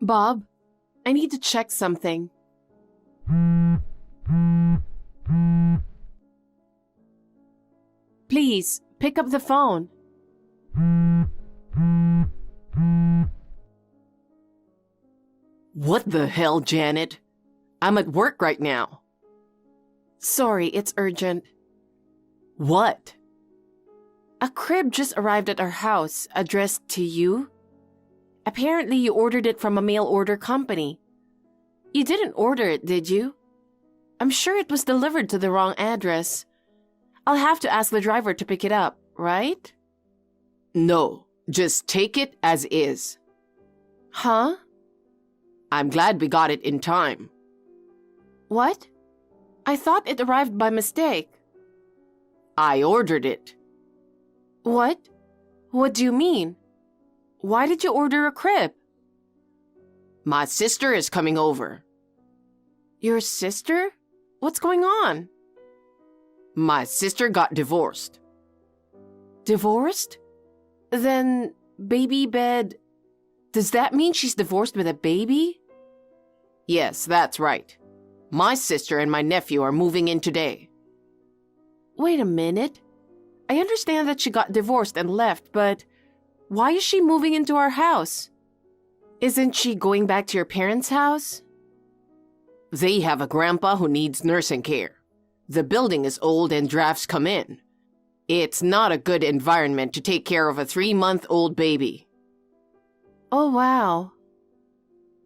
Bob, I need to check something. Please, pick up the phone. What the hell, Janet? I'm at work right now. Sorry, it's urgent. What? A crib just arrived at our house, addressed to you. Apparently, you ordered it from a mail order company. You didn't order it, did you? I'm sure it was delivered to the wrong address. I'll have to ask the driver to pick it up, right? No, just take it as is. Huh? I'm glad we got it in time. What? I thought it arrived by mistake. I ordered it. What? What do you mean? Why did you order a crib? My sister is coming over. Your sister? What's going on? My sister got divorced. Divorced? Then, baby bed... Does that mean she's divorced with a baby? Yes, that's right. My sister and my nephew are moving in today. Wait a minute. I understand that she got divorced and left, but why is she moving into our house? Isn't she going back to your parents' house? They have a grandpa who needs nursing care. The building is old and drafts come in. It's not a good environment to take care of a 3-month-old baby. Oh, wow.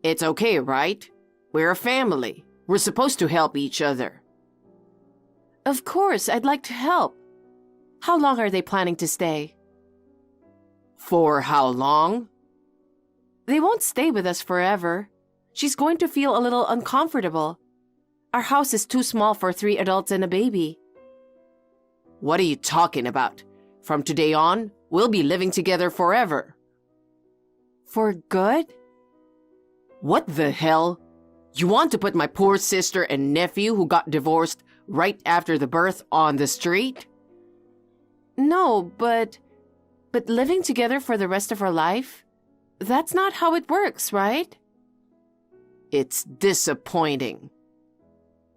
It's okay, right? We're a family. We're supposed to help each other. Of course, I'd like to help. How long are they planning to stay? For how long? They won't stay with us forever. She's going to feel a little uncomfortable. Our house is too small for 3 adults and a baby. What are you talking about? From today on, we'll be living together forever. For good? What the hell? You want to put my poor sister and nephew who got divorced right after the birth on the street? No, but living together for the rest of our life? That's not how it works, right? It's disappointing.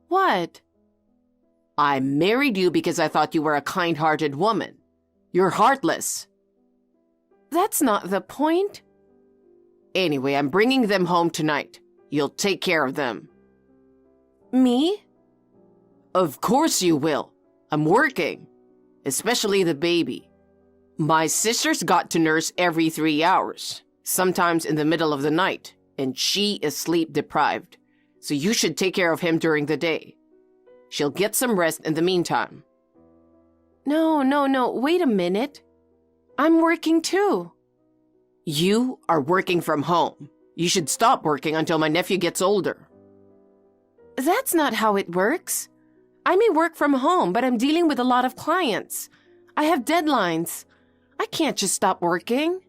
What? I married you because I thought you were a kind-hearted woman. You're heartless. That's not the point. Anyway, I'm bringing them home tonight. You'll take care of them. Me? Of course you will. I'm working. Especially the baby. My sister's got to nurse every 3 hours, sometimes in the middle of the night, and she is sleep-deprived, so you should take care of him during the day. She'll get some rest in the meantime. No, wait a minute. I'm working too. You are working from home. You should stop working until my nephew gets older. That's not how it works. I may work from home, but I'm dealing with a lot of clients. I have deadlines. I can't just stop working.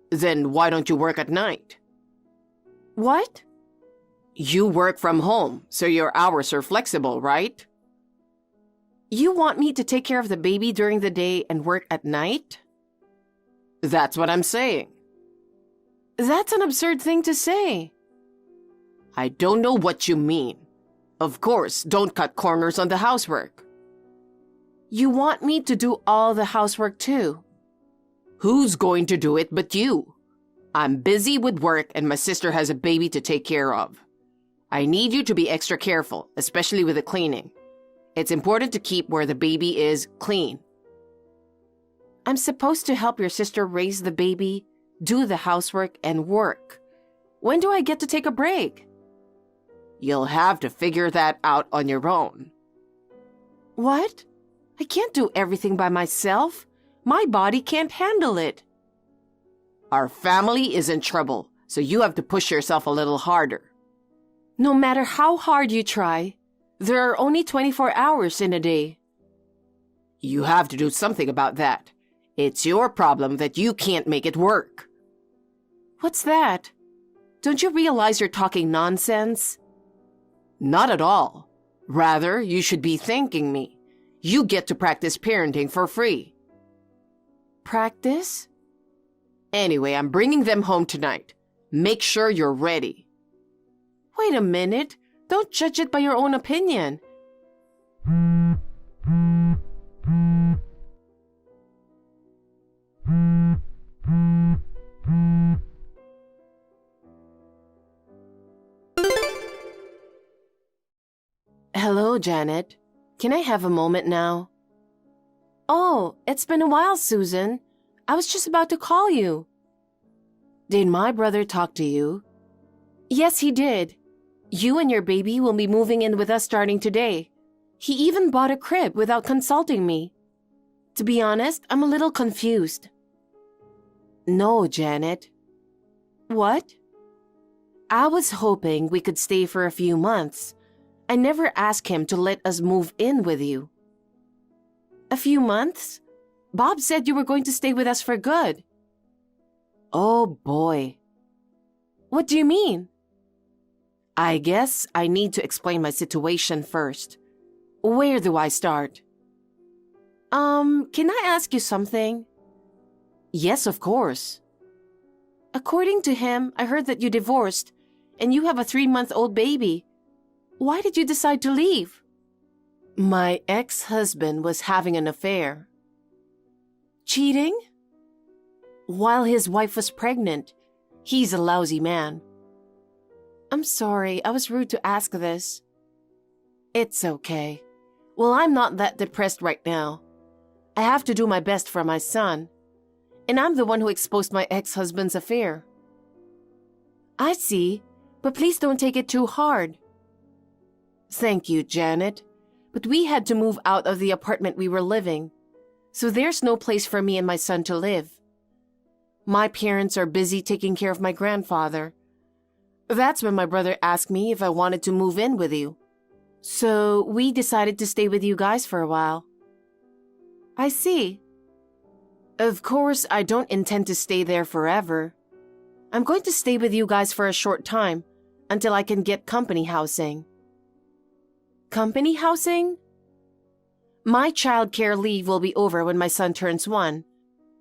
Then why don't you work at night? What? You work from home, so your hours are flexible, right? You want me to take care of the baby during the day and work at night? That's what I'm saying. That's an absurd thing to say. I don't know what you mean. Of course, don't cut corners on the housework. You want me to do all the housework too? Who's going to do it but you? I'm busy with work and my sister has a baby to take care of. I need you to be extra careful, especially with the cleaning. It's important to keep where the baby is clean. I'm supposed to help your sister raise the baby, do the housework, and work. When do I get to take a break? You'll have to figure that out on your own. What? I can't do everything by myself. My body can't handle it. Our family is in trouble, so you have to push yourself a little harder. No matter how hard you try, there are only 24 hours in a day. You have to do something about that. It's your problem that you can't make it work. What's that? Don't you realize you're talking nonsense? Not at all. Rather, you should be thanking me. You get to practice parenting for free. Practice? Anyway, I'm bringing them home tonight. Make sure you're ready. Wait a minute. Don't judge it by your own opinion. Hello, Janet. Can I have a moment now? Oh, it's been a while, Susan. I was just about to call you. Did my brother talk to you? Yes, he did. You and your baby will be moving in with us starting today. He even bought a crib without consulting me. To be honest, I'm a little confused. No, Janet. What? I was hoping we could stay for a few months. I never asked him to let us move in with you. A few months? Bob said you were going to stay with us for good. Oh boy. What do you mean? I guess I need to explain my situation first. Where do I start? Can I ask you something? Yes, of course. According to him, I heard that you divorced and you have a 3-month-old baby. Why did you decide to leave? My ex-husband was having an affair. Cheating? While his wife was pregnant. He's a lousy man. I'm sorry, I was rude to ask this. It's okay. Well, I'm not that depressed right now. I have to do my best for my son. And I'm the one who exposed my ex-husband's affair. I see, but please don't take it too hard. Thank you, Janet. But we had to move out of the apartment we were living, so there's no place for me and my son to live. My parents are busy taking care of my grandfather. That's when my brother asked me if I wanted to move in with you. So we decided to stay with you guys for a while. I see. Of course, I don't intend to stay there forever. I'm going to stay with you guys for a short time until I can get company housing. Company housing? My childcare leave will be over when my son turns 1,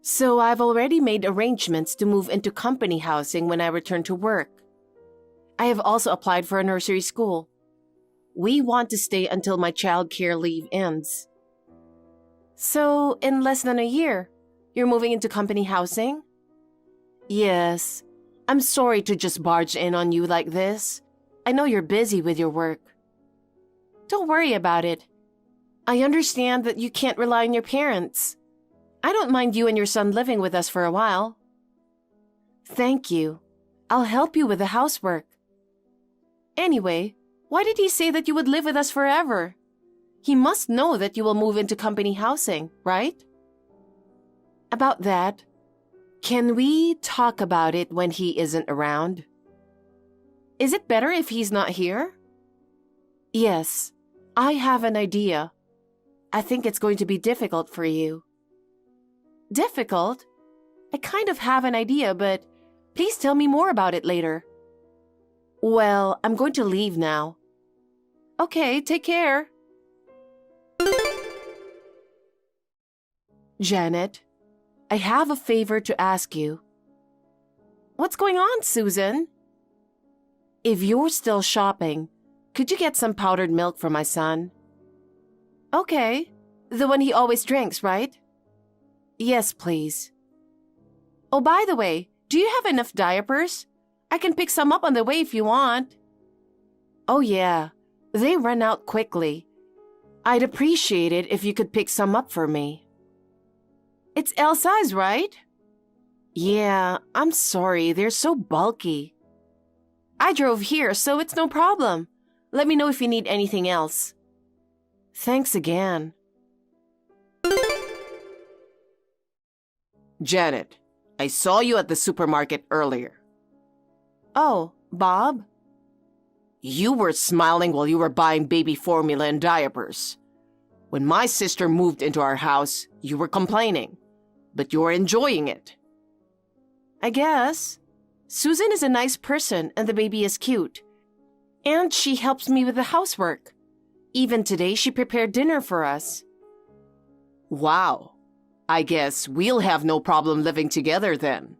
so I've already made arrangements to move into company housing when I return to work. I have also applied for a nursery school. We want to stay until my childcare leave ends. So, in less than a year, you're moving into company housing? Yes. I'm sorry to just barge in on you like this. I know you're busy with your work. Don't worry about it. I understand that you can't rely on your parents. I don't mind you and your son living with us for a while. Thank you. I'll help you with the housework. Anyway, why did he say that you would live with us forever? He must know that you will move into company housing, right? About that, can we talk about it when he isn't around? Is it better if he's not here? Yes, I have an idea. I think it's going to be difficult for you. Difficult? I kind of have an idea, but please tell me more about it later. Well, I'm going to leave now. Okay, take care. Janet, I have a favor to ask you. What's going on, Susan? If you're still shopping, could you get some powdered milk for my son? Okay, the one he always drinks, right? Yes, please. Oh, by the way, do you have enough diapers? I can pick some up on the way if you want. Oh yeah, they run out quickly. I'd appreciate it if you could pick some up for me. It's L size, right? Yeah, I'm sorry, they're so bulky. I drove here, so it's no problem. Let me know if you need anything else. Thanks again. Janet, I saw you at the supermarket earlier. Oh, Bob? You were smiling while you were buying baby formula and diapers. When my sister moved into our house, you were complaining, but you're enjoying it. I guess. Susan is a nice person and the baby is cute. And she helps me with the housework. Even today, she prepared dinner for us. Wow. I guess we'll have no problem living together then.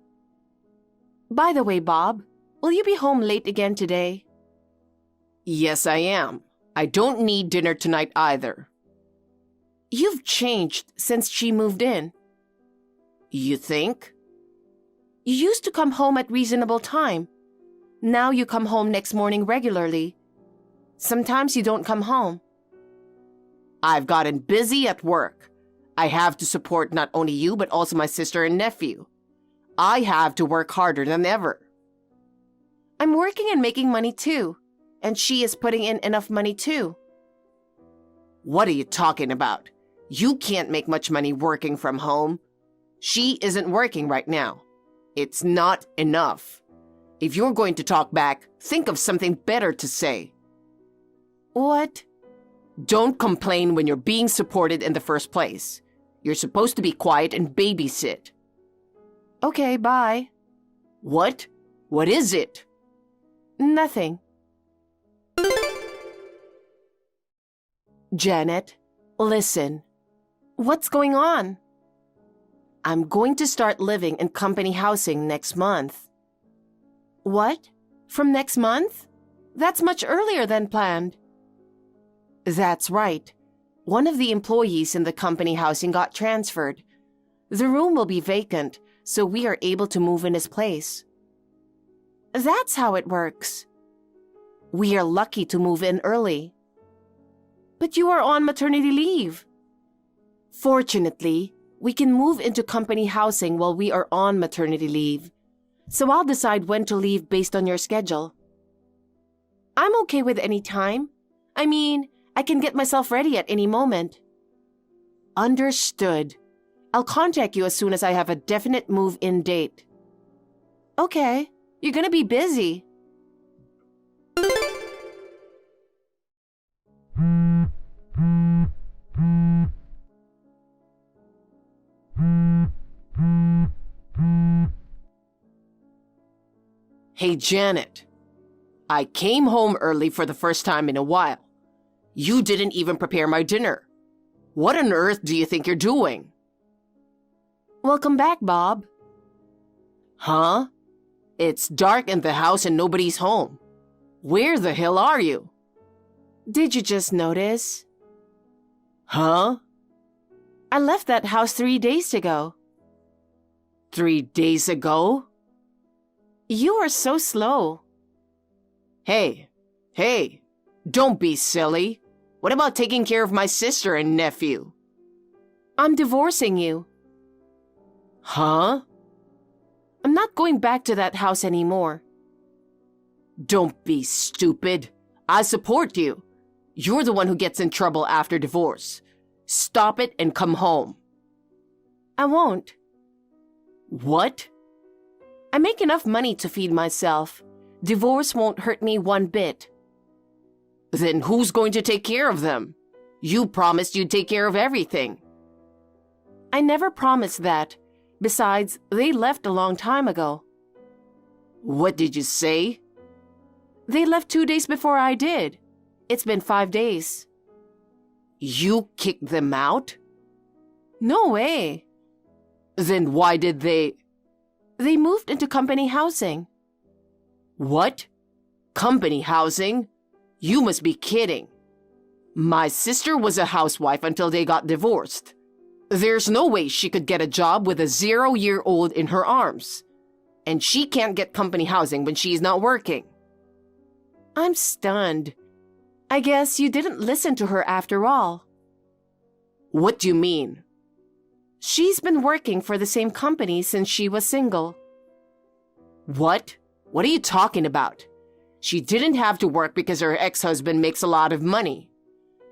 By the way, Bob, Will you be home late again today? Yes, I am. I don't need dinner tonight either. You've changed since she moved in. You think? You used to come home at reasonable time. Now you come home next morning regularly. Sometimes you don't come home. I've gotten busy at work. I have to support not only you but also my sister and nephew. I have to work harder than ever. I'm working and making money too, and she is putting in enough money too. What are you talking about? You can't make much money working from home. She isn't working right now. It's not enough. If you're going to talk back, think of something better to say. What? Don't complain when you're being supported in the first place. You're supposed to be quiet and babysit. Okay, bye. What? What is it? Nothing. Janet, listen. What's going on? I'm going to start living in company housing next month. What? From next month? That's much earlier than planned. That's right. One of the employees in the company housing got transferred. The room will be vacant, so we are able to move in his place. That's how it works. We are lucky to move in early. But you are on maternity leave. Fortunately, we can move into company housing while we are on maternity leave. So I'll decide when to leave based on your schedule. I'm okay with any time. I mean, I can get myself ready at any moment. Understood. I'll contact you as soon as I have a definite move-in date. Okay, you're gonna be busy. Hey, Janet. I came home early for the first time in a while. You didn't even prepare my dinner. What on earth do you think you're doing? Welcome back, Bob. Huh? It's dark in the house and nobody's home. Where the hell are you? Did you just notice? Huh? I left that house 3 days ago. 3 days ago? You are so slow. Hey, don't be silly. What about taking care of my sister and nephew? I'm divorcing you. Huh? I'm not going back to that house anymore. Don't be stupid. I support you. You're the one who gets in trouble after divorce. Stop it and come home. I won't. What? I make enough money to feed myself. Divorce won't hurt me one bit. Then who's going to take care of them? You promised you'd take care of everything. I never promised that. Besides, they left a long time ago. What did you say? They left 2 days before I did. It's been 5 days. You kicked them out? No way. Then why did they... They moved into company housing. What? Company housing? You must be kidding. My sister was a housewife until they got divorced. There's no way she could get a job with a 0-year-old in her arms. And she can't get company housing when she's not working. I'm stunned. I guess you didn't listen to her after all. What do you mean? She's been working for the same company since she was single. What? What are you talking about? She didn't have to work because her ex-husband makes a lot of money.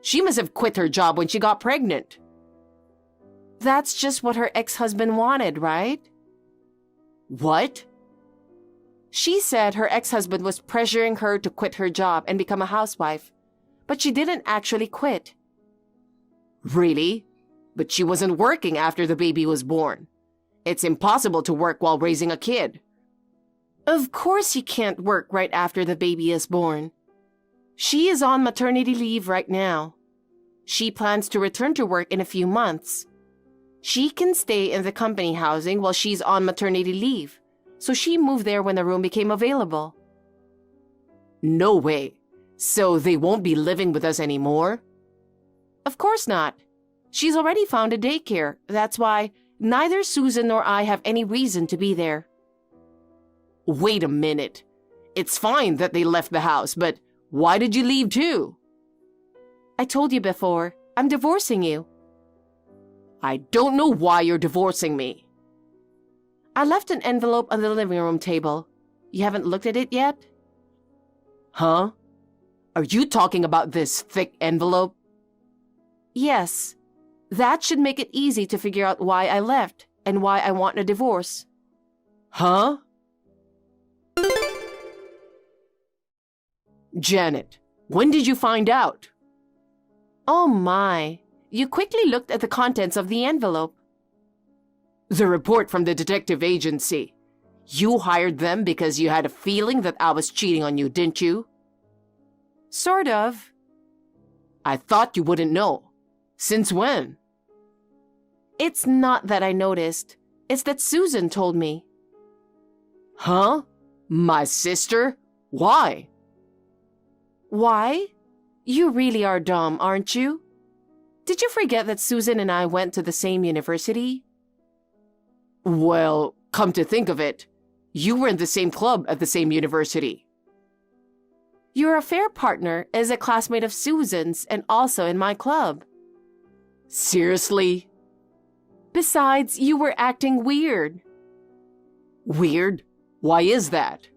She must have quit her job when she got pregnant. That's just what her ex-husband wanted, right? What? She said her ex-husband was pressuring her to quit her job and become a housewife, but she didn't actually quit. Really? But she wasn't working after the baby was born. It's impossible to work while raising a kid. Of course you can't work right after the baby is born. She is on maternity leave right now. She plans to return to work in a few months. She can stay in the company housing while she's on maternity leave, so she moved there when the room became available. No way. So they won't be living with us anymore? Of course not. She's already found a daycare. That's why neither Susan nor I have any reason to be there. Wait a minute. It's fine that they left the house, but why did you leave too? I told you before, I'm divorcing you. I don't know why you're divorcing me. I left an envelope on the living room table. You haven't looked at it yet? Huh? Are you talking about this thick envelope? Yes. That should make it easy to figure out why I left and why I want a divorce. Huh? Janet, when did you find out? Oh my. You quickly looked at the contents of the envelope. The report from the detective agency. You hired them because you had a feeling that I was cheating on you, didn't you? Sort of. I thought you wouldn't know. Since when? It's not that I noticed. It's that Susan told me. Huh? My sister? Why? Why? You really are dumb, aren't you? Did you forget that Susan and I went to the same university? Well, come to think of it, you were in the same club at the same university. Your affair partner is a classmate of Susan's and also in my club. Seriously? Besides, you were acting weird. Weird? Why is that?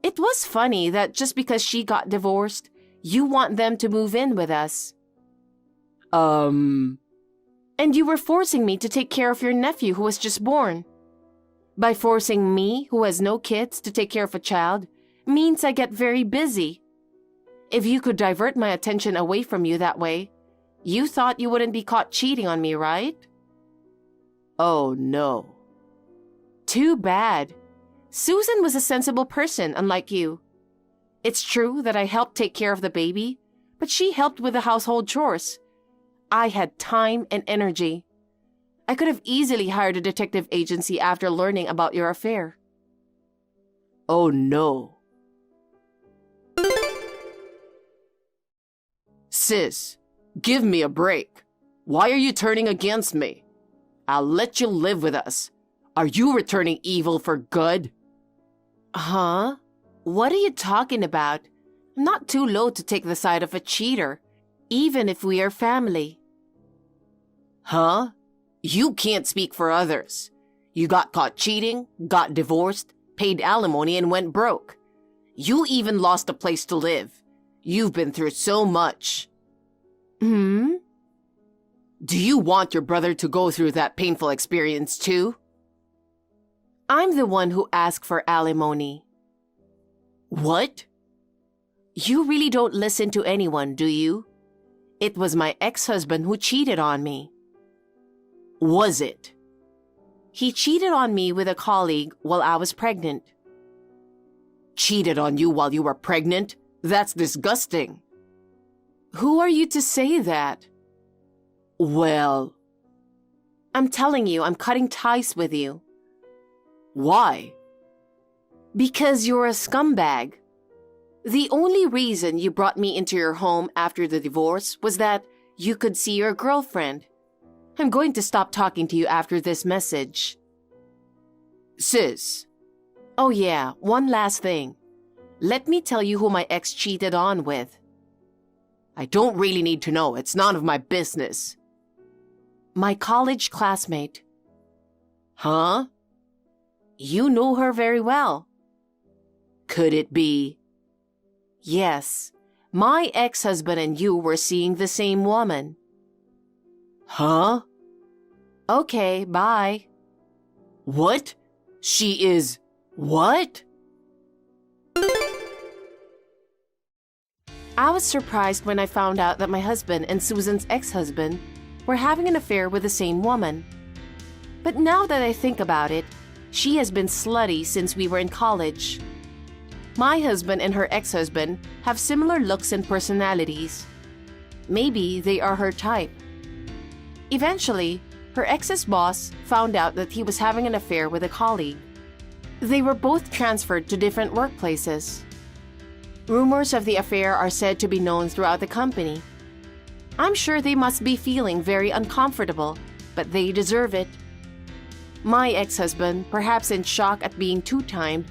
It was funny that just because she got divorced, you want them to move in with us. And you were forcing me to take care of your nephew who was just born. By forcing me, who has no kids, to take care of a child, means I get very busy. If you could divert my attention away from you that way, you thought you wouldn't be caught cheating on me, right? Oh, no. Too bad. Susan was a sensible person, unlike you. It's true that I helped take care of the baby, but she helped with the household chores. I had time and energy. I could have easily hired a detective agency after learning about your affair. Oh, no. Sis, give me a break. Why are you turning against me? I'll let you live with us. Are you returning evil for good? Huh? What are you talking about? I'm not too low to take the side of a cheater, even if we are family. Huh? You can't speak for others. You got caught cheating, got divorced, paid alimony, and went broke. You even lost a place to live. You've been through so much. Hmm? Do you want your brother to go through that painful experience too? I'm the one who asked for alimony. What? You really don't listen to anyone, do you? It was my ex-husband who cheated on me. Was it? He cheated on me with a colleague while I was pregnant. Cheated on you while you were pregnant? That's disgusting. Who are you to say that? Well, I'm telling you, I'm cutting ties with you. why? Because you're a scumbag. The only reason you brought me into your home after the divorce was that you could see your girlfriend. I'm going to stop talking to you after this message. Sis. Oh yeah, one last thing. Let me tell you who my ex cheated on with. I don't really need to know. It's none of my business. My college classmate. Huh? You know her very well. Could it be? Yes, my ex-husband and you were seeing the same woman. Huh? Okay, bye. What? She is... what? I was surprised when I found out that my husband and Susan's ex-husband were having an affair with the same woman. But now that I think about it, she has been slutty since we were in college. My husband and her ex-husband have similar looks and personalities. Maybe they are her type. Eventually, her ex's boss found out that he was having an affair with a colleague. They were both transferred to different workplaces. Rumors of the affair are said to be known throughout the company. I'm sure they must be feeling very uncomfortable, but they deserve it. My ex-husband, perhaps in shock at being two-timed,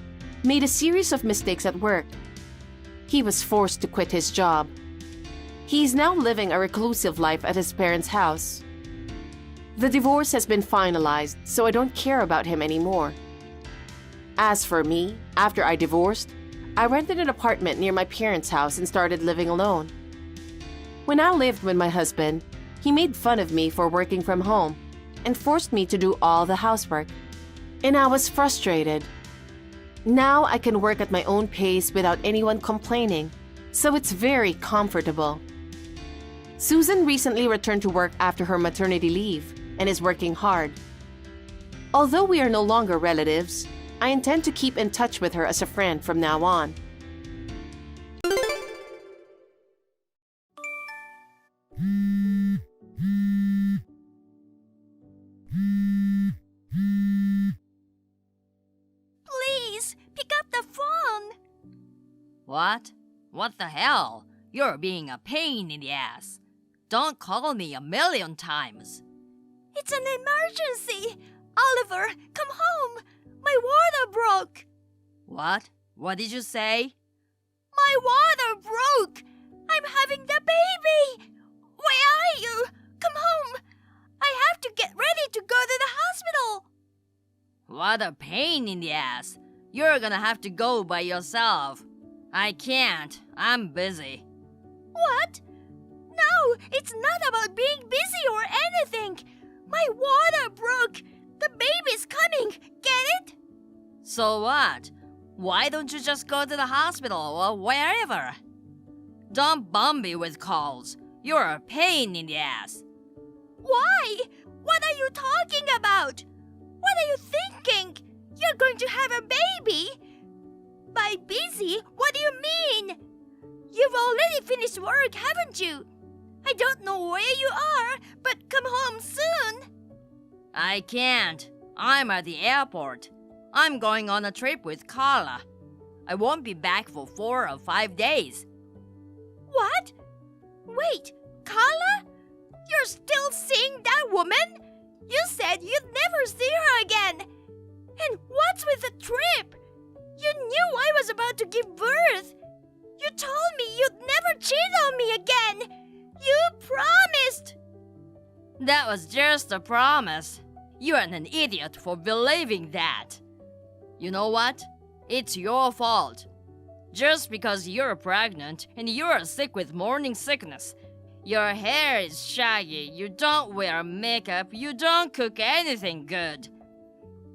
made a series of mistakes at work. He was forced to quit his job. He is now living a reclusive life at his parents' house. The divorce has been finalized, so I don't care about him anymore. As for me, after I divorced, I rented an apartment near my parents' house and started living alone. When I lived with my husband, he made fun of me for working from home and forced me to do all the housework. And I was frustrated. Now I can work at my own pace without anyone complaining, so it's very comfortable. Susan recently returned to work after her maternity leave and is working hard. Although we are no longer relatives, I intend to keep in touch with her as a friend from now on. Please, pick up the phone. What? What the hell? You're being a pain in the ass. Don't call me a million times. It's an emergency. Oliver, come home. My water broke. What? What did you say? My water broke. I'm having the baby. Where are you? Come home. I have to get ready to go to the hospital. What a pain in the ass. You're gonna have to go by yourself. I can't. I'm busy. What? No, it's not about being busy or anything. My water broke. The baby's coming. Get it? So what? Why don't you just go to the hospital or wherever? Don't bomb me with calls. You're a pain in the ass. Why? What are you talking about? What are you thinking? You're going to have a baby? By busy, what do you mean? You've already finished work, haven't you? I don't know where you are, but come home soon. I can't. I'm at the airport. I'm going on a trip with Carla. I won't be back for 4 or 5 days. What? Wait, Carla? You're still seeing that woman? You said you'd never see her again. And what's with the trip? You knew I was about to give birth. You told me you'd never cheat on me again. You promised. That was just a promise. You're an idiot for believing that. You know what? It's your fault. Just because you're pregnant and you're sick with morning sickness, your hair is shaggy, you don't wear makeup, you don't cook anything good.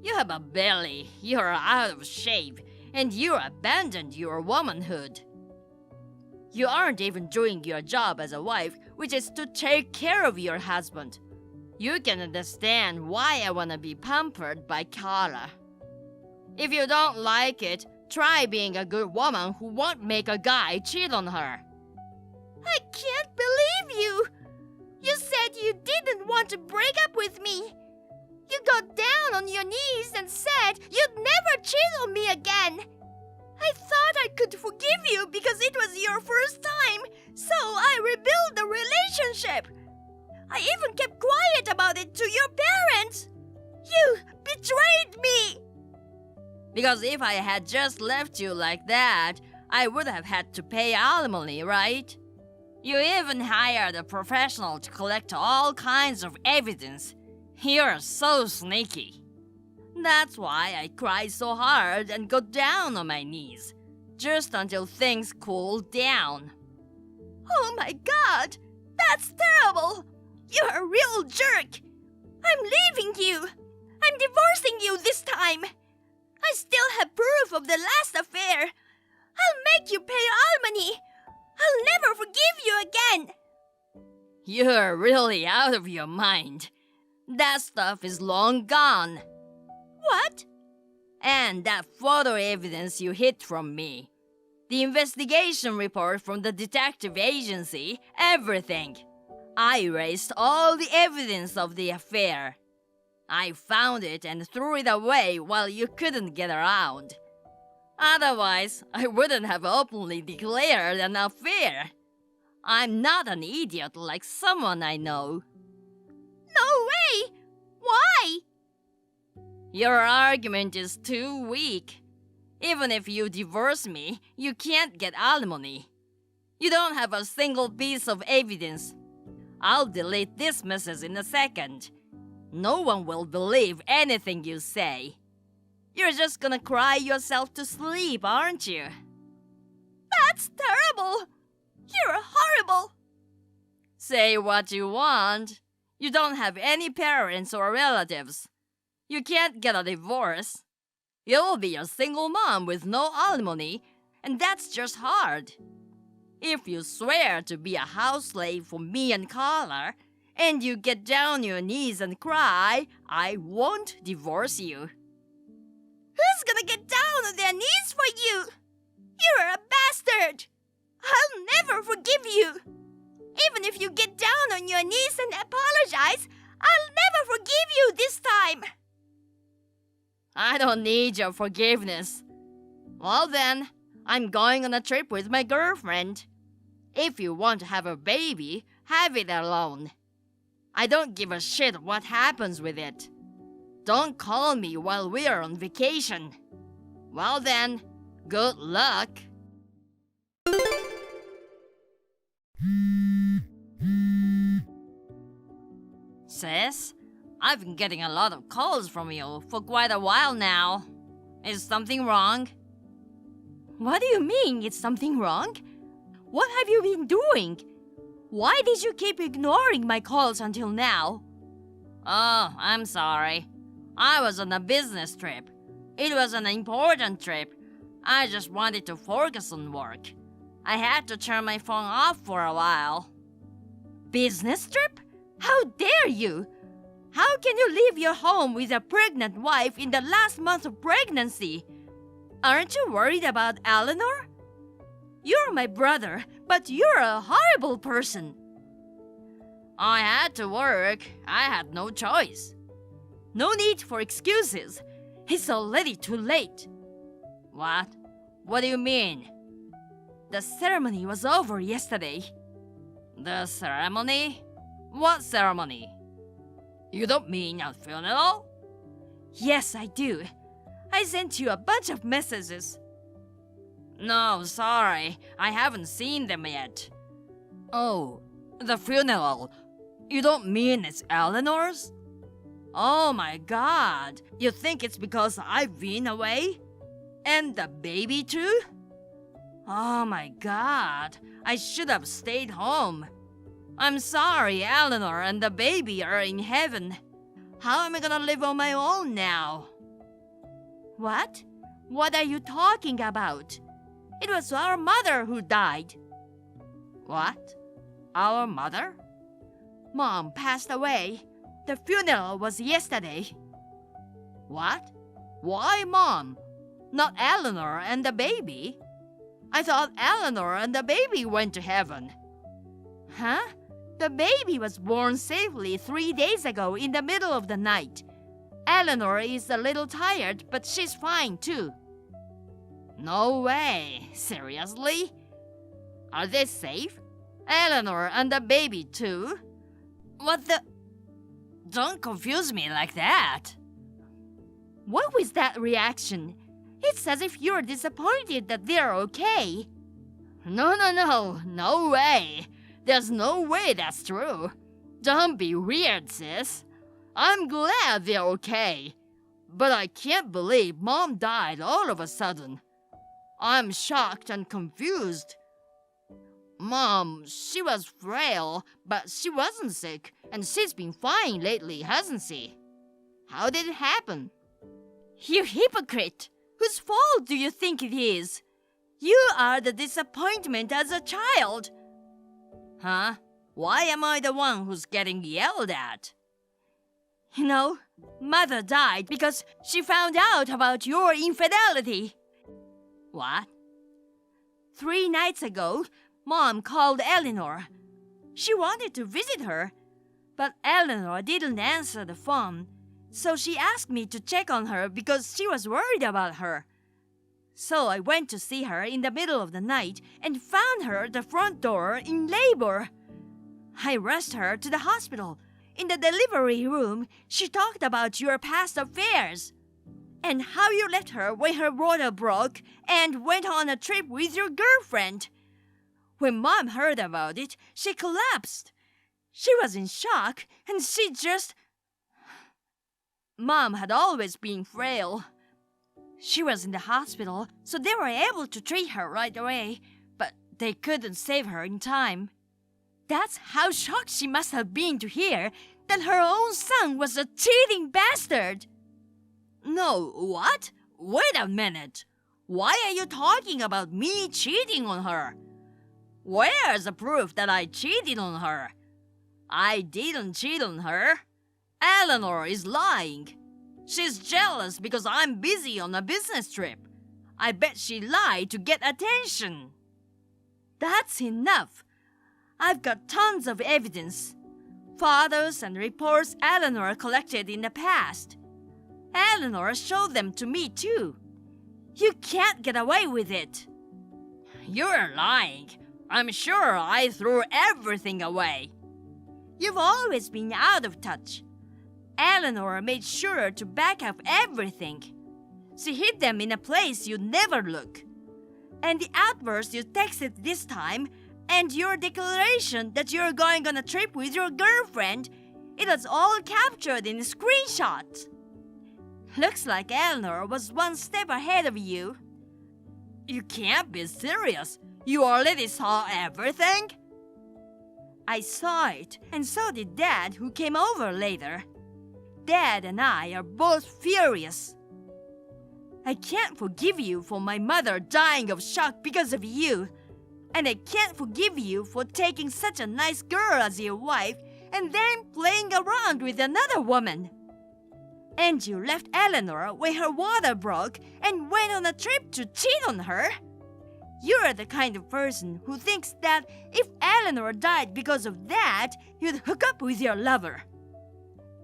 You have a belly, you're out of shape, and you abandoned your womanhood. You aren't even doing your job as a wife, which is to take care of your husband. You can understand why I want to be pampered by Carla. If you don't like it, try being a good woman who won't make a guy cheat on her. I can't believe you. You said you didn't want to break up with me. You got down on your knees and said you'd never cheat on me again. I thought I could forgive you because it was your first time, so I rebuilt the relationship. I even kept quiet about it to your parents. You betrayed me. Because if I had just left you like that, I would have had to pay alimony, right? You even hired a professional to collect all kinds of evidence. You're so sneaky. That's why I cry so hard and go down on my knees, just until things cool down. Oh my God, that's terrible. You're a real jerk. I'm leaving you. I'm divorcing you this time. I still have proof of the last affair. I'll make you pay alimony. I'll never forgive you again. You're really out of your mind. That stuff is long gone. What? And that photo evidence you hid from me. The investigation report from the detective agency, everything. I erased all the evidence of the affair. I found it and threw it away while you couldn't get around. Otherwise, I wouldn't have openly declared an affair. I'm not an idiot like someone I know. No way! Why? Your argument is too weak. Even if you divorce me, you can't get alimony. You don't have a single piece of evidence. I'll delete this message in a second. No one will believe anything you say. You're just gonna cry yourself to sleep, aren't you? That's terrible! You're horrible! Say what you want. You don't have any parents or relatives. You can't get a divorce. You'll be a single mom with no alimony, and that's just hard. If you swear to be a house slave for me and Carla, and you get down on your knees and cry, I won't divorce you. Who's gonna get down on their knees for you? You're a bastard! I'll never forgive you! Even if you get down on your knees and apologize, I'll never forgive you this time! I don't need your forgiveness. Well then, I'm going on a trip with my girlfriend. If you want to have a baby, have it alone. I don't give a shit what happens with it. Don't call me while we're on vacation. Well then, good luck. Sis, I've been getting a lot of calls from you for quite a while now. Is something wrong? What do you mean, it's something wrong? What have you been doing? Why did you keep ignoring my calls until now? Oh, I'm sorry. I was on a business trip. It was an important trip. I just wanted to focus on work. I had to turn my phone off for a while. Business trip? How dare you? How can you leave your home with a pregnant wife in the last month of pregnancy? Aren't you worried about Eleanor? You're my brother, but you're a horrible person. I had to work. I had no choice. No need for excuses. It's already too late. What? What do you mean? The ceremony was over yesterday. The ceremony? What ceremony? You don't mean a funeral? Yes, I do. I sent you a bunch of messages. No, sorry. I haven't seen them yet. Oh, the funeral. You don't mean it's Eleanor's? Oh my god. You think it's because I've been away? And the baby too? Oh my god. I should have stayed home. I'm sorry, Eleanor and the baby are in heaven. How am I gonna live on my own now? What? What are you talking about? It was our mother who died. What? Our mother? Mom passed away. The funeral was yesterday. What? Why Mom? Not Eleanor and the baby? I thought Eleanor and the baby went to heaven. Huh? The baby was born safely 3 days ago in the middle of the night. Eleanor is a little tired, but she's fine too. No way. Seriously? Are they safe? Eleanor and the baby too? What the? Don't confuse me like that. What was that reaction? It's as if you're disappointed that they're okay. No way. There's no way that's true. Don't be weird, sis. I'm glad they're okay. But I can't believe Mom died all of a sudden. I'm shocked and confused. Mom, she was frail, but she wasn't sick, and she's been fine lately, hasn't she? How did it happen? You hypocrite! Whose fault do you think it is? You are the disappointment as a child. Huh? Why am I the one who's getting yelled at? You know, Mother died because she found out about your infidelity. What? 3 nights ago, Mom called Eleanor. She wanted to visit her, but Eleanor didn't answer the phone, so she asked me to check on her because she was worried about her. So I went to see her in the middle of the night and found her at the front door in labor. I rushed her to the hospital. In the delivery room, she talked about your past affairs and how you left her when her water broke and went on a trip with your girlfriend. When Mom heard about it, she collapsed. She was in shock and she just... Mom had always been frail. She was in the hospital, so they were able to treat her right away, but they couldn't save her in time. That's how shocked she must have been to hear that her own son was a cheating bastard. No, what? Wait a minute. Why are you talking about me cheating on her? Where's the proof that I cheated on her? I didn't cheat on her. Eleanor is lying. She's jealous because I'm busy on a business trip. I bet she lied to get attention. That's enough. I've got tons of evidence. Photos and reports Eleanor collected in the past. Eleanor showed them to me too. You can't get away with it. You're lying. I'm sure I threw everything away. You've always been out of touch. Eleanor made sure to back up everything. She hid them in a place you'd never look. And the outburst you texted this time, and your declaration that you're going on a trip with your girlfriend, it was all captured in screenshots. Looks like Eleanor was one step ahead of you. You can't be serious. You already saw everything? I saw it, and so did Dad, who came over later. Dad and I are both furious. I can't forgive you for my mother dying of shock because of you. And I can't forgive you for taking such a nice girl as your wife and then playing around with another woman. And you left Eleanor when her water broke and went on a trip to cheat on her. You're the kind of person who thinks that if Eleanor died because of that, you'd hook up with your lover.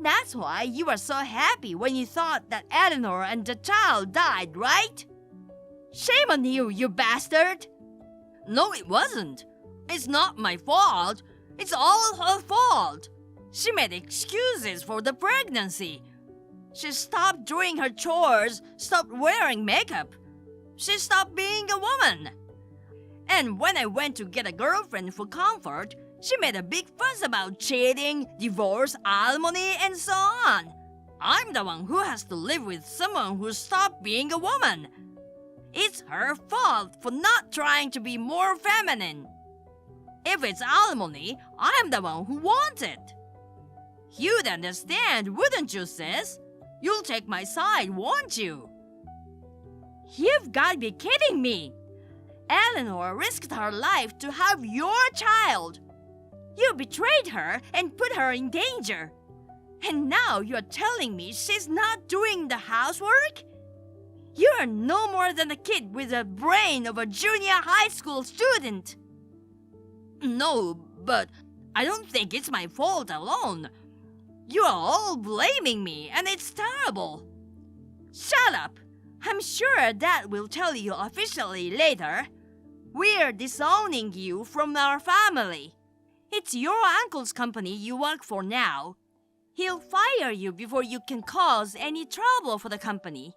That's why you were so happy when you thought that Eleanor and the child died, right? Shame on you, you bastard! No, it wasn't. It's not my fault. It's all her fault. She made excuses for the pregnancy. She stopped doing her chores, stopped wearing makeup. She stopped being a woman. And when I went to get a girlfriend for comfort, she made a big fuss about cheating, divorce, alimony, and so on. I'm the one who has to live with someone who stopped being a woman. It's her fault for not trying to be more feminine. If it's alimony, I'm the one who wants it. You'd understand, wouldn't you, sis? You'll take my side, won't you? You've got to be kidding me. Eleanor risked her life to have your child. You betrayed her and put her in danger. And now you're telling me she's not doing the housework? You're no more than a kid with the brain of a junior high school student. No, but I don't think it's my fault alone. You are all blaming me, and it's terrible. Shut up. I'm sure Dad will tell you officially later. We're disowning you from our family. It's your uncle's company you work for now. He'll fire you before you can cause any trouble for the company.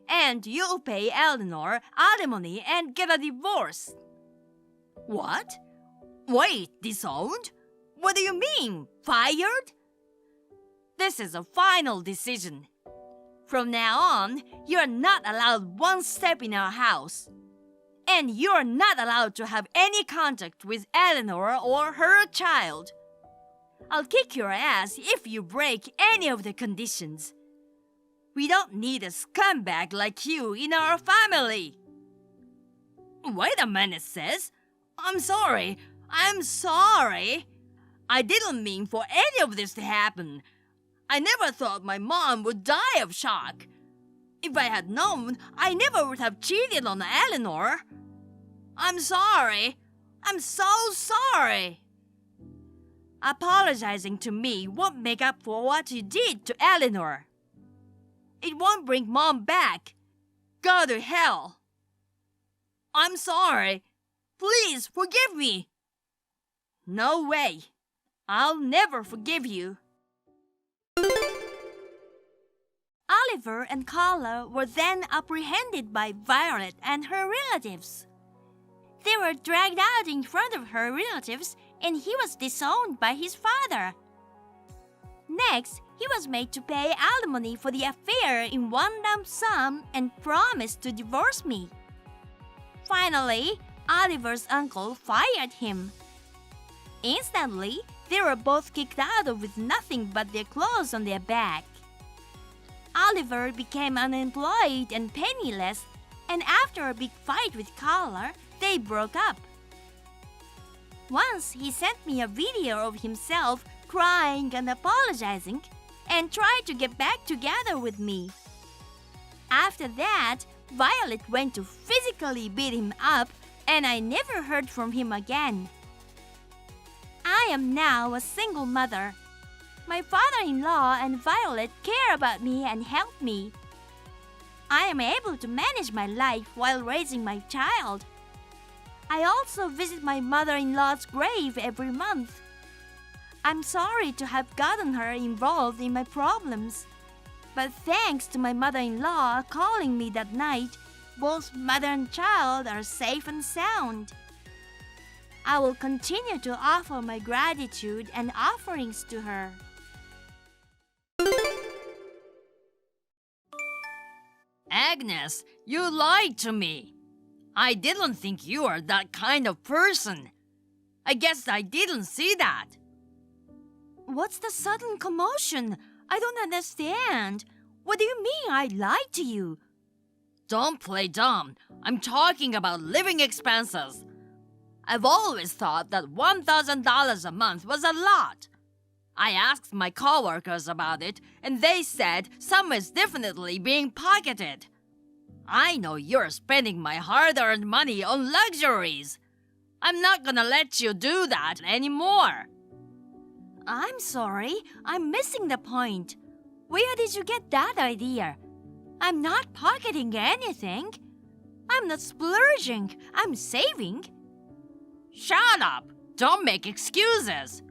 And you'll pay Eleanor alimony and get a divorce. What? Wait, disowned? What do you mean? Fired? This is a final decision. From now on, you're not allowed one step in our house. And you're not allowed to have any contact with Eleanor or her child. I'll kick your ass if you break any of the conditions. We don't need a scumbag like you in our family. Wait a minute, sis. I'm sorry. I didn't mean for any of this to happen. I never thought my mom would die of shock. If I had known, I never would have cheated on Eleanor. I'm sorry. I'm so sorry. Apologizing to me won't make up for what you did to Eleanor. It won't bring Mom back. Go to hell. I'm sorry. Please forgive me. No way. I'll never forgive you. Oliver and Carla were then apprehended by Violet and her relatives. They were dragged out in front of her relatives, and he was disowned by his father. Next, he was made to pay alimony for the affair in one lump sum and promised to divorce me. Finally, Oliver's uncle fired him. Instantly, they were both kicked out with nothing but their clothes on their back. Oliver became unemployed and penniless, and after a big fight with Carla, they broke up. Once he sent me a video of himself crying and apologizing and tried to get back together with me. After that, Violet went to physically beat him up, and I never heard from him again. I am now a single mother. My father-in-law and Violet care about me and help me. I am able to manage my life while raising my child. I also visit my mother-in-law's grave every month. I'm sorry to have gotten her involved in my problems. But thanks to my mother-in-law calling me that night, both mother and child are safe and sound. I will continue to offer my gratitude and offerings to her. Agnes, you lied to me. I didn't think you were that kind of person. I guess I didn't see that. What's the sudden commotion? I don't understand. What do you mean I lied to you? Don't play dumb. I'm talking about living expenses. I've always thought that $1,000 a month was a lot. I asked my coworkers about it, and they said some is definitely being pocketed. I know you're spending my hard-earned money on luxuries. I'm not gonna let you do that anymore. I'm sorry, I'm missing the point. Where did you get that idea? I'm not pocketing anything. I'm not splurging, I'm saving. Shut up! Don't make excuses.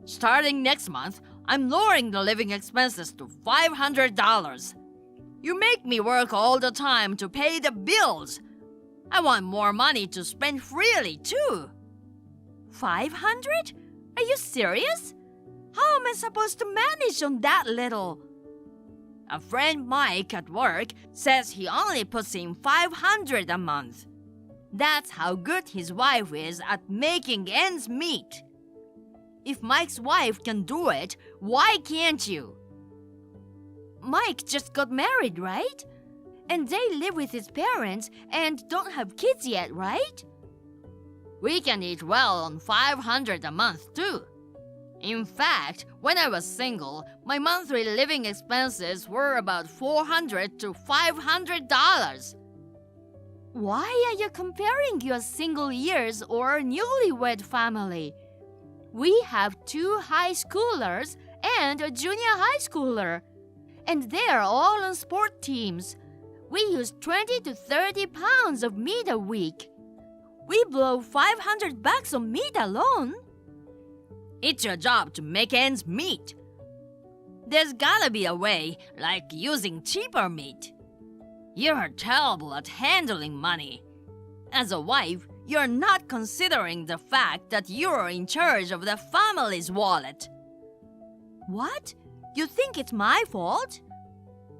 Starting next month, I'm lowering the living expenses to $500. You make me work all the time to pay the bills. I want more money to spend freely, too. 500? Are you serious? How am I supposed to manage on that little? A friend Mike at work says he only puts in $500 a month. That's how good his wife is at making ends meet. If Mike's wife can do it, why can't you? Mike just got married, right? And they live with his parents and don't have kids yet, right? We can eat well on $500 a month, too. In fact, when I was single, my monthly living expenses were about $400 to $500. Why are you comparing your single years or newlywed family? We have 2 high schoolers and a junior high schooler, and they're all on sport teams. We use 20 to 30 pounds of meat a week. We blow $500 on meat alone. It's your job to make ends meet. There's gotta be a way, like using cheaper meat. You're terrible at handling money. As a wife, you're not considering the fact that you're in charge of the family's wallet. What? You think it's my fault?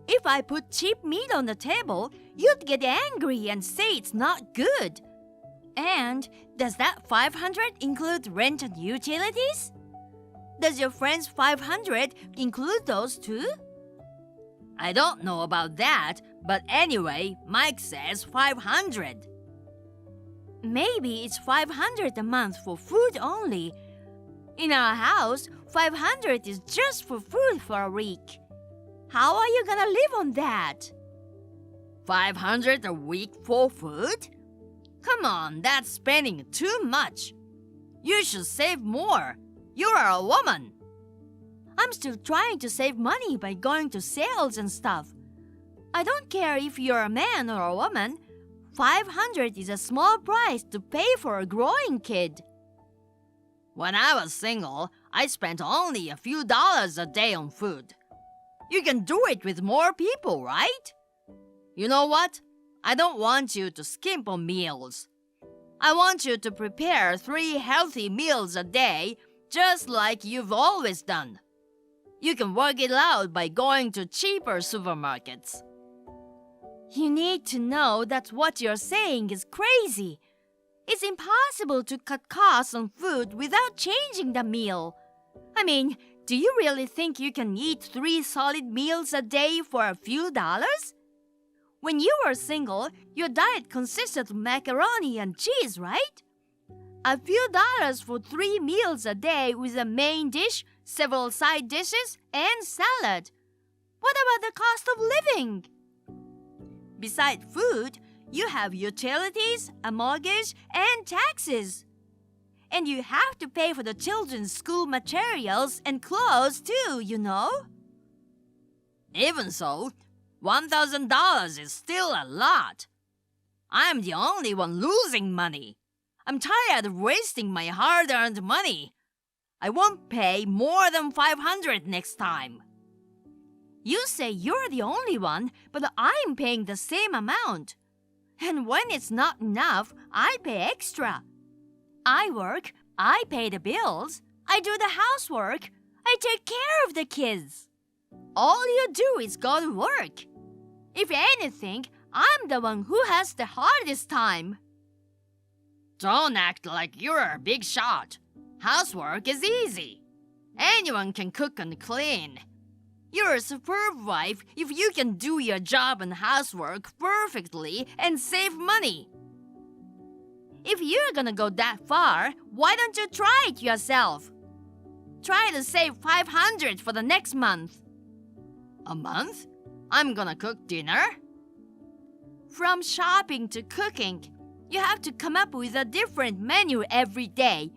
If I put cheap meat on the table, you'd get angry and say it's not good. And does that $500 include rent and utilities? Does your friend's $500 include those too? I don't know about that, but anyway, Mike says $500. Maybe it's $500 a month for food only. In our house, $500 is just for food for a week. How are you gonna live on that? $500 a week for food? Come on, that's spending too much. You should save more. You're a woman. I'm still trying to save money by going to sales and stuff. I don't care if you're a man or a woman. $500 is a small price to pay for a growing kid. When I was single, I spent only a few dollars a day on food. You can do it with more people, right? You know what? I don't want you to skimp on meals. I want you to prepare 3 healthy meals a day, just like you've always done. You can work it out by going to cheaper supermarkets. You need to know that what you're saying is crazy. It's impossible to cut costs on food without changing the meal. I mean, do you really think you can eat 3 solid meals a day for a few dollars? When you were single, your diet consisted of macaroni and cheese, right? A few dollars for 3 meals a day with a main dish, several side dishes, and salad. What about the cost of living? Besides food, you have utilities, a mortgage, and taxes. And you have to pay for the children's school materials and clothes too, you know? Even so, $1,000 is still a lot. I'm the only one losing money. I'm tired of wasting my hard-earned money. I won't pay more than $500 next time. You say you're the only one, but I'm paying the same amount. And when it's not enough, I pay extra. I work, I pay the bills, I do the housework, I take care of the kids. All you do is go to work. If anything, I'm the one who has the hardest time. Don't act like you're a big shot. Housework is easy. Anyone can cook and clean. You're a superb wife if you can do your job and housework perfectly and save money. If you're gonna go that far, why don't you try it yourself? Try to save $500 for the next month. A month? I'm gonna cook dinner? From shopping to cooking, you have to come up with a different menu every day.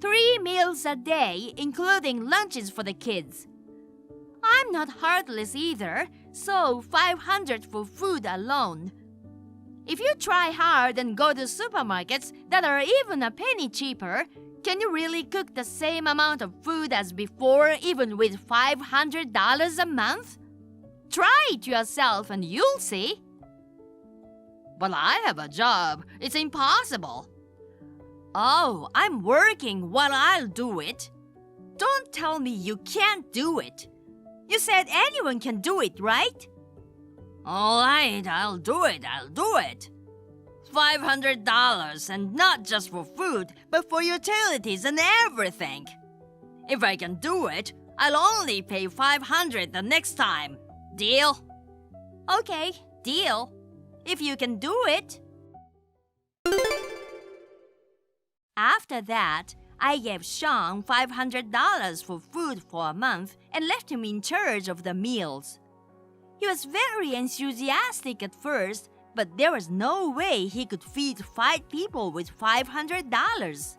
3 meals a day, including lunches for the kids. I'm not heartless either, so $500 for food alone. If you try hard and go to supermarkets that are even a penny cheaper, can you really cook the same amount of food as before, even with $500 a month? Try it yourself and you'll see. But I have a job. It's impossible. Oh, I'm working while I'll do it. Don't tell me you can't do it. You said anyone can do it, right? All right, I'll do it. $500, and not just for food, but for utilities and everything. If I can do it, I'll only pay $500 the next time. Deal? Okay, deal. If you can do it. After that, I gave Sean $500 for food for a month and left him in charge of the meals. He was very enthusiastic at first, but there was no way he could feed 5 people with $500.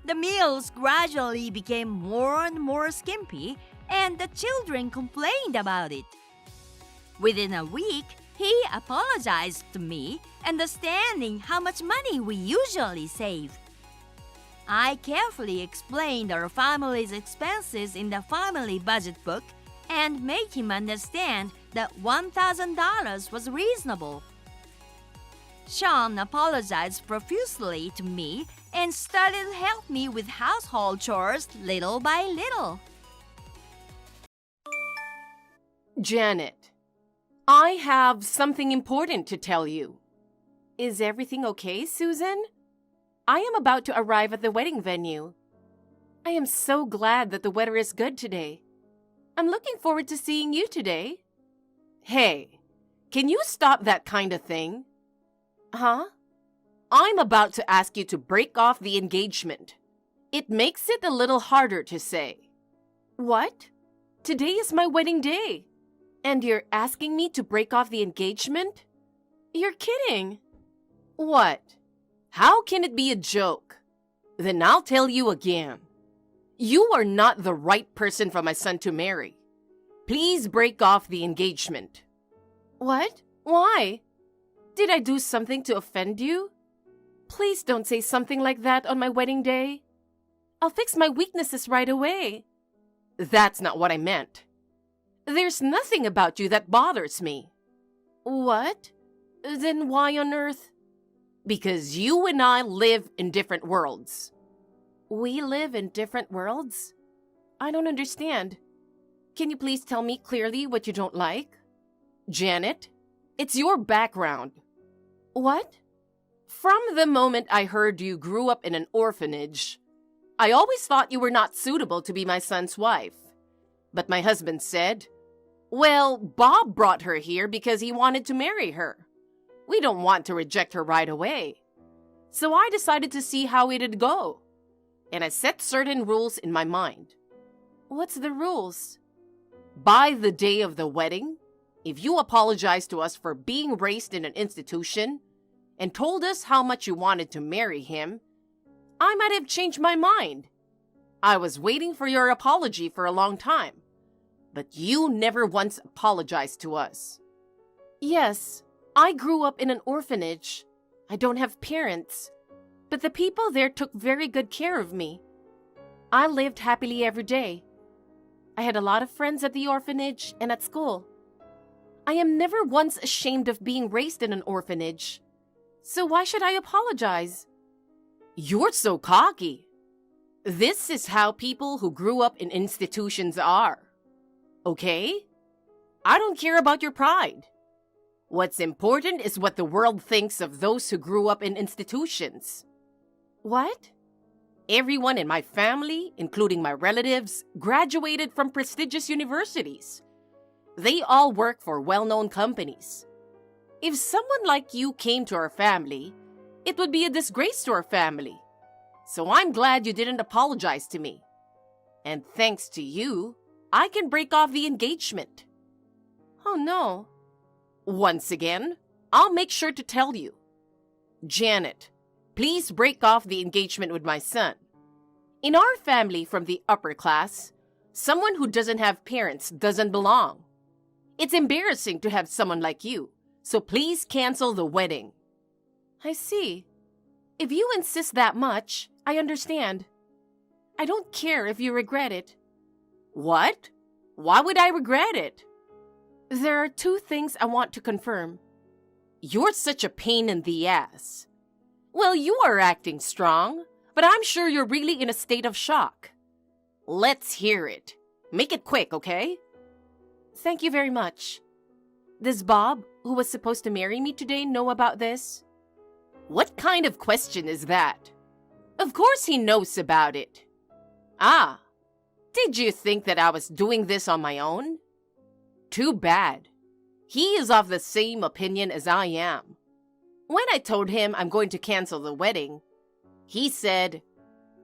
The meals gradually became more and more skimpy, and the children complained about it. Within a week, he apologized to me, understanding how much money we usually save. I carefully explained our family's expenses in the family budget book and made him understand that $1,000 was reasonable. Sean apologized profusely to me and started to help me with household chores little by little. Janet, I have something important to tell you. Is everything okay, Susan? I am about to arrive at the wedding venue. I am so glad that the weather is good today. I'm looking forward to seeing you today. Hey, can you stop that kind of thing? Huh? I'm about to ask you to break off the engagement. It makes it a little harder to say. What? Today is my wedding day. And you're asking me to break off the engagement? You're kidding. What? How can it be a joke? Then I'll tell you again. You are not the right person for my son to marry. Please break off the engagement. What? Why? Did I do something to offend you? Please don't say something like that on my wedding day. I'll fix my weaknesses right away. That's not what I meant. There's nothing about you that bothers me. What? Then why on earth? Because you and I live in different worlds. We live in different worlds? I don't understand. Can you please tell me clearly what you don't like? Janet, it's your background. What? From the moment I heard you grew up in an orphanage, I always thought you were not suitable to be my son's wife. But my husband said, well, Bob brought her here because he wanted to marry her. We don't want to reject her right away. So I decided to see how it'd go. And I set certain rules in my mind. What's the rules? By the day of the wedding, if you apologize to us for being raised in an institution and told us how much you wanted to marry him, I might have changed my mind. I was waiting for your apology for a long time, but you never once apologized to us. Yes, I grew up in an orphanage. I don't have parents, but the people there took very good care of me. I lived happily every day. I had a lot of friends at the orphanage and at school. I am never once ashamed of being raised in an orphanage. So why should I apologize? You're so cocky. This is how people who grew up in institutions are. Okay? I don't care about your pride. What's important is what the world thinks of those who grew up in institutions. What? Everyone in my family, including my relatives, graduated from prestigious universities. They all work for well-known companies. If someone like you came to our family, it would be a disgrace to our family. So I'm glad you didn't apologize to me. And thanks to you, I can break off the engagement. Oh no. Once again, I'll make sure to tell you. Janet, please break off the engagement with my son. In our family from the upper class, someone who doesn't have parents doesn't belong. It's embarrassing to have someone like you, so please cancel the wedding. I see. If you insist that much, I understand. I don't care if you regret it. What? Why would I regret it? There are 2 things I want to confirm. You're such a pain in the ass. Well, you are acting strong, but I'm sure you're really in a state of shock. Let's hear it. Make it quick, okay? Thank you very much. Does Bob, who was supposed to marry me today, know about this? What kind of question is that? Of course he knows about it. Ah, did you think that I was doing this on my own? Too bad. He is of the same opinion as I am. When I told him I'm going to cancel the wedding, he said,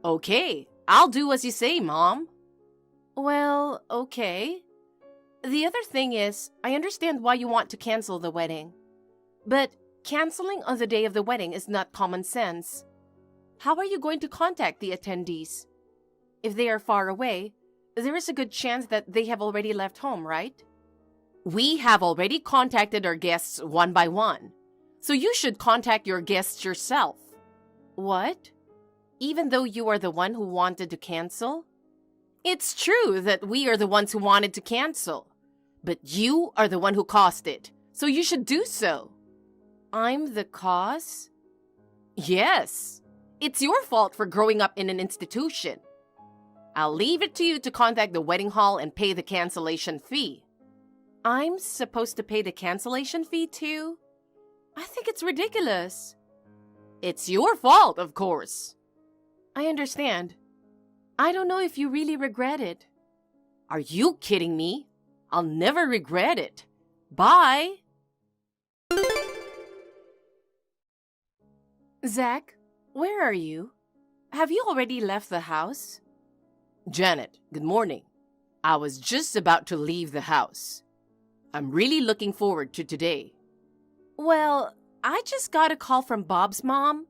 okay, I'll do as you say, Mom. Well, okay. The other thing is, I understand why you want to cancel the wedding. But canceling on the day of the wedding is not common sense. How are you going to contact the attendees? If they are far away, there is a good chance that they have already left home, right? We have already contacted our guests one by one, so you should contact your guests yourself. What? Even though you are the one who wanted to cancel? It's true that we are the ones who wanted to cancel, but you are the one who caused it, so you should do so. I'm the cause? Yes. It's your fault for growing up in an institution. I'll leave it to you to contact the wedding hall and pay the cancellation fee. I'm supposed to pay the cancellation fee too? I think it's ridiculous. It's your fault, of course. I understand. I don't know if you really regret it. Are you kidding me? I'll never regret it. Bye. Zach, where are you? Have you already left the house? Janet, good morning. I was just about to leave the house. I'm really looking forward to today. Well, I just got a call from Bob's mom.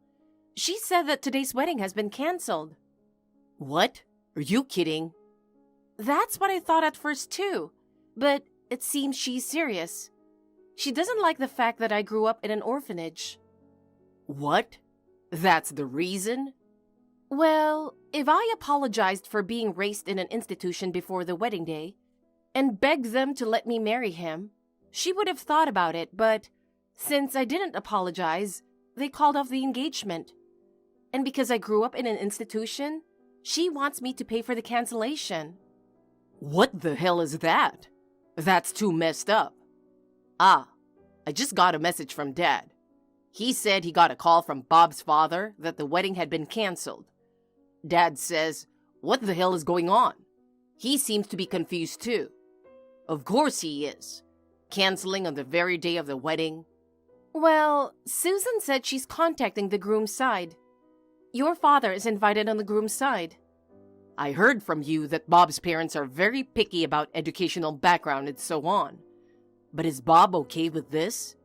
She said that today's wedding has been canceled. What? Are you kidding? That's what I thought at first too, but it seems she's serious. She doesn't like the fact that I grew up in an orphanage. What? That's the reason? Well, if I apologized for being raised in an institution before the wedding day and begged them to let me marry him, she would have thought about it, but since I didn't apologize, they called off the engagement. And because I grew up in an institution, she wants me to pay for the cancellation. What the hell is that? That's too messed up. Ah, I just got a message from Dad. He said he got a call from Bob's father that the wedding had been canceled. Dad says, what the hell is going on? He seems to be confused too. Of course he is. Canceling on the very day of the wedding. Well, Susan said she's contacting the groom's side. Your father is invited on the groom's side. I heard from you that Bob's parents are very picky about educational background and so on. But is Bob okay with this?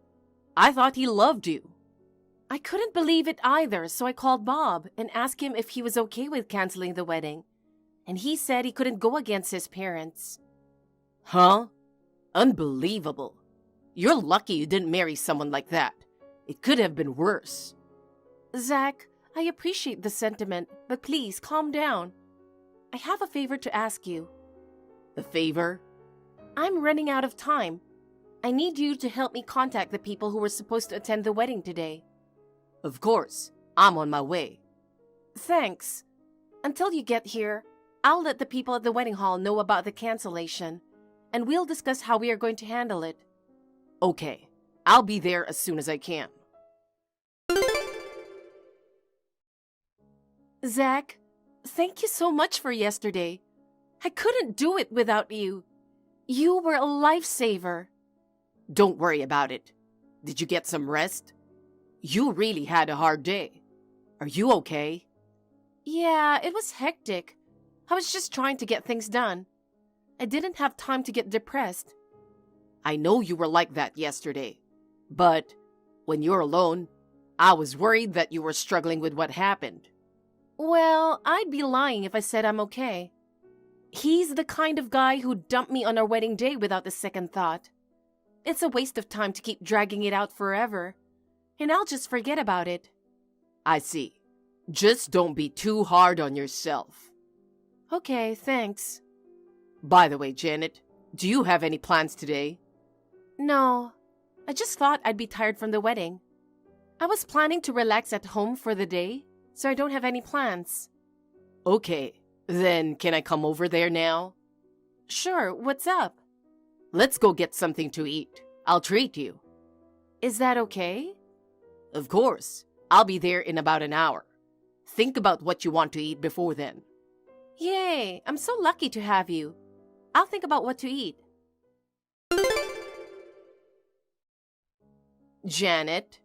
I thought he loved you. I couldn't believe it either, so I called Bob and asked him if he was okay with canceling the wedding. And he said he couldn't go against his parents. Huh? Unbelievable. You're lucky you didn't marry someone like that. It could have been worse. Zach, I appreciate the sentiment, but please calm down. I have a favor to ask you. A favor? I'm running out of time. I need you to help me contact the people who were supposed to attend the wedding today. Of course. I'm on my way. Thanks. Until you get here, I'll let the people at the wedding hall know about the cancellation, and we'll discuss how we are going to handle it. Okay. I'll be there as soon as I can. Zach, thank you so much for yesterday. I couldn't do it without you. You were a lifesaver. Don't worry about it. Did you get some rest? You really had a hard day. Are you okay? Yeah, it was hectic. I was just trying to get things done. I didn't have time to get depressed. I know you were like that yesterday. But when you're alone, I was worried that you were struggling with what happened. Well, I'd be lying if I said I'm okay. He's the kind of guy who dumped me on our wedding day without a second thought. It's a waste of time to keep dragging it out forever, and I'll just forget about it. I see. Just don't be too hard on yourself. Okay, thanks. By the way, Janet, do you have any plans today? No, I just thought I'd be tired from the wedding. I was planning to relax at home for the day, so I don't have any plans. Okay, then can I come over there now? Sure, what's up? Let's go get something to eat. I'll treat you. Is that okay? Of course. I'll be there in about an hour. Think about what you want to eat before then. Yay, I'm so lucky to have you. I'll think about what to eat. Janet,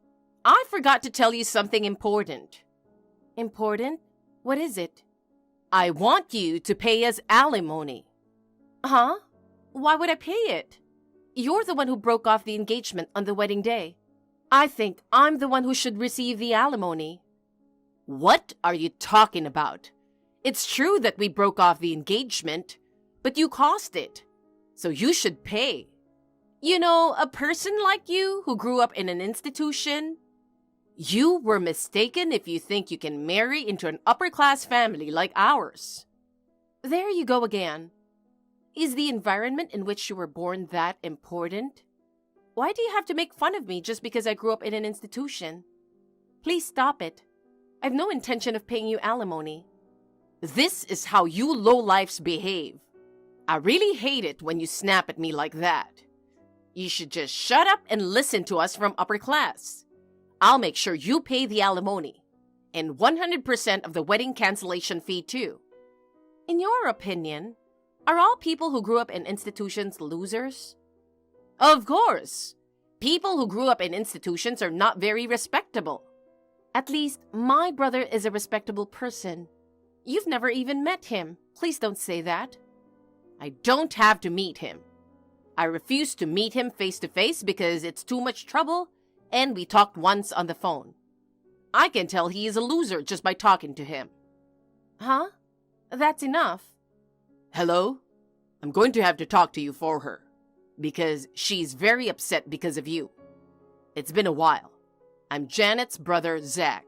I forgot to tell you something important. Important? What is it? I want you to pay us alimony. Huh? Why would I pay it? You're the one who broke off the engagement on the wedding day. I think I'm the one who should receive the alimony. What are you talking about? It's true that we broke off the engagement, but you caused it, so you should pay. You know, a person like you who grew up in an institution, you were mistaken if you think you can marry into an upper-class family like ours. There you go again. Is the environment in which you were born that important? Why do you have to make fun of me just because I grew up in an institution? Please stop it. I've no intention of paying you alimony. This is how you lowlifes behave. I really hate it when you snap at me like that. You should just shut up and listen to us from upper class. I'll make sure you pay the alimony and 100% of the wedding cancellation fee too. In your opinion, are all people who grew up in institutions losers? Of course. People who grew up in institutions are not very respectable. At least my brother is a respectable person. You've never even met him. Please don't say that. I don't have to meet him. I refuse to meet him face to face because it's too much trouble, and we talked once on the phone. I can tell he is a loser just by talking to him. Huh? That's enough. Hello? I'm going to have to talk to you for her. because she's very upset because of you. It's been a while. I'm Janet's brother, Zach.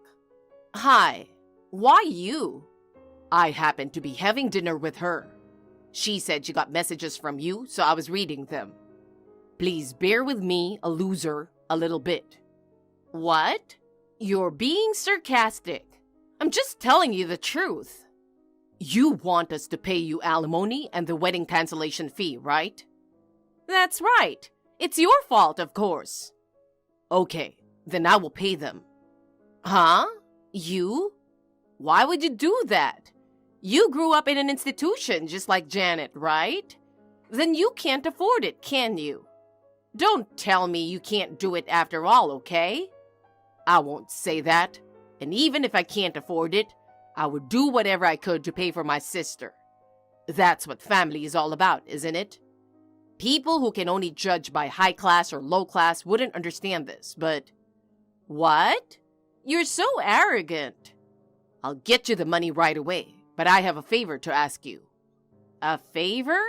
Hi. Why you? I happened to be having dinner with her. She said she got messages from you, so I was reading them. Please bear with me, a loser, a little bit. What? You're being sarcastic. I'm just telling you the truth. You want us to pay you alimony and the wedding cancellation fee, right? That's right. It's your fault, of course. Okay, then I will pay them. Huh? You? Why would you do that? You grew up in an institution just like Janet, right? Then you can't afford it, can you? Don't tell me you can't do it after all, okay? I won't say that. And even if I can't afford it, I would do whatever I could to pay for my sister. That's what family is all about, isn't it? People who can only judge by high class or low class wouldn't understand this, but... What? You're so arrogant. I'll get you the money right away, but I have a favor to ask you. A favor?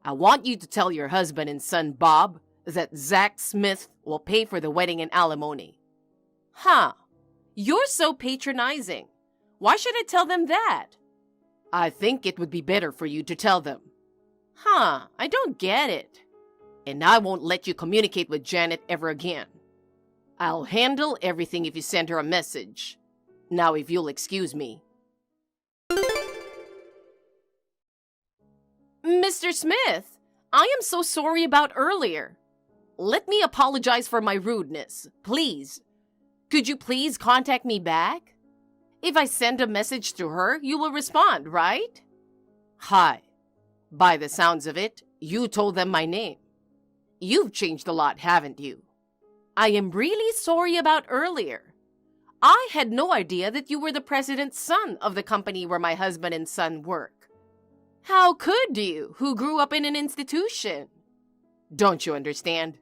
I want you to tell your husband and son, Bob, that Zach Smith will pay for the wedding and alimony. Huh. You're so patronizing. Why should I tell them that? I think it would be better for you to tell them. Huh, I don't get it. And I won't let you communicate with Janet ever again. I'll handle everything if you send her a message. Now, if you'll excuse me. Mr. Smith, I am so sorry about earlier. Let me apologize for my rudeness, please. Could you please contact me back? If I send a message to her, you will respond, right? Hi. By the sounds of it, you told them my name. You've changed a lot, haven't you? I am really sorry about earlier. I had no idea that you were the president's son of the company where my husband and son work. How could you, who grew up in an institution? Don't you understand?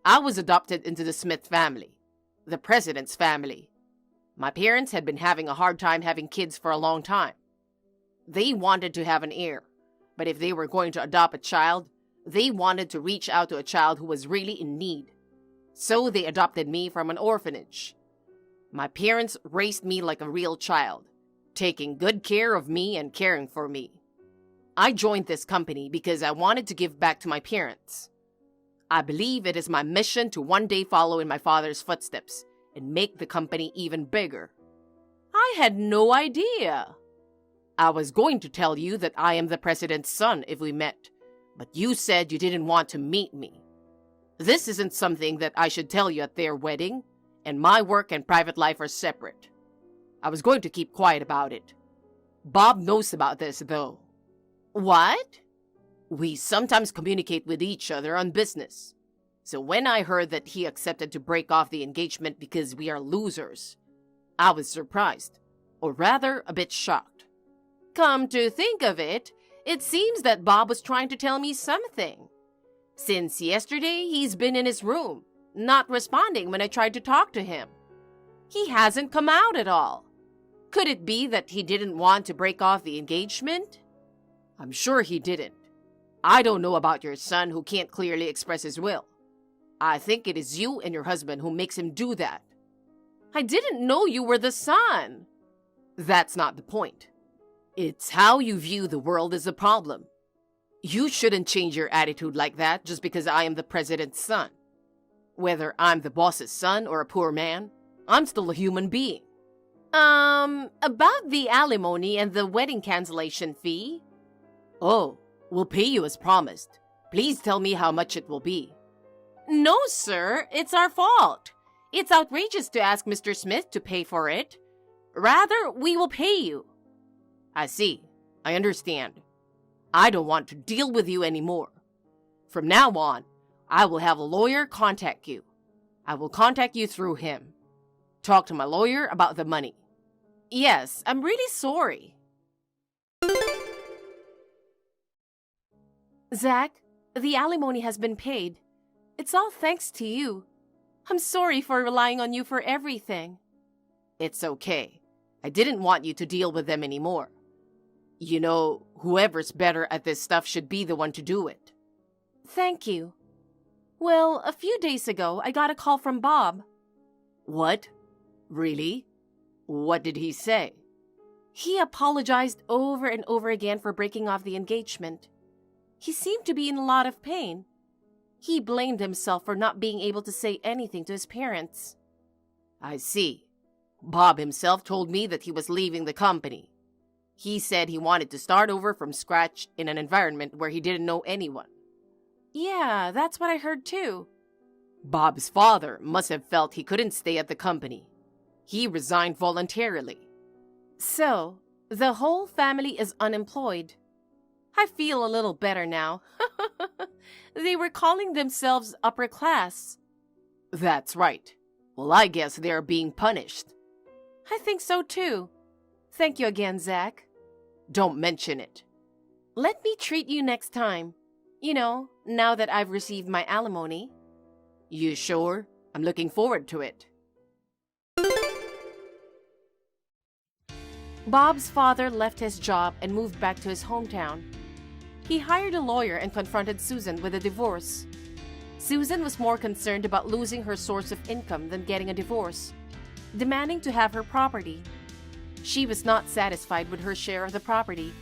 I was adopted into the Smith family, the president's family. My parents had been having a hard time having kids for a long time. They wanted to have an heir, but if they were going to adopt a child, they wanted to reach out to a child who was really in need. So they adopted me from an orphanage. My parents raised me like a real child, taking good care of me and caring for me. I joined this company because I wanted to give back to my parents. I believe it is my mission to one day follow in my father's footsteps and make the company even bigger. I had no idea. I was going to tell you that I am the president's son if we met, but you said you didn't want to meet me. This isn't something that I should tell you at their wedding, and my work and private life are separate. I was going to keep quiet about it. Bob knows about this, though. What? We sometimes communicate with each other on business. So when I heard that he accepted to break off the engagement because we are losers, I was surprised, or rather a bit shocked. Come to think of it, it seems that Bob was trying to tell me something. Since yesterday, he's been in his room, not responding when I tried to talk to him. He hasn't come out at all. Could it be that he didn't want to break off the engagement? I'm sure he didn't. I don't know about your son who can't clearly express his will. I think it is you and your husband who makes him do that. I didn't know you were the son. That's not the point. It's how you view the world is the problem. You shouldn't change your attitude like that just because I am the president's son. Whether I'm the boss's son or a poor man, I'm still a human being. About the alimony and the wedding cancellation fee? Oh, we'll pay you as promised. Please tell me how much it will be. No, sir, it's our fault. It's outrageous to ask Mr. Smith to pay for it. Rather, we will pay you. I see. I understand. I don't want to deal with you anymore. From now on, I will have a lawyer contact you. I will contact you through him. Talk to my lawyer about the money. Yes, I'm really sorry. Zach, the alimony has been paid. It's all thanks to you. I'm sorry for relying on you for everything. It's okay. I didn't want you to deal with them anymore. You know, whoever's better at this stuff should be the one to do it. Thank you. Well, a few days ago, I got a call from Bob. What? Really? What did he say? He apologized over and over again for breaking off the engagement. He seemed to be in a lot of pain. He blamed himself for not being able to say anything to his parents. I see. Bob himself told me that he was leaving the company. He said he wanted to start over from scratch in an environment where he didn't know anyone. Yeah, that's what I heard too. Bob's father must have felt he couldn't stay at the company. He resigned voluntarily. So, the whole family is unemployed. I feel a little better now. They were calling themselves upper class. That's right. Well, I guess they're being punished. I think so too. Thank you again, Zach. Don't mention it. Let me treat you next time. You know, now that I've received my alimony. You sure? I'm looking forward to it. Bob's father left his job and moved back to his hometown. He hired a lawyer and confronted Susan with a divorce. Susan was more concerned about losing her source of income than getting a divorce, demanding to have her property. She was not satisfied with her share of the property,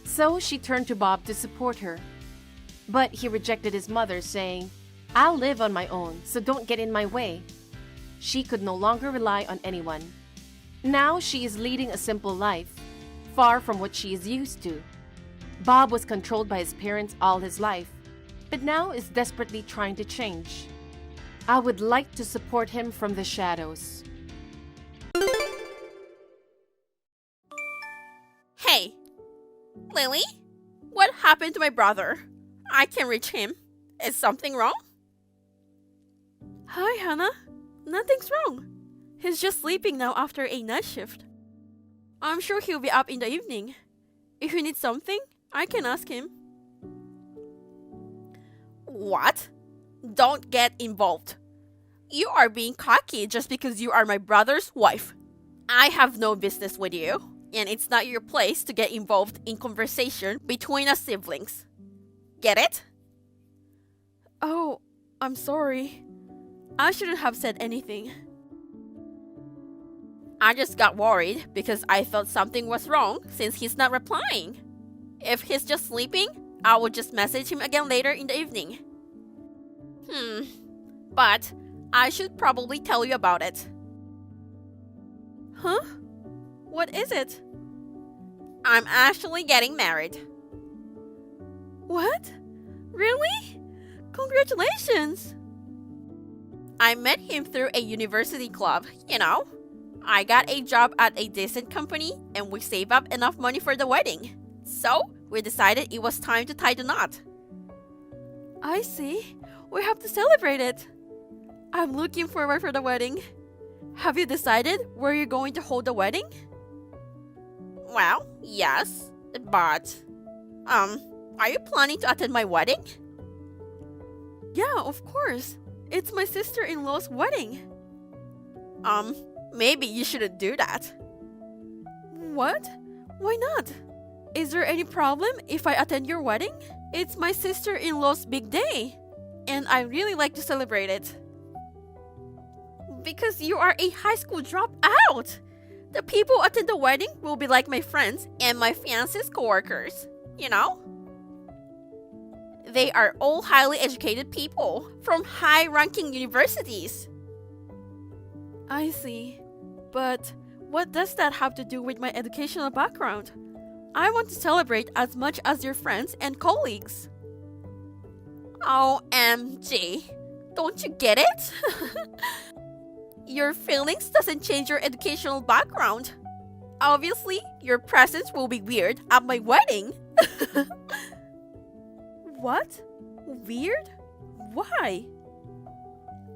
so she turned to Bob to support her. But he rejected his mother, saying, "I'll live on my own, so don't get in my way." She could no longer rely on anyone. Now she is leading a simple life, far from what she is used to. Bob was controlled by his parents all his life, but now is desperately trying to change. I would like to support him from the shadows. Hey, Lily? What happened to my brother? I can reach him. Is something wrong? Hi, Hannah. Nothing's wrong. He's just sleeping now after a night shift. I'm sure he'll be up in the evening. If you need something, I can ask him. What? Don't get involved. You are being cocky just because you are my brother's wife. I have no business with you, and it's not your place to get involved in conversation between us siblings. Get it? Oh, I'm sorry. I shouldn't have said anything. I just got worried because I thought something was wrong since he's not replying. If he's just sleeping, I will just message him again later in the evening. But I should probably tell you about it. Huh? What is it? I'm actually getting married. What? Really? Congratulations! I met him through a university club, you know. I got a job at a decent company and we saved up enough money for the wedding. So, we decided it was time to tie the knot. I see. We have to celebrate it. I'm looking forward for the wedding. Have you decided where you're going to hold the wedding? Well, yes, but are you planning to attend my wedding? Yeah, of course. It's my sister-in-law's wedding. Maybe you shouldn't do that. What? Why not? Is there any problem if I attend your wedding? It's my sister-in-law's big day, and I really like to celebrate it. Because you are a high school dropout! The people at the wedding will be like my friends and my fiancé's coworkers, you know? They are all highly educated people from high-ranking universities. I see. But what does that have to do with my educational background? I want to celebrate as much as your friends and colleagues. OMG. Don't you get it? Your feelings doesn't change your educational background. Obviously, your presence will be weird at my wedding. What? Weird? Why?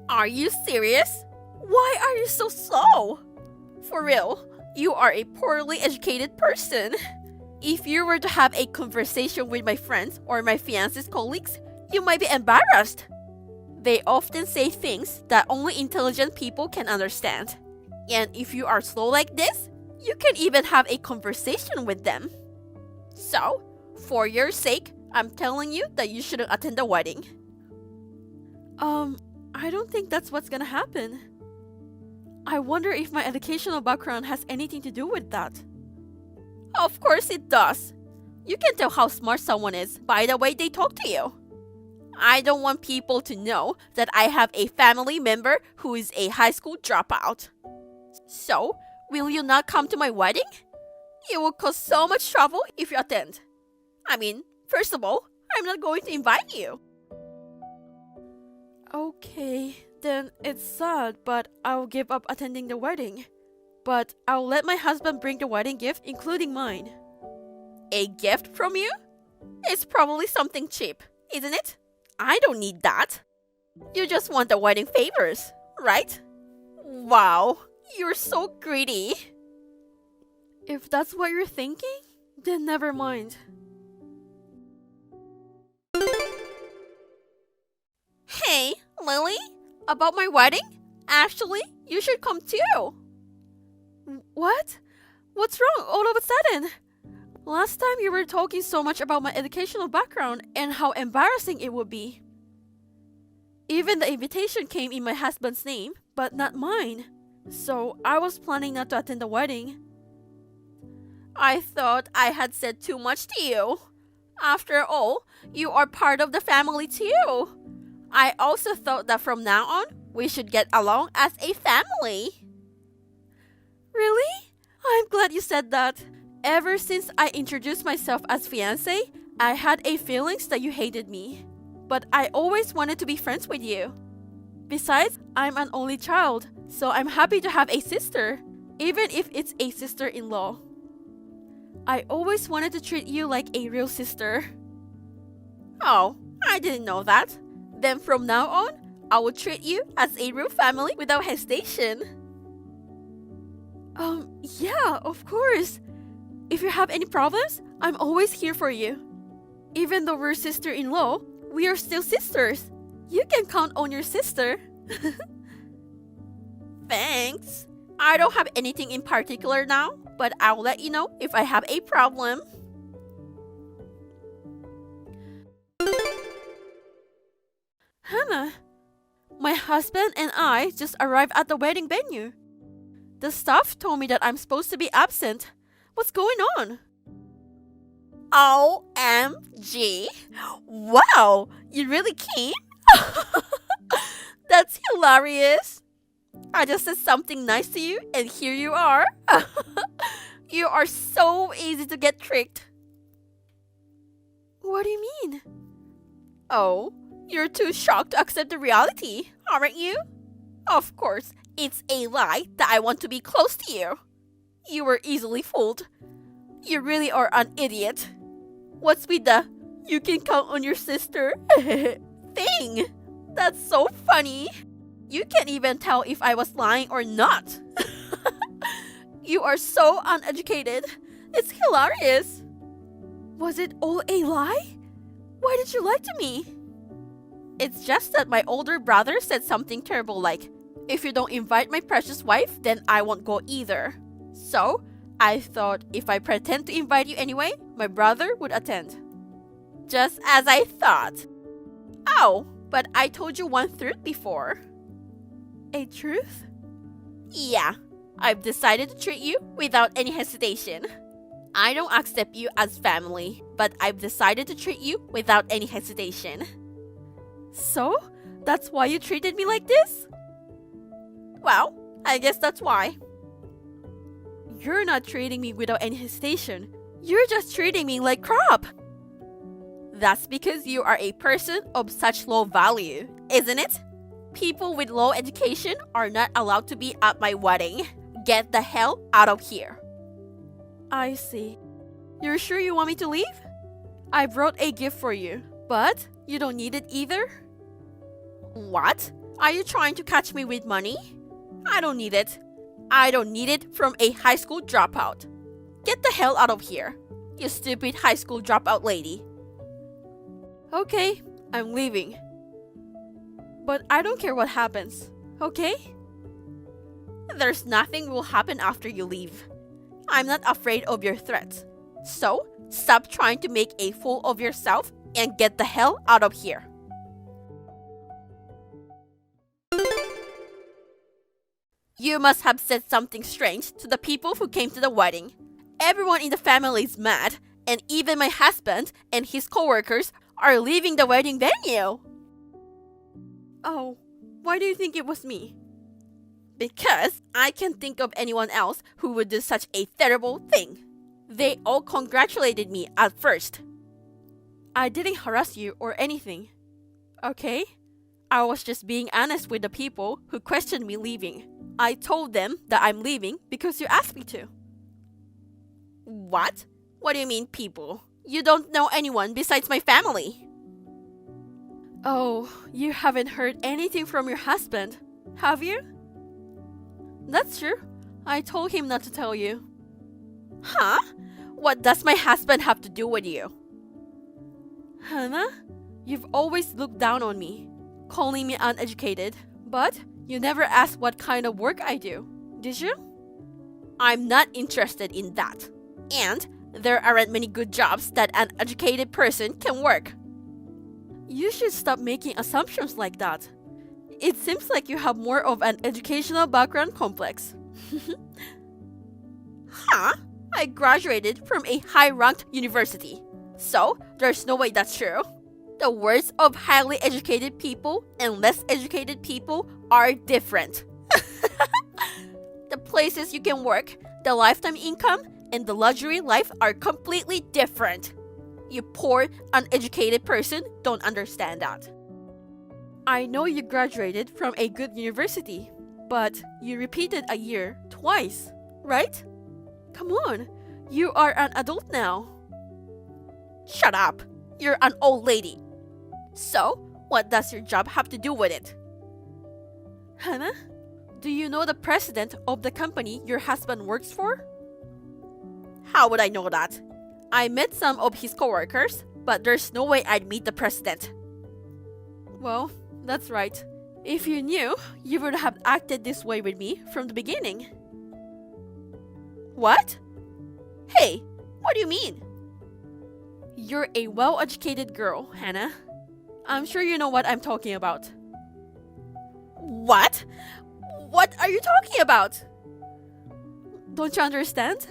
Are you serious? Why are you so slow? For real, you are a poorly educated person. If you were to have a conversation with my friends or my fiancé's colleagues, you might be embarrassed. They often say things that only intelligent people can understand. And if you are slow like this, you can even have a conversation with them. So, for your sake, I'm telling you that you shouldn't attend the wedding. I don't think that's what's gonna happen. I wonder if my educational background has anything to do with that. Of course it does. You can tell how smart someone is by the way they talk to you. I don't want people to know that I have a family member who is a high school dropout. So, will you not come to my wedding? It will cause so much trouble if you attend. I mean, first of all, I'm not going to invite you. Okay, then it's sad, but I'll give up attending the wedding. But I'll let my husband bring the wedding gift, including mine. A gift from you? It's probably something cheap, isn't it? I don't need that. You just want the wedding favors, right? Wow, you're so greedy. If that's what you're thinking, then never mind. Hey, Lily, about my wedding? Actually, you should come too. What? What's wrong all of a sudden? Last time you were talking so much about my educational background and how embarrassing it would be. Even the invitation came in my husband's name, but not mine. So I was planning not to attend the wedding. I thought I had said too much to you. After all, you are part of the family too. I also thought that from now on, we should get along as a family. Really? I'm glad you said that. Ever since I introduced myself as fiancé, I had a feelings that you hated me. But I always wanted to be friends with you. Besides, I'm an only child, so I'm happy to have a sister, even if it's a sister-in-law. I always wanted to treat you like a real sister. Oh, I didn't know that. Then from now on, I will treat you as a real family without hesitation. Yeah, of course. If you have any problems, I'm always here for you. Even though we're sister-in-law, we are still sisters. You can count on your sister. Thanks. I don't have anything in particular now, but I'll let you know if I have a problem. Hannah, my husband and I just arrived at the wedding venue. The staff told me that I'm supposed to be absent. What's going on? OMG! Wow! You really came? That's hilarious! I just said something nice to you and here you are. You are so easy to get tricked. What do you mean? Oh, you're too shocked to accept the reality, aren't you? Of course, it's a lie that I want to be close to you. You were easily fooled. You really are an idiot. What's with the "you can count on your sister" thing? That's so funny. You can't even tell if I was lying or not. You are so uneducated. It's hilarious. Was it all a lie? Why did you lie to me? It's just that my older brother said something terrible like, "If you don't invite my precious wife, then I won't go either." So, I thought if I pretend to invite you anyway, my brother would attend. Just as I thought. Oh, but I told you one truth before. A truth? Yeah, I've decided to treat you without any hesitation. I don't accept you as family, but I've decided to treat you without any hesitation. So, that's why you treated me like this? Well, I guess that's why. You're not treating me without any hesitation. You're just treating me like crap. That's because you are a person of such low value, isn't it? People with low education are not allowed to be at my wedding. Get the hell out of here. I see. You're sure you want me to leave? I brought a gift for you, but you don't need it either? What? Are you trying to catch me with money? I don't need it. I don't need it from a high school dropout. Get the hell out of here, you stupid high school dropout lady. Okay, I'm leaving. But I don't care what happens, okay? There's nothing will happen after you leave. I'm not afraid of your threats. So, stop trying to make a fool of yourself and get the hell out of here. You must have said something strange to the people who came to the wedding. Everyone in the family is mad, and even my husband and his coworkers are leaving the wedding venue. Oh, why do you think it was me? Because I can't think of anyone else who would do such a terrible thing. They all congratulated me at first. I didn't harass you or anything. Okay? I was just being honest with the people who questioned me leaving. I told them that I'm leaving because you asked me to. What? What do you mean, people? You don't know anyone besides my family. Oh, you haven't heard anything from your husband, have you? That's true. I told him not to tell you. Huh? What does my husband have to do with you? Hannah, you've always looked down on me, calling me uneducated, but you never asked what kind of work I do, did you? I'm not interested in that. And there aren't many good jobs that an educated person can work. You should stop making assumptions like that. It seems like you have more of an educational background complex. Huh? I graduated from a high-ranked university. So, there's no way that's true. The words of highly educated people and less educated people are different. The places you can work, the lifetime income, and the luxury life are completely different. You poor, uneducated person don't understand that. I know you graduated from a good university, but you repeated a year twice, right? Come on, you are an adult now. Shut up! You're an old lady. So, what does your job have to do with it? Hannah, do you know the president of the company your husband works for? How would I know that? I met some of his coworkers, but there's no way I'd meet the president. Well, that's right. If you knew, you would have acted this way with me from the beginning. What? Hey, what do you mean? You're a well-educated girl, Hannah. I'm sure you know what I'm talking about. What? What are you talking about? Don't you understand?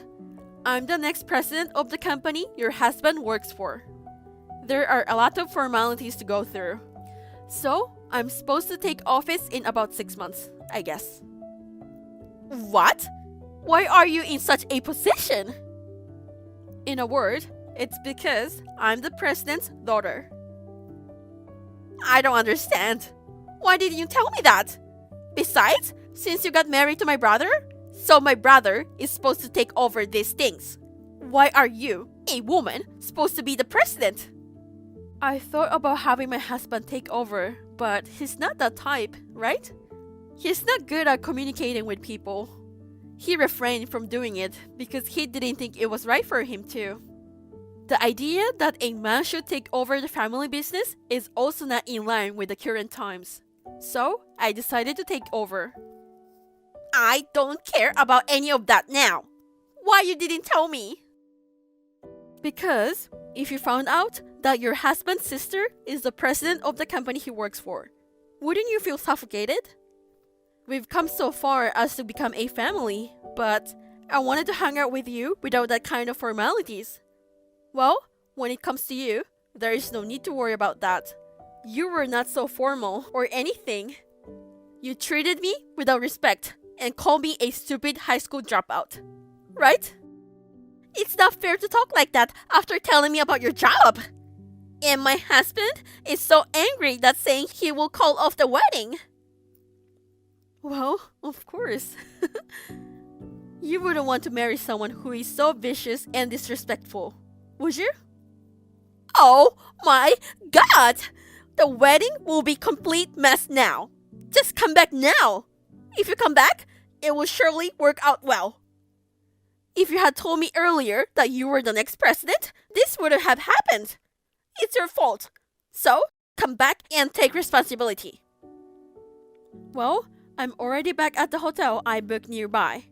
I'm the next president of the company your husband works for. There are a lot of formalities to go through. So, I'm supposed to take office in about 6 months, I guess. What? Why are you in such a position? In a word, it's because I'm the president's daughter. I don't understand. Why didn't you tell me that? Besides, since you got married to my brother, so my brother is supposed to take over these things. Why are you, a woman, supposed to be the president? I thought about having my husband take over, but he's not that type, right? He's not good at communicating with people. He refrained from doing it because he didn't think it was right for him to. The idea that a man should take over the family business is also not in line with the current times. So, I decided to take over. I don't care about any of that now. Why you didn't tell me? Because if you found out that your husband's sister is the president of the company he works for, wouldn't you feel suffocated? We've come so far as to become a family, but I wanted to hang out with you without that kind of formalities. Well, when it comes to you, there is no need to worry about that. You were not so formal or anything. You treated me without respect and called me a stupid high school dropout. Right? It's not fair to talk like that after telling me about your job. And my husband is so angry that saying he will call off the wedding. Well, of course. You wouldn't want to marry someone who is so vicious and disrespectful, would you? Oh my god! The wedding will be complete mess now. Just come back now. If you come back, it will surely work out well. If you had told me earlier that you were the next president, this wouldn't have happened. It's your fault. So, come back and take responsibility. Well, I'm already back at the hotel I booked nearby.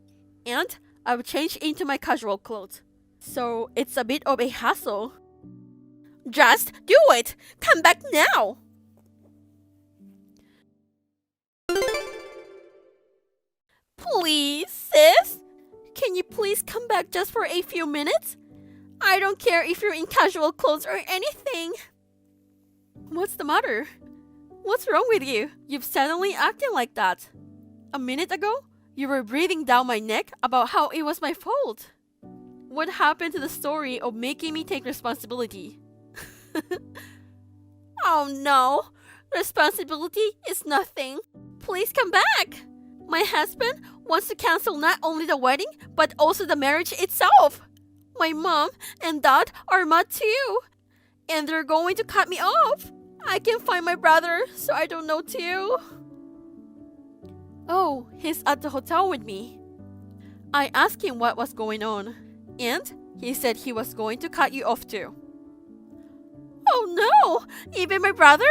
And I've changed into my casual clothes. So, it's a bit of a hassle. Just do it! Come back now! Please, sis? Can you please come back just for a few minutes? I don't care if you're in casual clothes or anything. What's the matter? What's wrong with you? You've suddenly acting like that. A minute ago, you were breathing down my neck about how it was my fault. What happened to the story of making me take responsibility? Oh no, responsibility is nothing. Please come back. My husband wants to cancel not only the wedding, but also the marriage itself. My mom and dad are mad too, and they're going to cut me off. I can't find my brother, so I don't know too. Oh, he's at the hotel with me. I asked him what was going on, and he said he was going to cut you off too. Oh no! Even my brother?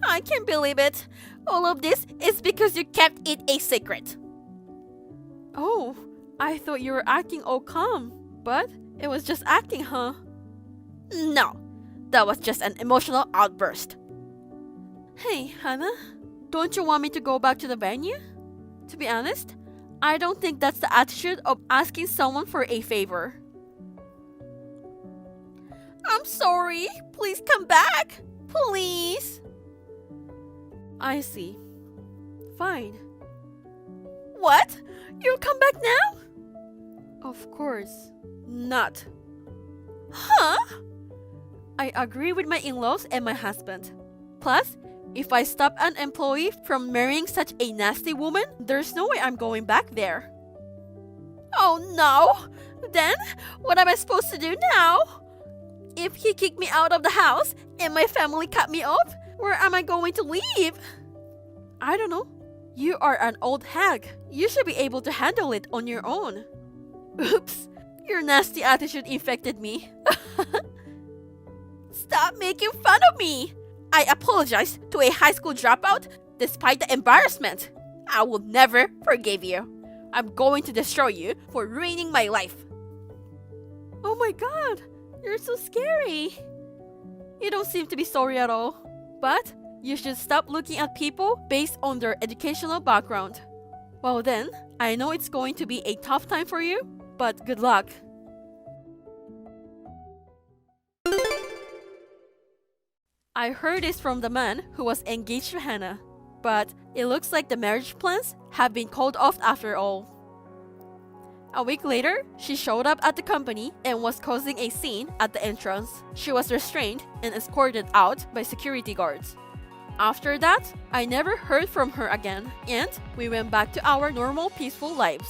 I can't believe it. All of this is because you kept it a secret. Oh, I thought you were acting all calm, but it was just acting, huh? No, that was just an emotional outburst. Hey, Hannah, don't you want me to go back to the venue? To be honest, I don't think that's the attitude of asking someone for a favor. I'm sorry. Please come back. Please. I see. Fine. What? You'll come back now? Of course not. Huh? I agree with my in-laws and my husband. Plus, if I stop an employee from marrying such a nasty woman, there's no way I'm going back there. Oh no! Then, what am I supposed to do now? If he kicked me out of the house and my family cut me off, where am I going to live? I don't know. You are an old hag. You should be able to handle it on your own. Oops, your nasty attitude infected me. Stop making fun of me. I apologize to a high school dropout despite the embarrassment. I will never forgive you. I'm going to destroy you for ruining my life. Oh my god, you're so scary. You don't seem to be sorry at all. But you should stop looking at people based on their educational background. Well then, I know it's going to be a tough time for you, but good luck. I heard this from the man who was engaged to Hannah, but it looks like the marriage plans have been called off after all. A week later, she showed up at the company and was causing a scene at the entrance. She was restrained and escorted out by security guards. After that, I never heard from her again, and we went back to our normal peaceful lives.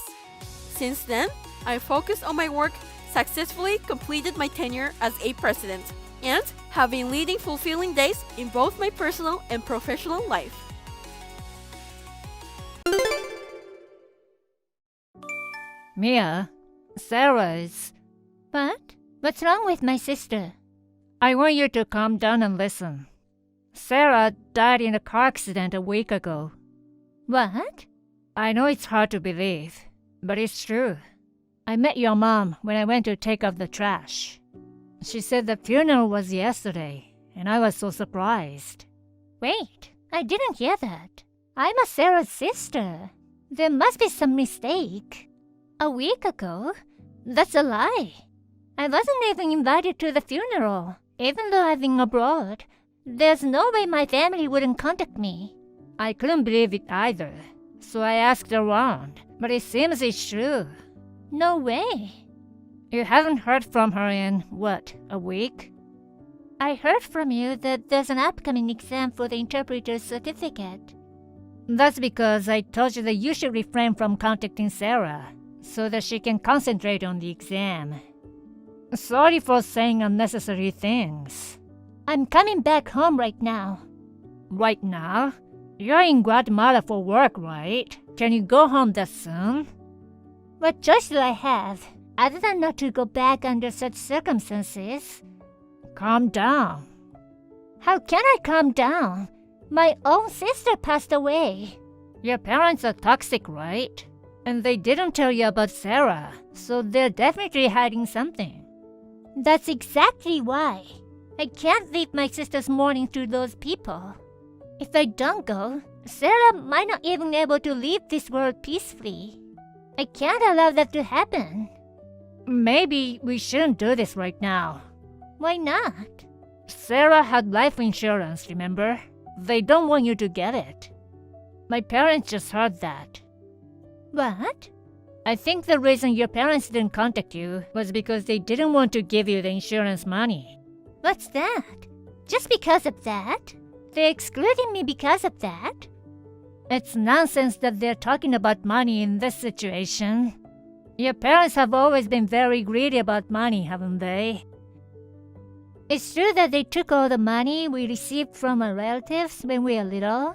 Since then, I focused on my work, successfully completed my tenure as a president, and have been leading fulfilling days in both my personal and professional life. Mia, Sarah's. What? What's wrong with my sister? I want you to calm down and listen. Sarah died in a car accident a week ago. What? I know it's hard to believe, but it's true. I met your mom when I went to take out the trash. She said the funeral was yesterday, and I was so surprised. Wait, I didn't hear that. I'm a Sarah's sister. There must be some mistake. A week ago? That's a lie. I wasn't even invited to the funeral, even though I've been abroad. There's no way my family wouldn't contact me. I couldn't believe it either, so I asked around, but it seems it's true. No way. You haven't heard from her in, what, a week? I heard from you that there's an upcoming exam for the interpreter's certificate. That's because I told you that you should refrain from contacting Sarah, so that she can concentrate on the exam. Sorry for saying unnecessary things. I'm coming back home right now. Right now? You're in Guatemala for work, right? Can you go home that soon? What choice do I have, other than not to go back under such circumstances? Calm down. How can I calm down? My own sister passed away. Your parents are toxic, right? And they didn't tell you about Sarah, so they're definitely hiding something. That's exactly why. I can't leave my sister's mourning to those people. If I don't go, Sarah might not even be able to leave this world peacefully. I can't allow that to happen. Maybe we shouldn't do this right now. Why not? Sarah had life insurance, remember? They don't want you to get it. My parents just heard that. What? I think the reason your parents didn't contact you was because they didn't want to give you the insurance money. What's that? Just because of that? They excluded me because of that? It's nonsense that they're talking about money in this situation. Your parents have always been very greedy about money, haven't they? It's true that they took all the money we received from our relatives when we were little.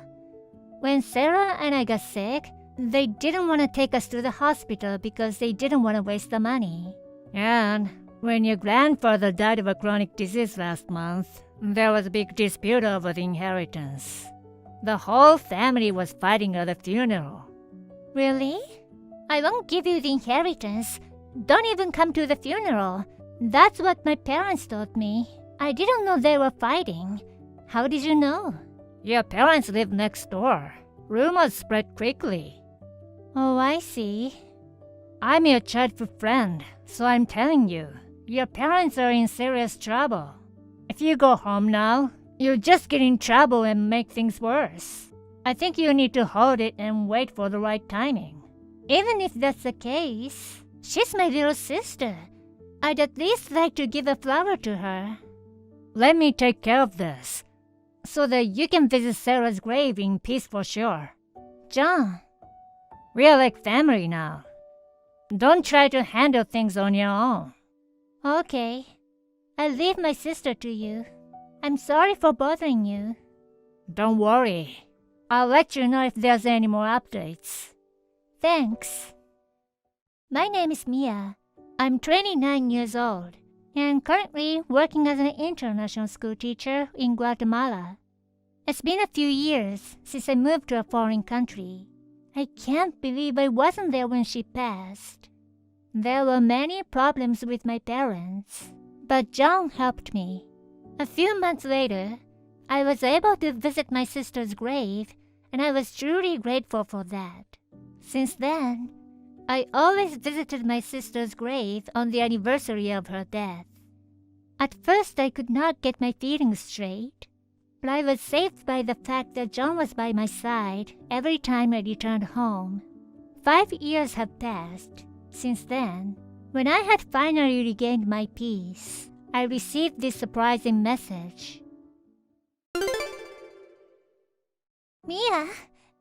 When Sarah and I got sick, they didn't want to take us to the hospital because they didn't want to waste the money. And when your grandfather died of a chronic disease last month, there was a big dispute over the inheritance. The whole family was fighting at the funeral. Really? I won't give you the inheritance. Don't even come to the funeral. That's what my parents told me. I didn't know they were fighting. How did you know? Your parents live next door. Rumors spread quickly. Oh, I see. I'm your childhood friend, so I'm telling you, your parents are in serious trouble. If you go home now, you'll just get in trouble and make things worse. I think you need to hold it and wait for the right timing. Even if that's the case, she's my little sister. I'd at least like to give a flower to her. Let me take care of this, so that you can visit Sarah's grave in peace for sure. John. We're like family now. Don't try to handle things on your own. Okay. I'll leave my sister to you. I'm sorry for bothering you. Don't worry. I'll let you know if there's any more updates. Thanks. My name is Mia. I'm 29 years old and currently working as an international school teacher in Guatemala. It's been a few years since I moved to a foreign country. I can't believe I wasn't there when she passed. There were many problems with my parents, but John helped me. A few months later, I was able to visit my sister's grave, and I was truly grateful for that. Since then, I always visited my sister's grave on the anniversary of her death. At first, I could not get my feelings straight, but I was saved by the fact that John was by my side every time I returned home. 5 years have passed. Since then, when I had finally regained my peace, I received this surprising message. Mia,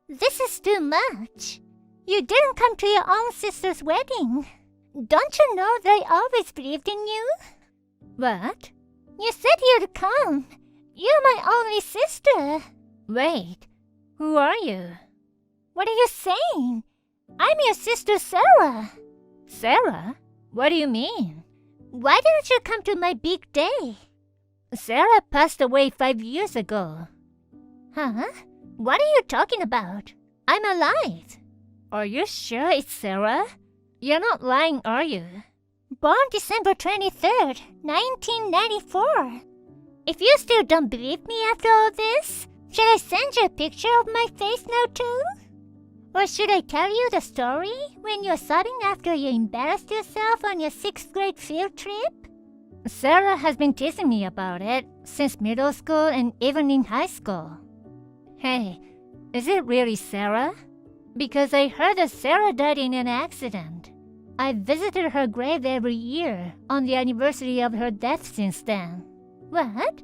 this is too much. You didn't come to your own sister's wedding. Don't you know that I always believed in you? What? You said you'd come. You're my only sister. Wait, who are you? What are you saying? I'm your sister Sarah. Sarah? What do you mean? Why didn't you come to my big day? Sarah passed away 5 years ago. Huh? What are you talking about? I'm alive. Are you sure it's Sarah? You're not lying, are you? Born December 23rd, 1994. If you still don't believe me after all this, should I send you a picture of my face now too? Or should I tell you the story when you're sobbing after you embarrassed yourself on your 6th grade field trip? Sarah has been teasing me about it since middle school and even in high school. Hey, is it really Sarah? Because I heard that Sarah died in an accident. I visited her grave every year on the anniversary of her death since then. What?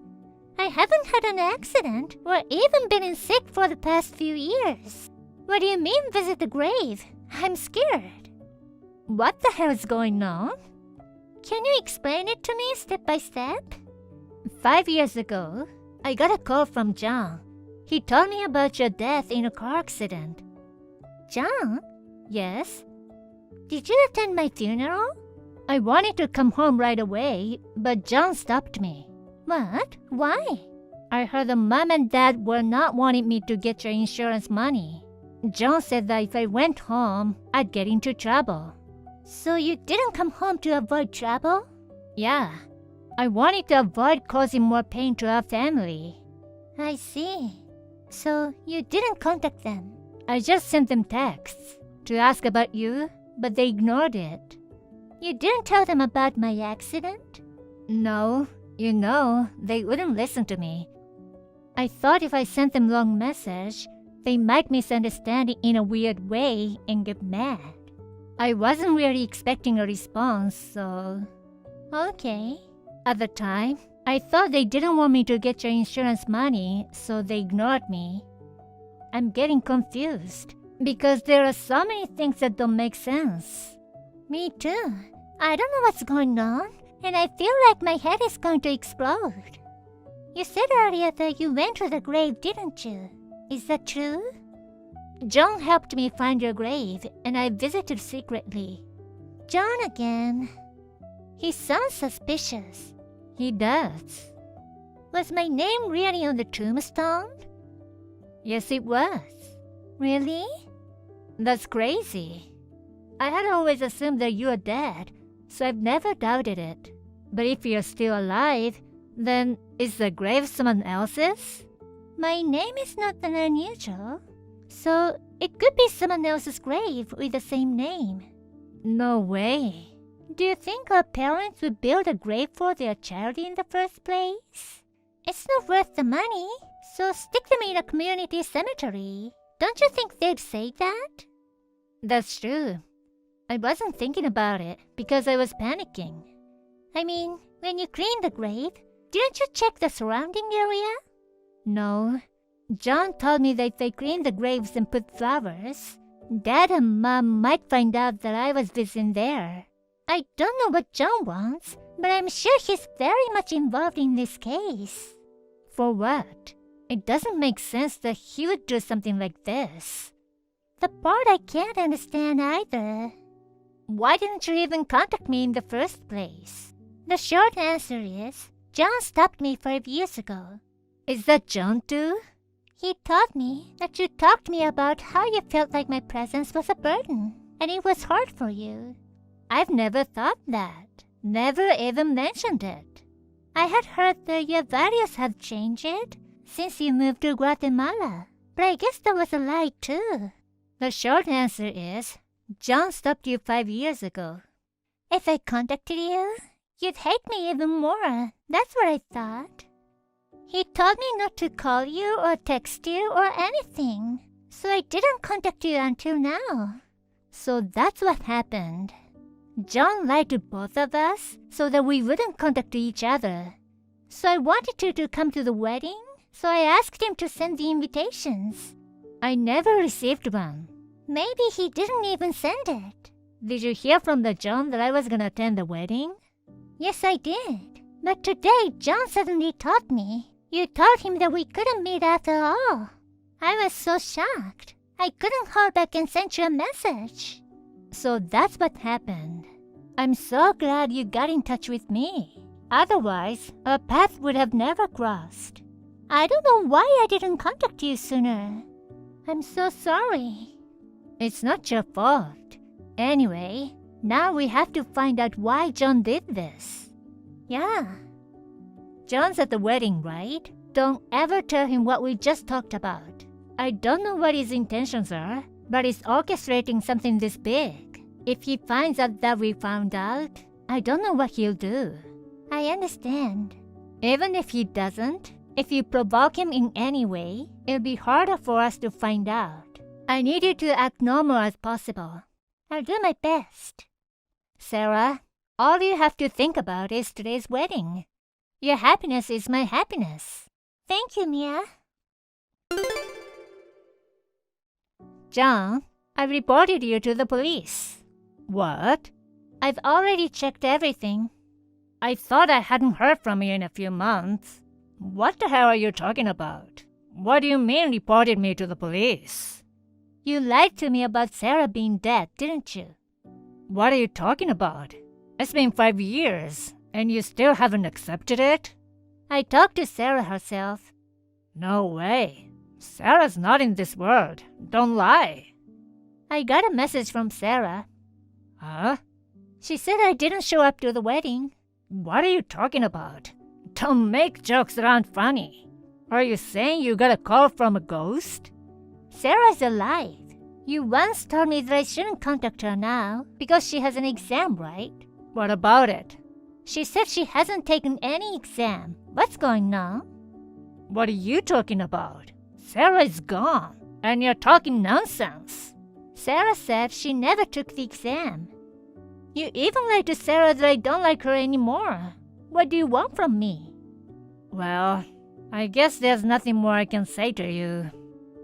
I haven't had an accident or even been sick for the past few years. What do you mean visit the grave? I'm scared. What the hell is going on? Can you explain it to me step by step? 5 years ago, I got a call from John. He told me about your death in a car accident. John? Yes? Did you attend my funeral? I wanted to come home right away, but John stopped me. What? Why? I heard the mom and dad were not wanting me to get your insurance money. John said that if I went home, I'd get into trouble. So you didn't come home to avoid trouble? Yeah, I wanted to avoid causing more pain to our family. I see. So you didn't contact them? I just sent them texts to ask about you, but they ignored it. You didn't tell them about my accident? No, they wouldn't listen to me. I thought if I sent them wrong message, they might misunderstand it in a weird way and get mad. I wasn't really expecting a response, so... Okay. At the time, I thought they didn't want me to get your insurance money, so they ignored me. I'm getting confused, because there are so many things that don't make sense. Me too. I don't know what's going on, and I feel like my head is going to explode. You said earlier that you went to the grave, didn't you? Is that true? John helped me find your grave, and I visited secretly. John again. He sounds suspicious. He does. Was my name really on the tombstone? Yes, it was. Really? That's crazy. I had always assumed that you were dead, so I've never doubted it. But if you're still alive, then is the grave someone else's? My name is not that unusual, so it could be someone else's grave with the same name. No way. Do you think our parents would build a grave for their child in the first place? It's not worth the money, so stick them in a community cemetery. Don't you think they'd say that? That's true. I wasn't thinking about it because I was panicking. I mean, when you cleaned the grave, didn't you check the surrounding area? No. John told me that if they cleaned the graves and put flowers, Dad and Mom might find out that I was visiting there. I don't know what John wants, but I'm sure he's very much involved in this case. For what? It doesn't make sense that he would do something like this. The part I can't understand either. Why didn't you even contact me in the first place? The short answer is, John stopped me 5 years ago. Is that John too? He told me that you talked to me about how you felt like my presence was a burden, and it was hard for you. I've never thought that. Never even mentioned it. I had heard that your values have changed since you moved to Guatemala, but I guess that was a lie too. The short answer is, John stopped you 5 years ago. If I contacted you, you'd hate me even more. That's what I thought. He told me not to call you or text you or anything, so I didn't contact you until now. So that's what happened. John lied to both of us so that we wouldn't contact each other. So I wanted you to come to the wedding, so I asked him to send the invitations. I never received one. Maybe he didn't even send it. Did you hear from the John that I was gonna attend the wedding? Yes, I did. But today, John suddenly told me. You told him that we couldn't meet after all. I was so shocked. I couldn't call back and send you a message. So that's what happened. I'm so glad you got in touch with me. Otherwise, our path would have never crossed. I don't know why I didn't contact you sooner. I'm so sorry. It's not your fault. Anyway, now we have to find out why John did this. Yeah. John's at the wedding, right? Don't ever tell him what we just talked about. I don't know what his intentions are, but he's orchestrating something this big. If he finds out that we found out, I don't know what he'll do. I understand. Even if he doesn't, if you provoke him in any way, it'll be harder for us to find out. I need you to act normal as possible. I'll do my best. Sarah, all you have to think about is today's wedding. Your happiness is my happiness. Thank you, Mia. John, I reported you to the police. What? I've already checked everything. I thought I hadn't heard from you in a few months. What the hell are you talking about? What do you mean reported me to the police? You lied to me about Sarah being dead, didn't you? What are you talking about? It's been 5 years, and you still haven't accepted it? I talked to Sarah herself. No way. Sarah's not in this world. Don't lie. I got a message from Sarah. Huh? She said I didn't show up to the wedding, What are you talking about? Don't make jokes that aren't funny. Are you saying you got a call from a ghost? Sarah's alive. You once told me that I shouldn't contact her now because she has an exam, right? What about it? She said she hasn't taken any exam. What's going on? What are you talking about? Sarah is gone, and you're talking nonsense. Sarah said she never took the exam. You even lied to Sarah that I don't like her anymore. What do you want from me? Well, I guess there's nothing more I can say to you.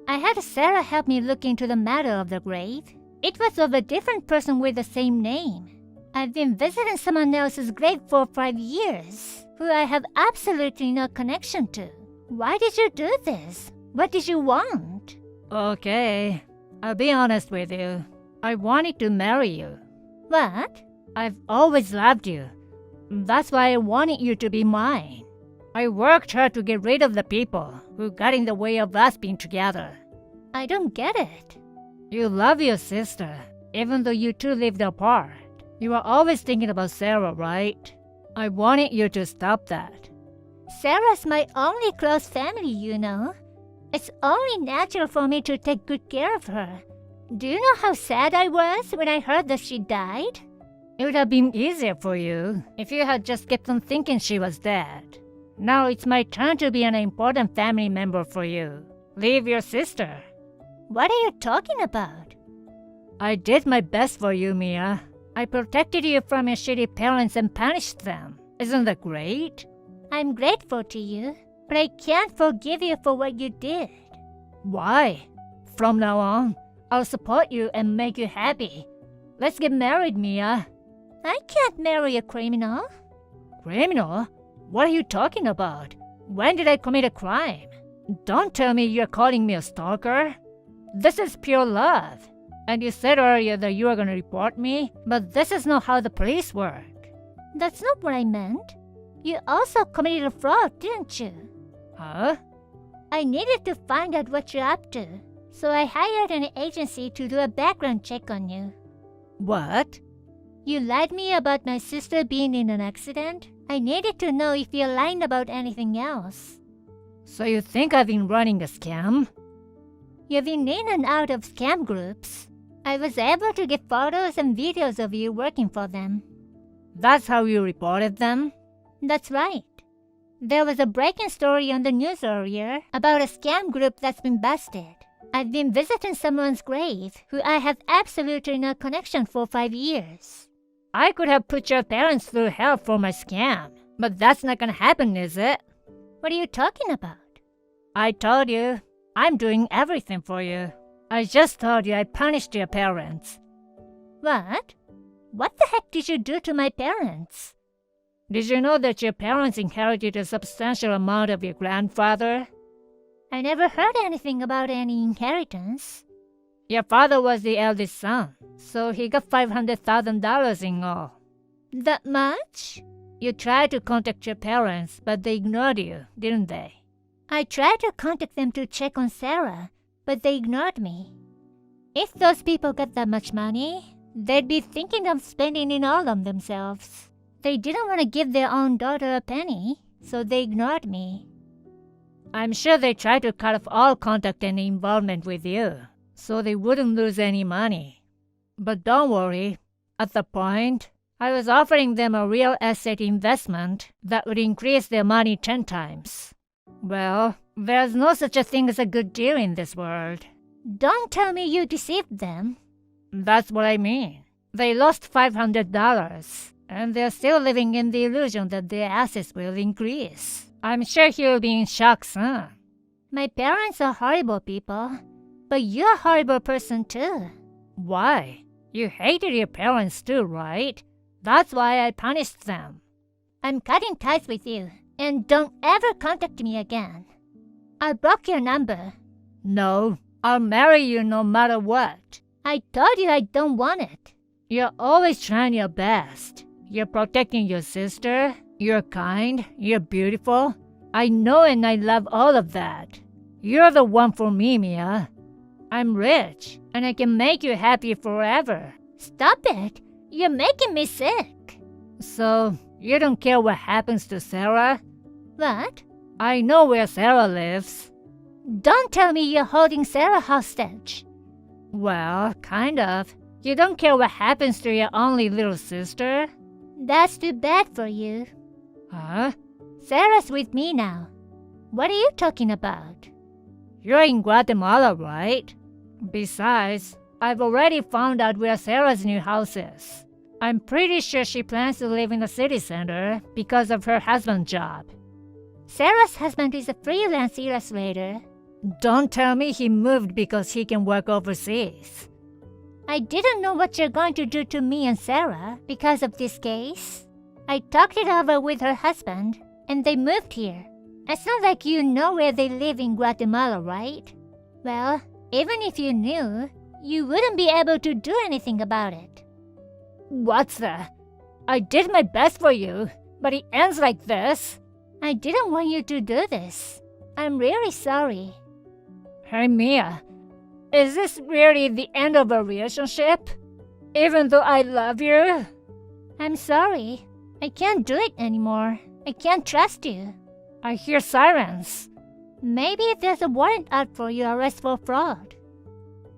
I had Sarah help me look into the matter of the grave. It was of a different person with the same name. I've been visiting someone else's grave for 5 years, who I have absolutely no connection to. Why did you do this? What did you want? Okay, I'll be honest with you. I wanted to marry you. What? I've always loved you. That's why I wanted you to be mine. I worked hard to get rid of the people who got in the way of us being together. I don't get it. You love your sister, even though you two lived apart. You are always thinking about Sarah, right? I wanted you to stop that. Sarah's my only close family, you know. It's only natural for me to take good care of her. Do you know how sad I was when I heard that she died? It would have been easier for you if you had just kept on thinking she was dead. Now it's my turn to be an important family member for you. Leave your sister. What are you talking about? I did my best for you, Mia. I protected you from your shitty parents and punished them. Isn't that great? I'm grateful to you, but I can't forgive you for what you did. Why? From now on, I'll support you and make you happy. Let's get married, Mia. I can't marry a criminal. Criminal? What are you talking about? When did I commit a crime? Don't tell me you're calling me a stalker. This is pure love. And you said earlier that you were going to report me, but this is not how the police work. That's not what I meant. You also committed a fraud, didn't you? Huh? I needed to find out what you're up to, so I hired an agency to do a background check on you. What? You lied me about my sister being in an accident. I needed to know if you're lying about anything else. So you think I've been running a scam? You've been in and out of scam groups. I was able to get photos and videos of you working for them. That's how you reported them? That's right. There was a breaking story on the news earlier about a scam group that's been busted. I've been visiting someone's grave who I have absolutely no connection for 5 years. I could have put your parents through hell for my scam, but that's not gonna happen, is it? What are you talking about? I told you, I'm doing everything for you. I just told you I punished your parents. What? What the heck did you do to my parents? Did you know that your parents inherited a substantial amount of your grandfather? I never heard anything about any inheritance. Your father was the eldest son, so he got $500,000 in all. That much? You tried to contact your parents, but they ignored you, didn't they? I tried to contact them to check on Sarah, but they ignored me. If those people got that much money, they'd be thinking of spending it all on themselves. They didn't want to give their own daughter a penny, so they ignored me. I'm sure they tried to cut off all contact and involvement with you, so they wouldn't lose any money. But don't worry, at the point, I was offering them a real asset investment that would increase their money 10 times. Well, there's no such a thing as a good deal in this world. Don't tell me you deceived them. That's what I mean. They lost $500, and they're still living in the illusion that their assets will increase. I'm sure he'll be in shock soon. My parents are horrible people, but you're a horrible person too. Why? You hated your parents too, right? That's why I punished them. I'm cutting ties with you, and don't ever contact me again. I block your number. No, I'll marry you no matter what. I told you I don't want it. You're always trying your best. You're protecting your sister. You're kind. You're beautiful. I know and I love all of that. You're the one for me, Mia. I'm rich, and I can make you happy forever. Stop it. You're making me sick. So, You don't care what happens to Sarah? What? I know where Sarah lives. Don't tell me you're holding Sarah hostage. Well, kind of. You don't care what happens to your only little sister? That's too bad for you. Huh? Sarah's with me now. What are you talking about? You're in Guatemala, right? Besides, I've already found out where Sarah's new house is. I'm pretty sure she plans to live in the city center because of her husband's job. Sarah's husband is a freelance illustrator. Don't tell me he moved because he can work overseas. I didn't know what you're going to do to me and Sarah because of this case. I talked it over with her husband, and they moved here. It's not like you know where they live in Guatemala, right? Well, even if you knew, you wouldn't be able to do anything about it. What's that? I did my best for you, but it ends like this. I didn't want you to do this. I'm really sorry. Hey Mia, is this really the end of a relationship? Even though I love you? I'm sorry. I can't do it anymore. I can't trust you. I hear sirens. Maybe there's a warrant out for your arrest for fraud.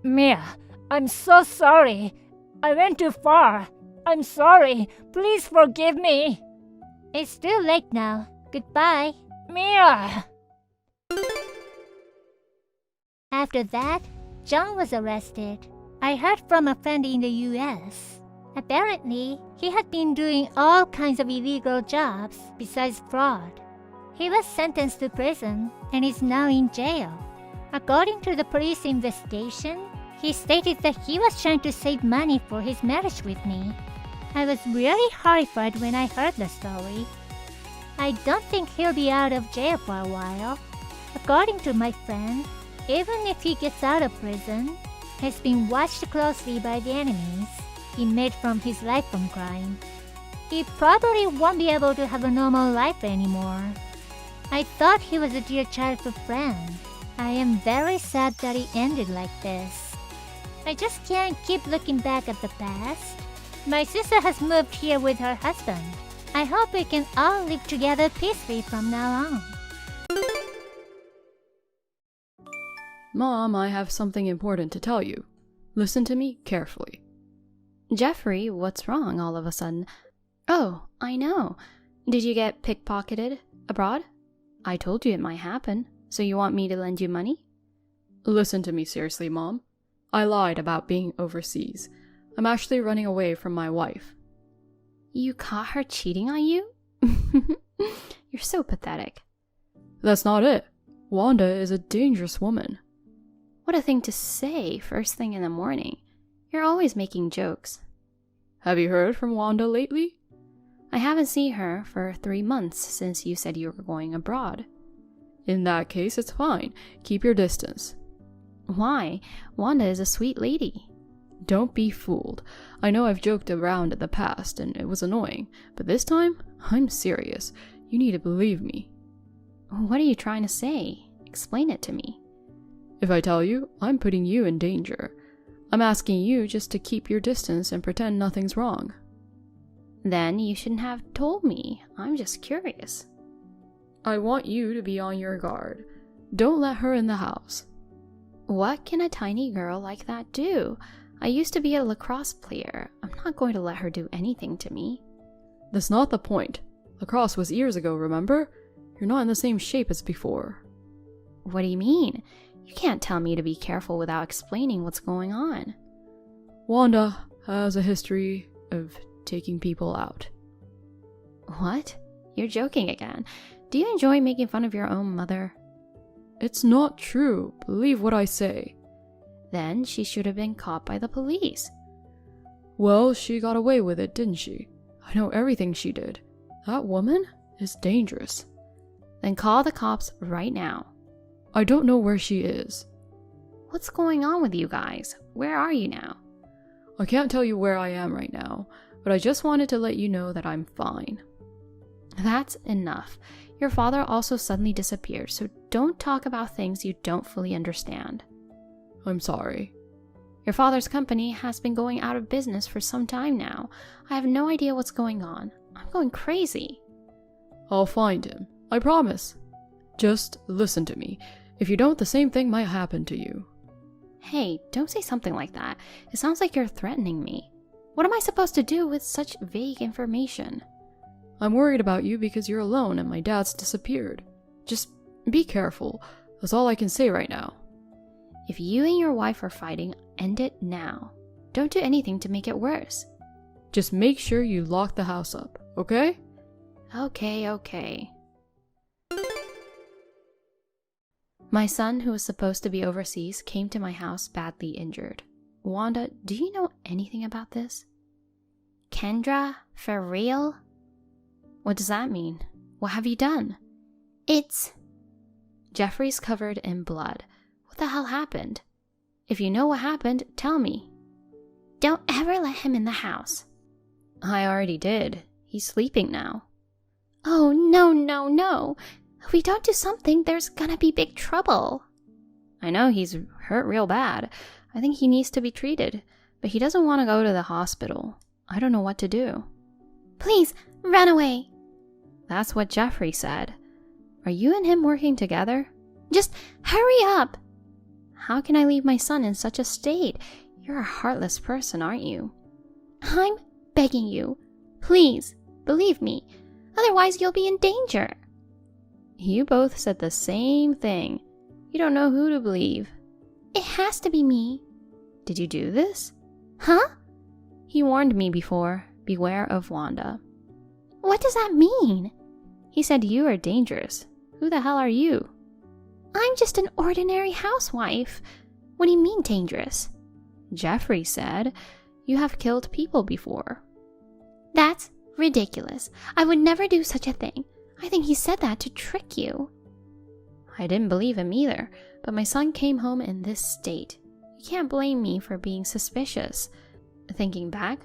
Mia, I'm so sorry. I went too far. I'm sorry. Please forgive me. It's too late now. Goodbye. Mia! After that, John was arrested. I heard from a friend in the US. Apparently, he had been doing all kinds of illegal jobs besides fraud. He was sentenced to prison and is now in jail. According to the police investigation, he stated that he was trying to save money for his marriage with me. I was really horrified when I heard the story. I don't think he'll be out of jail for a while. According to my friend, even if he gets out of prison, he's been watched closely by the enemies he made from his life from crime. He probably won't be able to have a normal life anymore. I thought he was a dear childhood friend. I am very sad that it ended like this. I just can't keep looking back at the past. My sister has moved here with her husband. I hope we can all live together peacefully from now on. Mom, I have something important to tell you. Listen to me carefully. Jeffrey, what's wrong all of a sudden? Oh, I know. Did you get pickpocketed abroad? I told you it might happen, so you want me to lend you money? Listen to me seriously, Mom. I lied about being overseas. I'm actually running away from my wife. You caught her cheating on you? You're so pathetic. That's not it. Wanda is a dangerous woman. What a thing to say first thing in the morning. You're always making jokes. Have you heard from Wanda lately? I haven't seen her for 3 months since you said you were going abroad. In that case, it's fine. Keep your distance. Why? Wanda is a sweet lady. Don't be fooled. I know I've joked around in the past and it was annoying, but this time, I'm serious. You need to believe me. What are you trying to say? Explain it to me. If I tell you, I'm putting you in danger. I'm asking you just to keep your distance and pretend nothing's wrong. Then you shouldn't have told me. I'm just curious. I want you to be on your guard. Don't let her in the house. What can a tiny girl like that do? I used to be a lacrosse player. I'm not going to let her do anything to me. That's not the point. Lacrosse was years ago, remember? You're not in the same shape as before. What do you mean? You can't tell me to be careful without explaining what's going on. Wanda has a history of taking people out. What? You're joking again. Do you enjoy making fun of your own mother? It's not true. Believe what I say. Then she should have been caught by the police. Well, she got away with it, didn't she? I know everything she did. That woman is dangerous. Then call the cops right now. I don't know where she is. What's going on with you guys? Where are you now? I can't tell you where I am right now, but I just wanted to let you know that I'm fine. That's enough. Your father also suddenly disappeared, so don't talk about things you don't fully understand. I'm sorry. Your father's company has been going out of business for some time now. I have no idea what's going on. I'm going crazy. I'll find him. I promise. Just listen to me. If you don't, the same thing might happen to you. Hey, don't say something like that. It sounds like you're threatening me. What am I supposed to do with such vague information? I'm worried about you because you're alone and my dad's disappeared. Just be careful. That's all I can say right now. If you and your wife are fighting, end it now. Don't do anything to make it worse. Just make sure you lock the house up, okay? Okay. My son, who was supposed to be overseas, came to my house badly injured. Wanda, do you know anything about this? Kendra? For real? What does that mean? What have you done? It's... Jeffrey's covered in blood. What the hell happened? If you know what happened, tell me. Don't ever let him in the house. I already did. He's sleeping now. Oh, no. If we don't do something, there's gonna be big trouble. I know he's hurt real bad. I think he needs to be treated, but he doesn't want to go to the hospital. I don't know what to do. Please, run away. That's what Jeffrey said. Are you and him working together? Just hurry up. How can I leave my son in such a state? You're a heartless person, aren't you? I'm begging you. Please, believe me. Otherwise, you'll be in danger. You both said the same thing. You don't know who to believe. It has to be me. Did you do this? Huh? He warned me before. Beware of Wanda. What does that mean? He said you are dangerous. Who the hell are you? I'm just an ordinary housewife. What do you mean dangerous? Jeffrey said you have killed people before. That's ridiculous. I would never do such a thing. I think he said that to trick you. I didn't believe him either, but my son came home in this state. You can't blame me for being suspicious. Thinking back,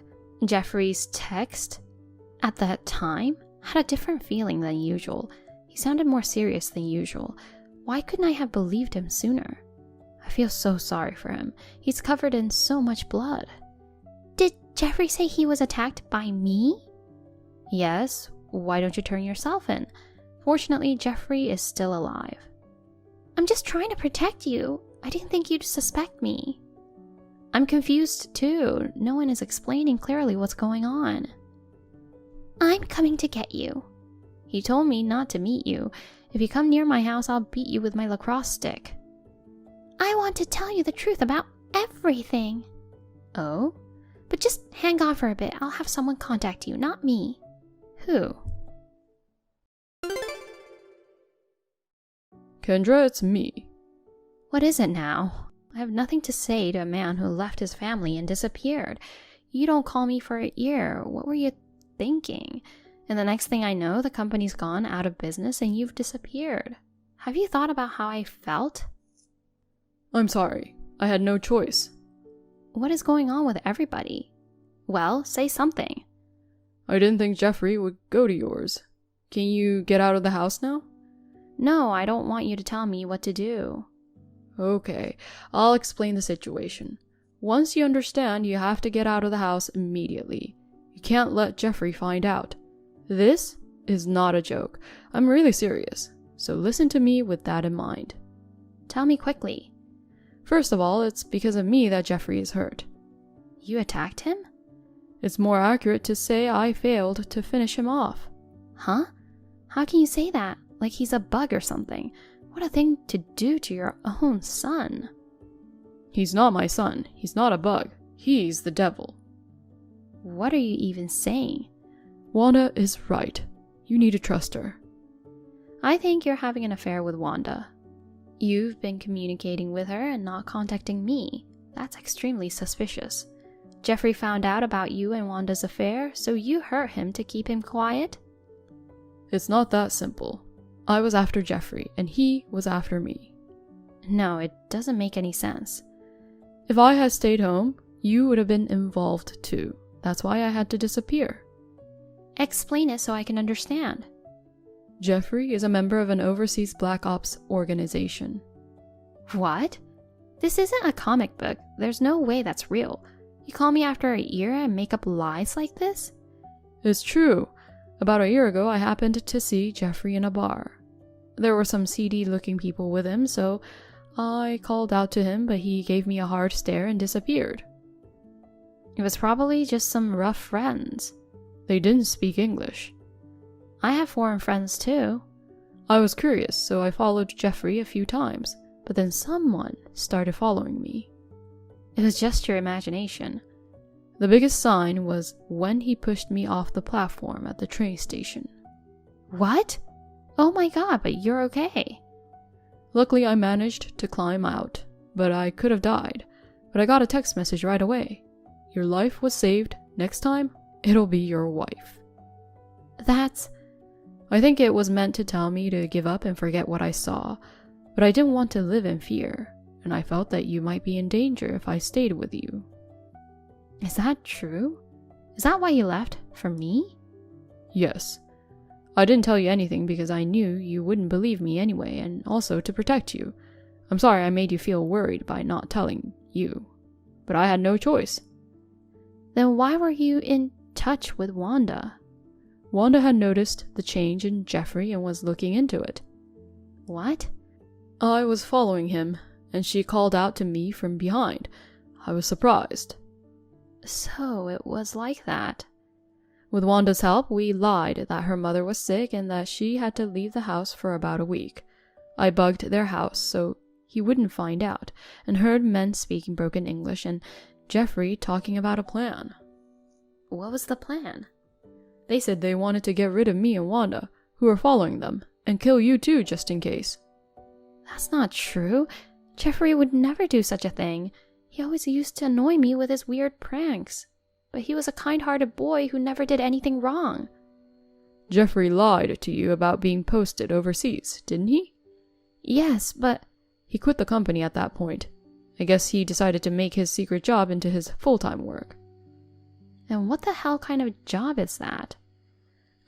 Jeffrey's text at that time had a different feeling than usual. He sounded more serious than usual. Why couldn't I have believed him sooner? I feel so sorry for him. He's covered in so much blood. Did Jeffrey say he was attacked by me? Yes. Why don't you turn yourself in? Fortunately, Jeffrey is still alive. I'm just trying to protect you. I didn't think you'd suspect me. I'm confused too. No one is explaining clearly what's going on. I'm coming to get you. He told me not to meet you. If you come near my house, I'll beat you with my lacrosse stick. I want to tell you the truth about everything. Oh? But just hang on for a bit. I'll have someone contact you, not me. Who? Kendra, it's me. What is it now? I have nothing to say to a man who left his family and disappeared. You don't call me for an ear. What were you thinking? And the next thing I know, the company's gone out of business and you've disappeared. Have you thought about how I felt? I'm sorry. I had no choice. What is going on with everybody? Well, say something. I didn't think Jeffrey would go to yours. Can you get out of the house now? No, I don't want you to tell me what to do. Okay, I'll explain the situation. Once you understand, you have to get out of the house immediately. You can't let Jeffrey find out. This is not a joke. I'm really serious. So listen to me with that in mind. Tell me quickly. First of all, it's because of me that Jeffrey is hurt. You attacked him? It's more accurate to say I failed to finish him off. Huh? How can you say that? Like he's a bug or something. What a thing to do to your own son. He's not my son. He's not a bug. He's the devil. What are you even saying? Wanda is right. You need to trust her. I think you're having an affair with Wanda. You've been communicating with her and not contacting me. That's extremely suspicious. Jeffrey found out about you and Wanda's affair, so you hurt him to keep him quiet? It's not that simple. I was after Jeffrey, and he was after me. No, it doesn't make any sense. If I had stayed home, you would have been involved too. That's why I had to disappear. Explain it so I can understand. Jeffrey is a member of an overseas Black Ops organization. What? This isn't a comic book. There's no way that's real. You call me after a year and make up lies like this? It's true. About a year ago, I happened to see Jeffrey in a bar. There were some seedy-looking people with him, so I called out to him, but he gave me a hard stare and disappeared. It was probably just some rough friends. They didn't speak English. I have foreign friends too. I was curious, so I followed Jeffrey a few times, but then someone started following me. It was just your imagination. The biggest sign was when he pushed me off the platform at the train station. What? Oh my god, but you're okay. Luckily, I managed to climb out, but I could have died. But I got a text message right away. Your life was saved. Next time, it'll be your wife. I think it was meant to tell me to give up and forget what I saw, but I didn't want to live in fear, and I felt that you might be in danger if I stayed with you. Is that true? Is that why you left? For me? Yes. I didn't tell you anything because I knew you wouldn't believe me anyway, and also to protect you. I'm sorry I made you feel worried by not telling you, but I had no choice. Then why were you in touch with Wanda? Wanda had noticed the change in Jeffrey and was looking into it. What? I was following him, and she called out to me from behind. I was surprised. So it was like that. With Wanda's help, we lied that her mother was sick and that she had to leave the house for about a week. I bugged their house so he wouldn't find out, and heard men speaking broken English and Jeffrey talking about a plan. What was the plan? They said they wanted to get rid of me and Wanda, who were following them, and kill you too, just in case. That's not true. Jeffrey would never do such a thing. He always used to annoy me with his weird pranks. But he was a kind-hearted boy who never did anything wrong. Jeffrey lied to you about being posted overseas, didn't he? Yes, but... He quit the company at that point. I guess he decided to make his secret job into his full-time work. And what the hell kind of job is that?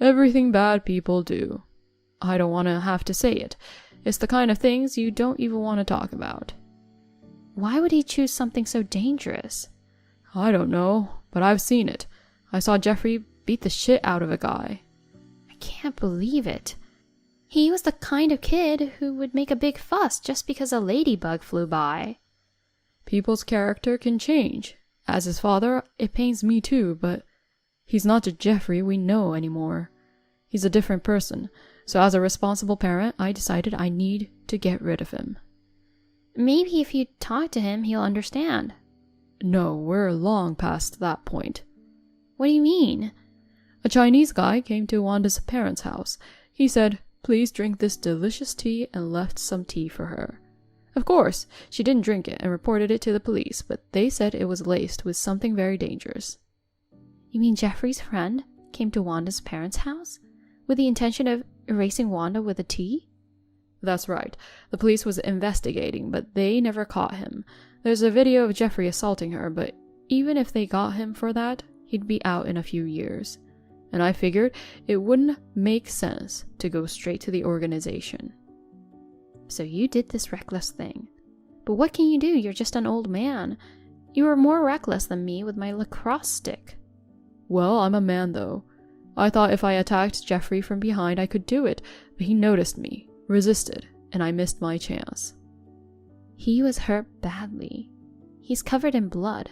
Everything bad people do. I don't want to have to say it. It's the kind of things you don't even want to talk about. Why would he choose something so dangerous? I don't know, but I've seen it. I saw Jeffrey beat the shit out of a guy. I can't believe it. He was the kind of kid who would make a big fuss just because a ladybug flew by. People's character can change. As his father, it pains me too, but he's not the Jeffrey we know anymore. He's a different person, so as a responsible parent, I decided I need to get rid of him. Maybe if you talk to him, he'll understand. No, we're long past that point. What do you mean? A Chinese guy came to Wanda's parents' house. He said, "Please drink this delicious tea," and left some tea for her. Of course, she didn't drink it and reported it to the police, but they said it was laced with something very dangerous. You mean Jeffrey's friend came to Wanda's parents' house with the intention of erasing Wanda with the tea? That's right. The police was investigating, but they never caught him. There's a video of Jeffrey assaulting her, but even if they got him for that, he'd be out in a few years. And I figured it wouldn't make sense to go straight to the organization. So you did this reckless thing. But what can you do? You're just an old man. You were more reckless than me with my lacrosse stick. Well, I'm a man though. I thought if I attacked Jeffrey from behind I could do it, but he noticed me, resisted, and I missed my chance. He was hurt badly. He's covered in blood.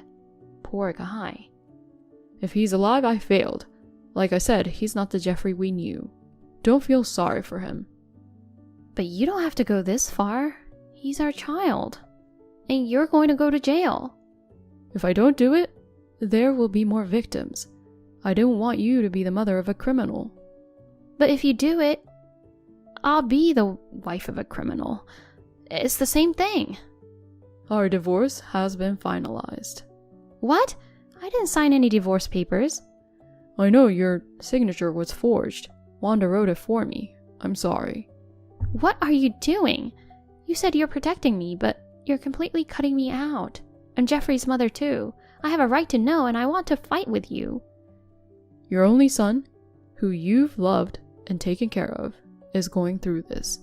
Poor guy. If he's alive, I failed. Like I said, he's not the Jeffrey we knew. Don't feel sorry for him. But you don't have to go this far. He's our child. And you're going to go to jail. If I don't do it, there will be more victims. I don't want you to be the mother of a criminal. But if you do it, I'll be the wife of a criminal. It's the same thing. Our divorce has been finalized. What? I didn't sign any divorce papers. I know your signature was forged. Wanda wrote it for me. I'm sorry. What are you doing? You said you're protecting me, but you're completely cutting me out. I'm Jeffrey's mother too. I have a right to know, and I want to fight with you. Your only son, who you've loved and taken care of, is going through this.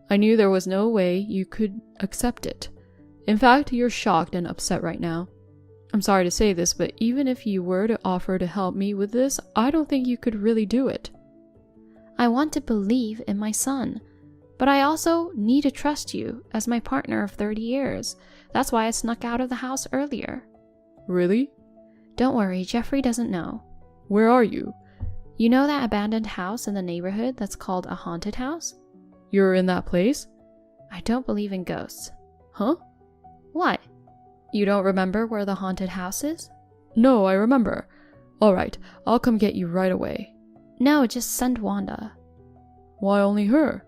I knew there was no way you could accept it. In fact, you're shocked and upset right now. I'm sorry to say this, but even if you were to offer to help me with this, I don't think you could really do it. I want to believe in my son. But I also need to trust you as my partner of 30 years. That's why I snuck out of the house earlier. Really? Don't worry, Jeffrey doesn't know. Where are you? You know that abandoned house in the neighborhood that's called a haunted house? You're in that place? I don't believe in ghosts. Huh? What? You don't remember where the haunted house is? No, I remember. Alright, I'll come get you right away. No, just send Wanda. Why only her?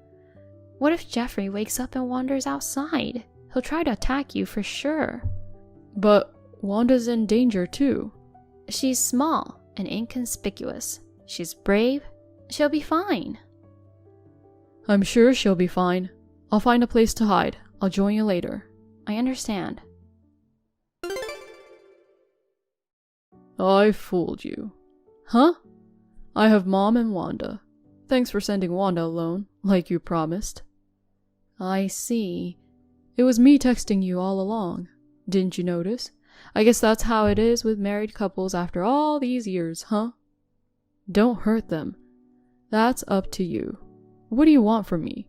What if Jeffrey wakes up and wanders outside? He'll try to attack you for sure. But Wanda's in danger too. She's small and inconspicuous. She's brave. She'll be fine. I'm sure she'll be fine. I'll find a place to hide. I'll join you later. I understand. I fooled you. Huh? I have Mom and Wanda. Thanks for sending Wanda alone, like you promised. I see. It was me texting you all along. Didn't you notice? I guess that's how it is with married couples after all these years, huh? Don't hurt them. That's up to you. What do you want from me?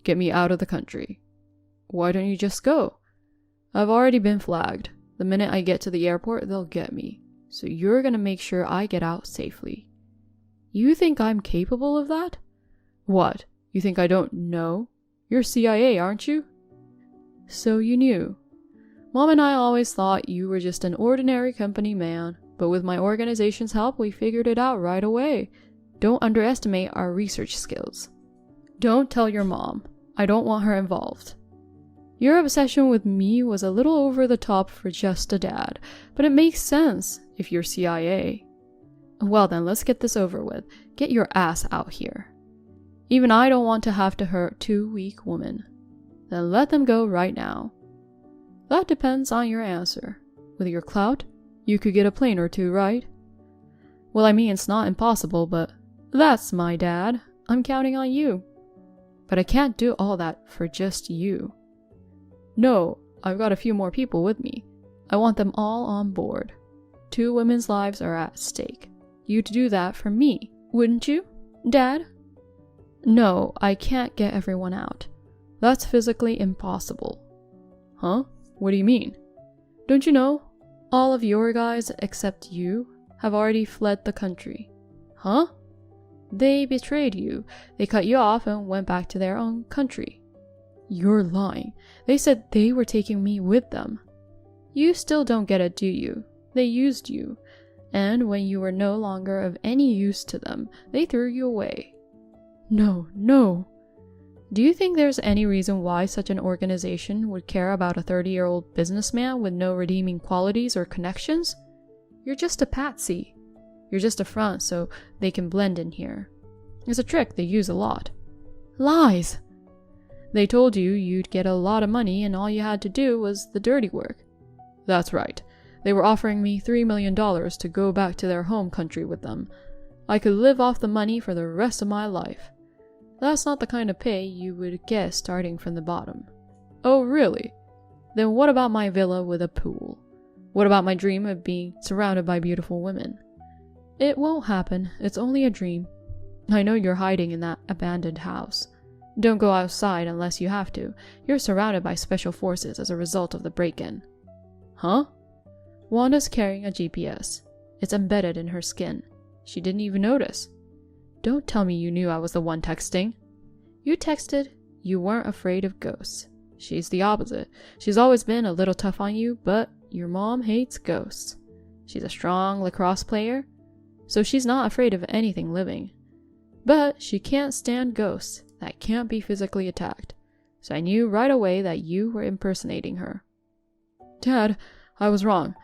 Get me out of the country. Why don't you just go? I've already been flagged. The minute I get to the airport, they'll get me. So you're gonna make sure I get out safely. You think I'm capable of that? What? You think I don't know? You're CIA, aren't you? So you knew. Mom and I always thought you were just an ordinary company man, but with my organization's help, we figured it out right away. Don't underestimate our research skills. Don't tell your mom. I don't want her involved. Your obsession with me was a little over the top for just a dad, but it makes sense if you're CIA. Well then, let's get this over with. Get your ass out here. Even I don't want to have to hurt two weak women. Then let them go right now. That depends on your answer. With your clout, you could get a plane or two, right? Well, I mean, it's not impossible, but that's my dad. I'm counting on you. But I can't do all that for just you. No, I've got a few more people with me. I want them all on board. 2 women's lives are at stake. You'd do that for me, wouldn't you, Dad? No, I can't get everyone out. That's physically impossible. Huh? What do you mean? Don't you know? All of your guys except you have already fled the country. Huh? They betrayed you. They cut you off and went back to their own country. You're lying. They said they were taking me with them. You still don't get it, do you? They used you. And when you were no longer of any use to them, they threw you away. No, no. Do you think there's any reason why such an organization would care about a 30-year-old businessman with no redeeming qualities or connections? You're just a patsy. You're just a front so they can blend in here. It's a trick they use a lot. Lies! They told you you'd get a lot of money and all you had to do was the dirty work. That's right. They were offering me $3 million to go back to their home country with them. I could live off the money for the rest of my life. That's not the kind of pay you would get starting from the bottom. Oh, really? Then what about my villa with a pool? What about my dream of being surrounded by beautiful women? It won't happen. It's only a dream. I know you're hiding in that abandoned house. Don't go outside unless you have to. You're surrounded by special forces as a result of the break-in. Huh? Wanda's carrying a GPS. It's embedded in her skin. She didn't even notice. Don't tell me you knew I was the one texting. You texted you weren't afraid of ghosts. She's the opposite. She's always been a little tough on you, but your mom hates ghosts. She's a strong lacrosse player, so she's not afraid of anything living. But she can't stand ghosts that can't be physically attacked, so I knew right away that you were impersonating her. Dad, I was wrong.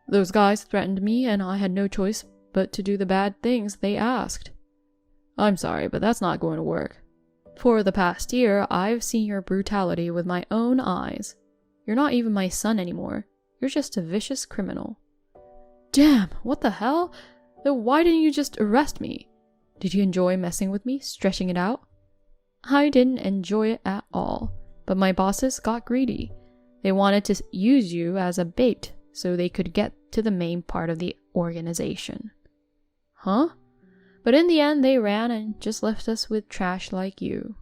Those guys threatened me and I had no choice but to do the bad things they asked. I'm sorry, but that's not going to work. For the past year, I've seen your brutality with my own eyes. You're not even my son anymore. You're just a vicious criminal. Damn, what the hell? Then why didn't you just arrest me? Did you enjoy messing with me, stretching it out? I didn't enjoy it at all, but my bosses got greedy. They wanted to use you as a bait so they could get to the main part of the organization. Huh? But in the end, they ran and just left us with trash like you.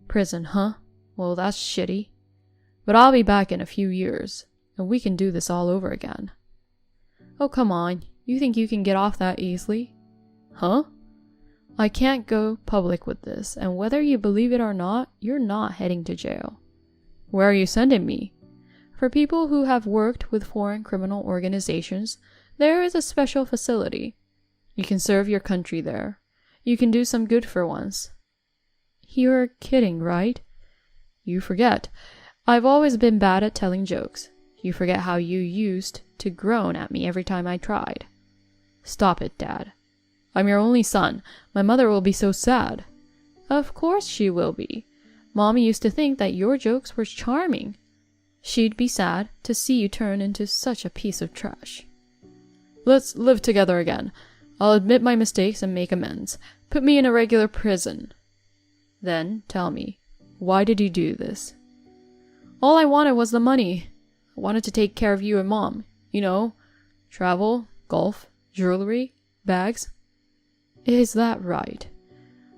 Prison, huh? Well, that's shitty. But I'll be back in a few years, and we can do this all over again. Oh, come on. You think you can get off that easily? Huh? I can't go public with this, and whether you believe it or not, you're not heading to jail. Where are you sending me? For people who have worked with foreign criminal organizations, there is a special facility. You can serve your country there. You can do some good for once. You're kidding, right? You forget. I've always been bad at telling jokes. You forget how you used to groan at me every time I tried. Stop it, Dad. I'm your only son. My mother will be so sad. Of course she will be. Mommy used to think that your jokes were charming. She'd be sad to see you turn into such a piece of trash. Let's live together again. I'll admit my mistakes and make amends. Put me in a regular prison. Then tell me, why did you do this? All I wanted was the money. I wanted to take care of you and Mom. You know, travel, golf, jewelry, bags. Is that right?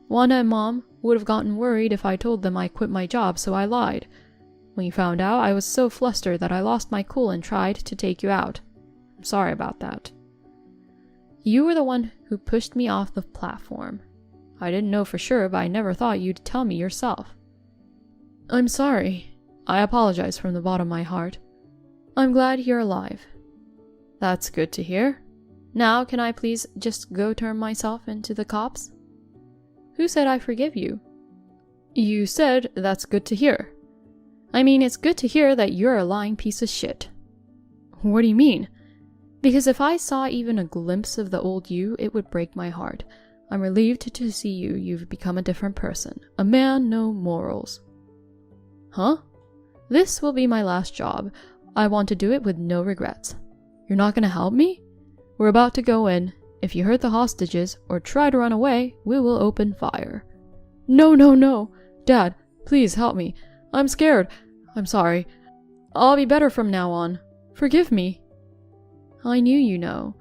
Wanda and Mom would have gotten worried if I told them I quit my job, so I lied. When you found out, I was so flustered that I lost my cool and tried to take you out. I'm sorry about that. You were the one who pushed me off the platform. I didn't know for sure, but I never thought you'd tell me yourself. I'm sorry. I apologize from the bottom of my heart. I'm glad you're alive. That's good to hear. Now, can I please just go turn myself into the cops? Who said I forgive you? You said that's good to hear. I mean, it's good to hear that you're a lying piece of shit. What do you mean? Because if I saw even a glimpse of the old you, it would break my heart. I'm relieved to see you've become a different person. A man, no morals. Huh? This will be my last job. I want to do it with no regrets. You're not gonna help me? We're about to go in. If you hurt the hostages or try to run away, we will open fire. No. Dad, please help me. I'm scared. I'm sorry. I'll be better from now on. Forgive me. I knew you know.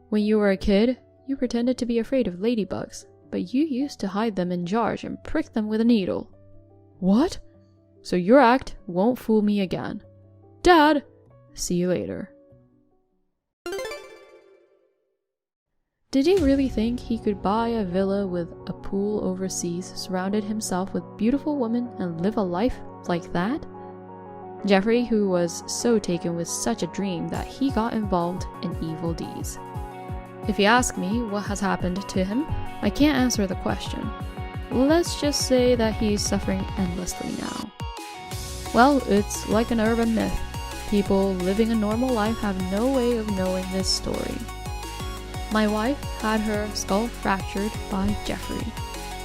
When you were a kid, you pretended to be afraid of ladybugs, but you used to hide them in jars and prick them with a needle. What? So your act won't fool me again. Dad! See you later. Did he really think he could buy a villa with a pool overseas, surrounded himself with beautiful women, and live a life like that? Jeffrey, who was so taken with such a dream that he got involved in evil deeds. If you ask me what has happened to him, I can't answer the question. Let's just say that he's suffering endlessly now. Well, it's like an urban myth. People living a normal life have no way of knowing this story. My wife had her skull fractured by Jeffrey.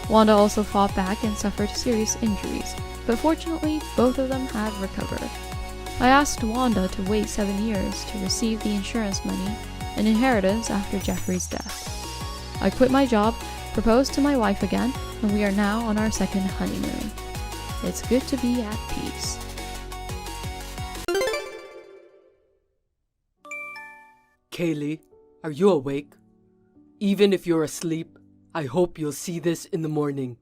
Wanda also fought back and suffered serious injuries, but fortunately both of them had recovered. I asked Wanda to wait 7 years to receive the insurance money and inheritance after Jeffrey's death. I quit my job, proposed to my wife again, and we are now on our second honeymoon. It's good to be at peace. Kaylee, are you awake? Even if you're asleep, I hope you'll see this in the morning.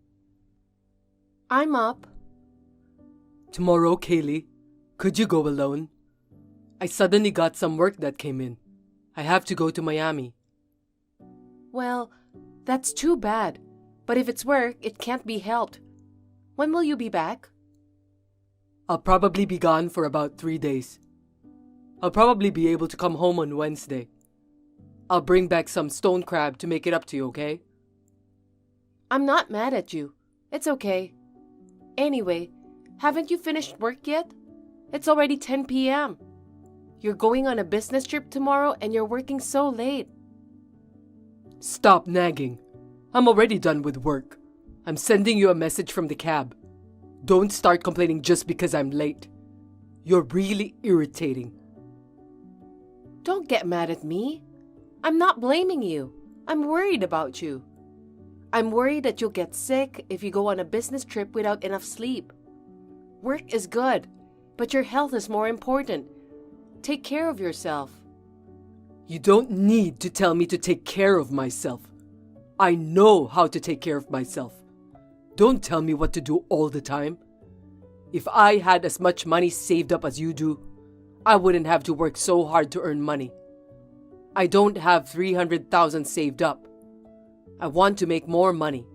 I'm up. Tomorrow, Kaylee, could you go alone? I suddenly got some work that came in. I have to go to Miami. Well, that's too bad. But if it's work, it can't be helped. When will you be back? I'll probably be gone for about 3 days. I'll probably be able to come home on Wednesday. I'll bring back some stone crab to make it up to you, okay? I'm not mad at you. It's okay. Anyway, haven't you finished work yet? It's already 10 p.m. You're going on a business trip tomorrow and you're working so late. Stop nagging. I'm already done with work. I'm sending you a message from the cab. Don't start complaining just because I'm late. You're really irritating. Don't get mad at me. I'm not blaming you. I'm worried about you. I'm worried that you'll get sick if you go on a business trip without enough sleep. Work is good, but your health is more important. Take care of yourself. You don't need to tell me to take care of myself. I know how to take care of myself. Don't tell me what to do all the time. If I had as much money saved up as you do, I wouldn't have to work so hard to earn money. I don't have 300,000 saved up. I want to make more money.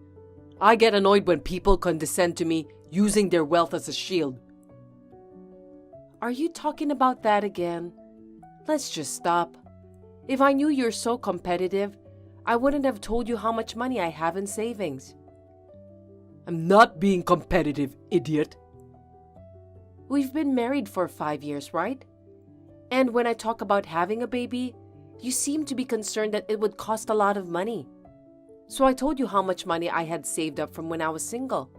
I get annoyed when people condescend to me using their wealth as a shield. Are you talking about that again? Let's just stop. If I knew you're so competitive, I wouldn't have told you how much money I have in savings. I'm not being competitive, idiot. We've been married for 5 years, right? And when I talk about having a baby, you seem to be concerned that it would cost a lot of money. So I told you how much money I had saved up from when I was single.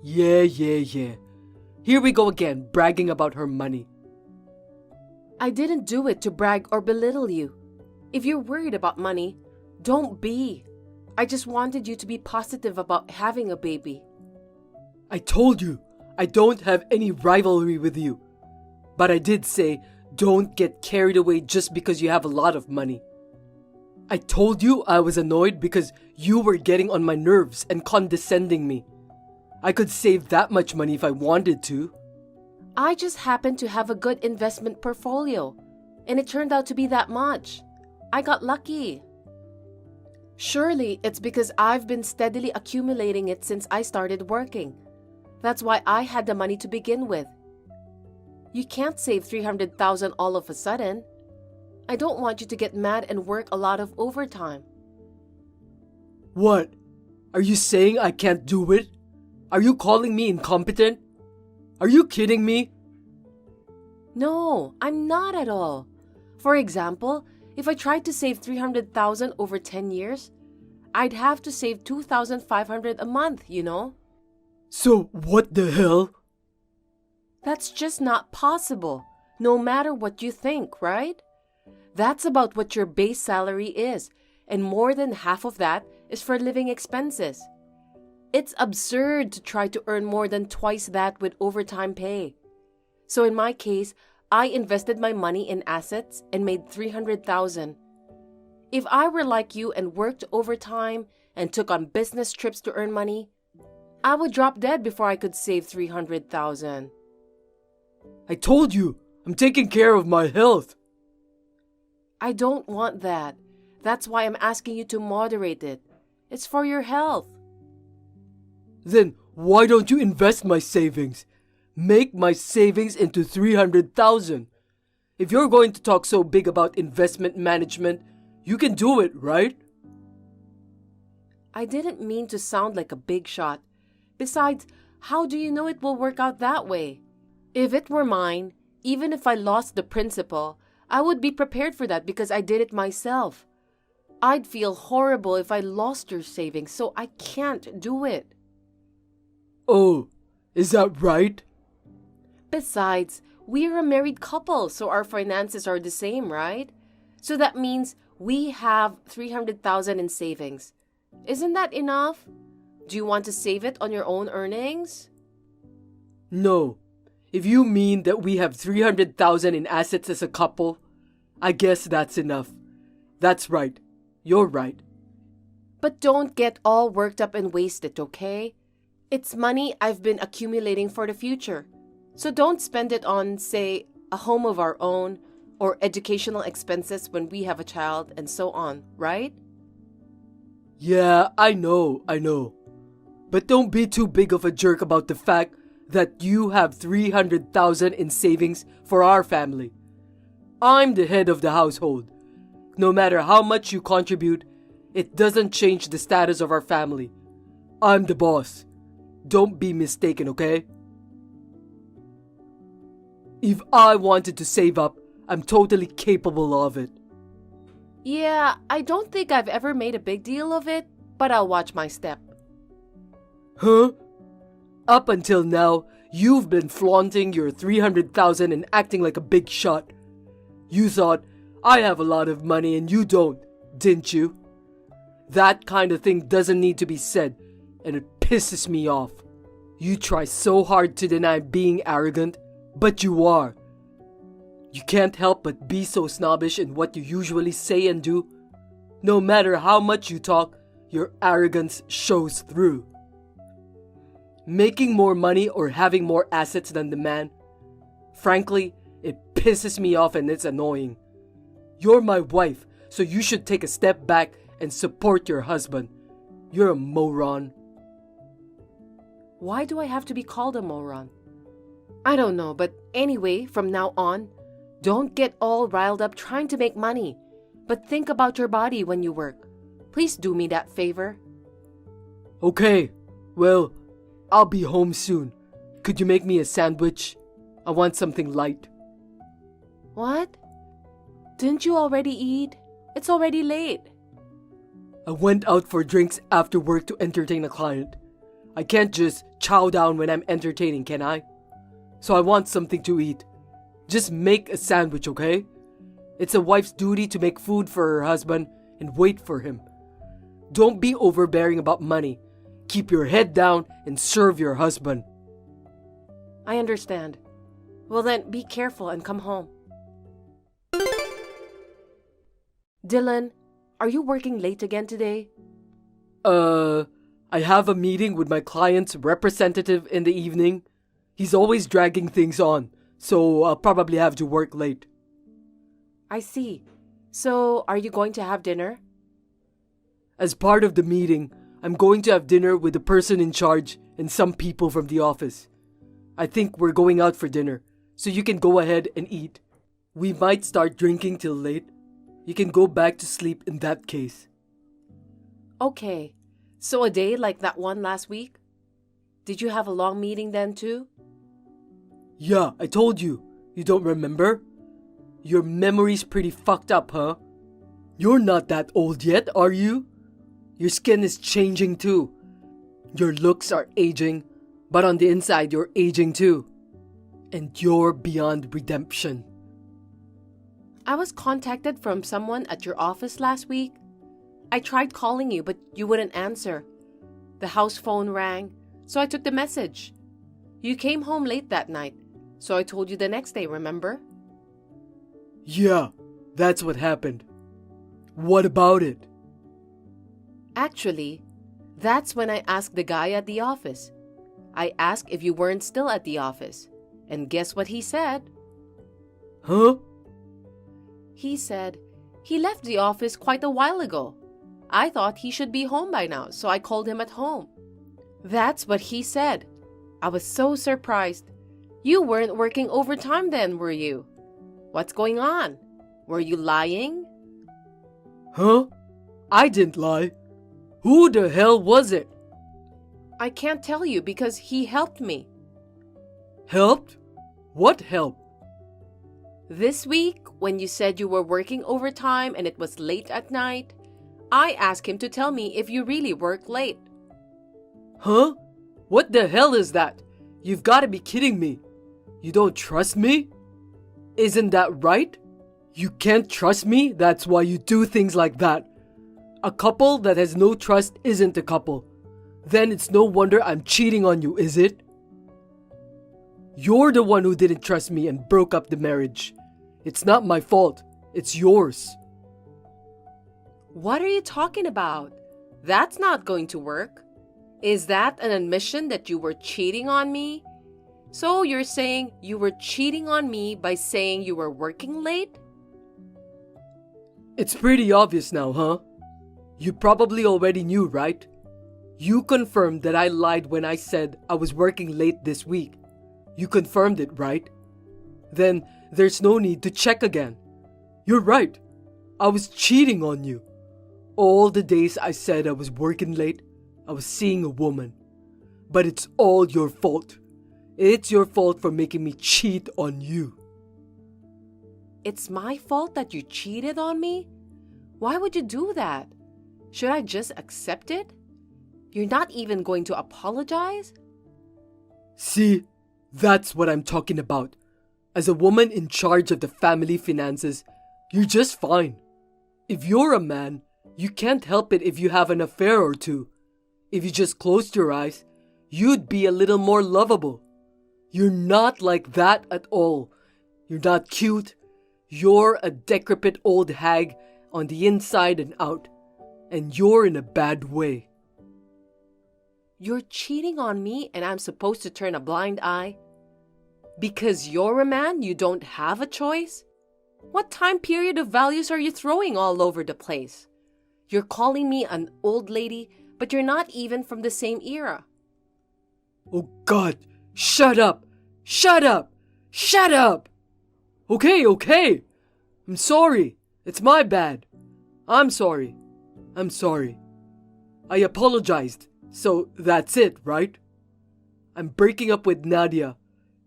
Yeah. Here we go again, bragging about her money. I didn't do it to brag or belittle you. If you're worried about money, don't be. I just wanted you to be positive about having a baby. I told you, I don't have any rivalry with you. But I did say, don't get carried away just because you have a lot of money. I told you I was annoyed because you were getting on my nerves and condescending me. I could save that much money if I wanted to. I just happened to have a good investment portfolio, and it turned out to be that much. I got lucky. Surely it's because I've been steadily accumulating it since I started working. That's why I had the money to begin with. You can't save 300,000 all of a sudden. I don't want you to get mad and work a lot of overtime. What? Are you saying I can't do it? Are you calling me incompetent? Are you kidding me? No, I'm not at all. For example, if I tried to save 300,000 over 10 years, I'd have to save 2,500 a month, you know? So what the hell? That's just not possible, no matter what you think, right? That's about what your base salary is, and more than half of that is for living expenses. It's absurd to try to earn more than twice that with overtime pay. So in my case, I invested my money in assets and made 300,000. If I were like you and worked overtime and took on business trips to earn money, I would drop dead before I could save 300,000. I told you, I'm taking care of my health. I don't want that. That's why I'm asking you to moderate it. It's for your health. Then why don't you invest my savings? Make my savings into 300,000. If you're going to talk so big about investment management, you can do it, right? I didn't mean to sound like a big shot. Besides, how do you know it will work out that way? If it were mine, even if I lost the principal, I would be prepared for that because I did it myself. I'd feel horrible if I lost your savings, so I can't do it. Oh, is that right? Besides, we're a married couple, so our finances are the same, right? So that means we have 300,000 in savings. Isn't that enough? Do you want to save it on your own earnings? No. If you mean that we have 300,000 in assets as a couple, I guess that's enough. That's right. You're right. But don't get all worked up and waste it, okay? It's money I've been accumulating for the future. So don't spend it on, say, a home of our own or educational expenses when we have a child and so on, right? Yeah, I know. But don't be too big of a jerk about the fact that you have 300,000 in savings for our family. I'm the head of the household. No matter how much you contribute, it doesn't change the status of our family. I'm the boss. Don't be mistaken, okay? If I wanted to save up, I'm totally capable of it. Yeah, I don't think I've ever made a big deal of it, but I'll watch my step. Huh? Up until now, you've been flaunting your 300,000 and acting like a big shot. You thought, I have a lot of money and you don't, didn't you? That kind of thing doesn't need to be said, and it pisses me off. You try so hard to deny being arrogant, but you are. You can't help but be so snobbish in what you usually say and do. No matter how much you talk, your arrogance shows through. Making more money or having more assets than the man, frankly, it pisses me off and it's annoying. You're my wife, so you should take a step back and support your husband. You're a moron. Why do I have to be called a moron? I don't know, but anyway, from now on, don't get all riled up trying to make money, but think about your body when you work. Please do me that favor. Okay, well, I'll be home soon. Could you make me a sandwich? I want something light. What? Didn't you already eat? It's already late. I went out for drinks after work to entertain a client. I can't just chow down when I'm entertaining, can I? So I want something to eat. Just make a sandwich, okay? It's a wife's duty to make food for her husband and wait for him. Don't be overbearing about money. Keep your head down and serve your husband. I understand. Well then, be careful and come home. Dylan, are you working late again today? I have a meeting with my client's representative in the evening. He's always dragging things on, so I'll probably have to work late. I see. So, are you going to have dinner? As part of the meeting, I'm going to have dinner with the person in charge and some people from the office. I think we're going out for dinner, so you can go ahead and eat. We might start drinking till late. You can go back to sleep in that case. Okay. So a day like that one last week? Did you have a long meeting then too? Yeah, I told you. You don't remember? Your memory's pretty fucked up, huh? You're not that old yet, are you? Your skin is changing too. Your looks are aging, but on the inside you're aging too. And you're beyond redemption. I was contacted from someone at your office last week. I tried calling you, but you wouldn't answer. The house phone rang, so I took the message. You came home late that night, so I told you the next day, remember? Yeah, that's what happened. What about it? Actually, that's when I asked the guy at the office. I asked if you weren't still at the office, and guess what he said? Huh? He said he left the office quite a while ago. I thought he should be home by now, so I called him at home. That's what he said. I was so surprised. You weren't working overtime then, were you? What's going on? Were you lying? Huh? I didn't lie. Who the hell was it? I can't tell you because he helped me. Helped? What help? This week, when you said you were working overtime and it was late at night, I asked him to tell me if you really work late. Huh? What the hell is that? You've got to be kidding me. You don't trust me? Isn't that right? You can't trust me, that's why you do things like that. A couple that has no trust isn't a couple. Then it's no wonder I'm cheating on you, is it? You're the one who didn't trust me and broke up the marriage. It's not my fault. It's yours. What are you talking about? That's not going to work. Is that an admission that you were cheating on me? So you're saying you were cheating on me by saying you were working late? It's pretty obvious now, huh? You probably already knew, right? You confirmed that I lied when I said I was working late this week. You confirmed it, right? Then there's no need to check again. You're right. I was cheating on you. All the days I said I was working late, I was seeing a woman. But it's all your fault. It's your fault for making me cheat on you. It's my fault that you cheated on me? Why would you do that? Should I just accept it? You're not even going to apologize? See, that's what I'm talking about. As a woman in charge of the family finances, you're just fine. If you're a man, you can't help it if you have an affair or two. If you just closed your eyes, you'd be a little more lovable. You're not like that at all. You're not cute. You're a decrepit old hag on the inside and out. And you're in a bad way. You're cheating on me and I'm supposed to turn a blind eye? Because you're a man, you don't have a choice? What time period of values are you throwing all over the place? You're calling me an old lady, but you're not even from the same era. Oh God, shut up! Shut up! Shut up! Okay. I'm sorry. It's my bad. I'm sorry. I apologized. So that's it, right? I'm breaking up with Nadia.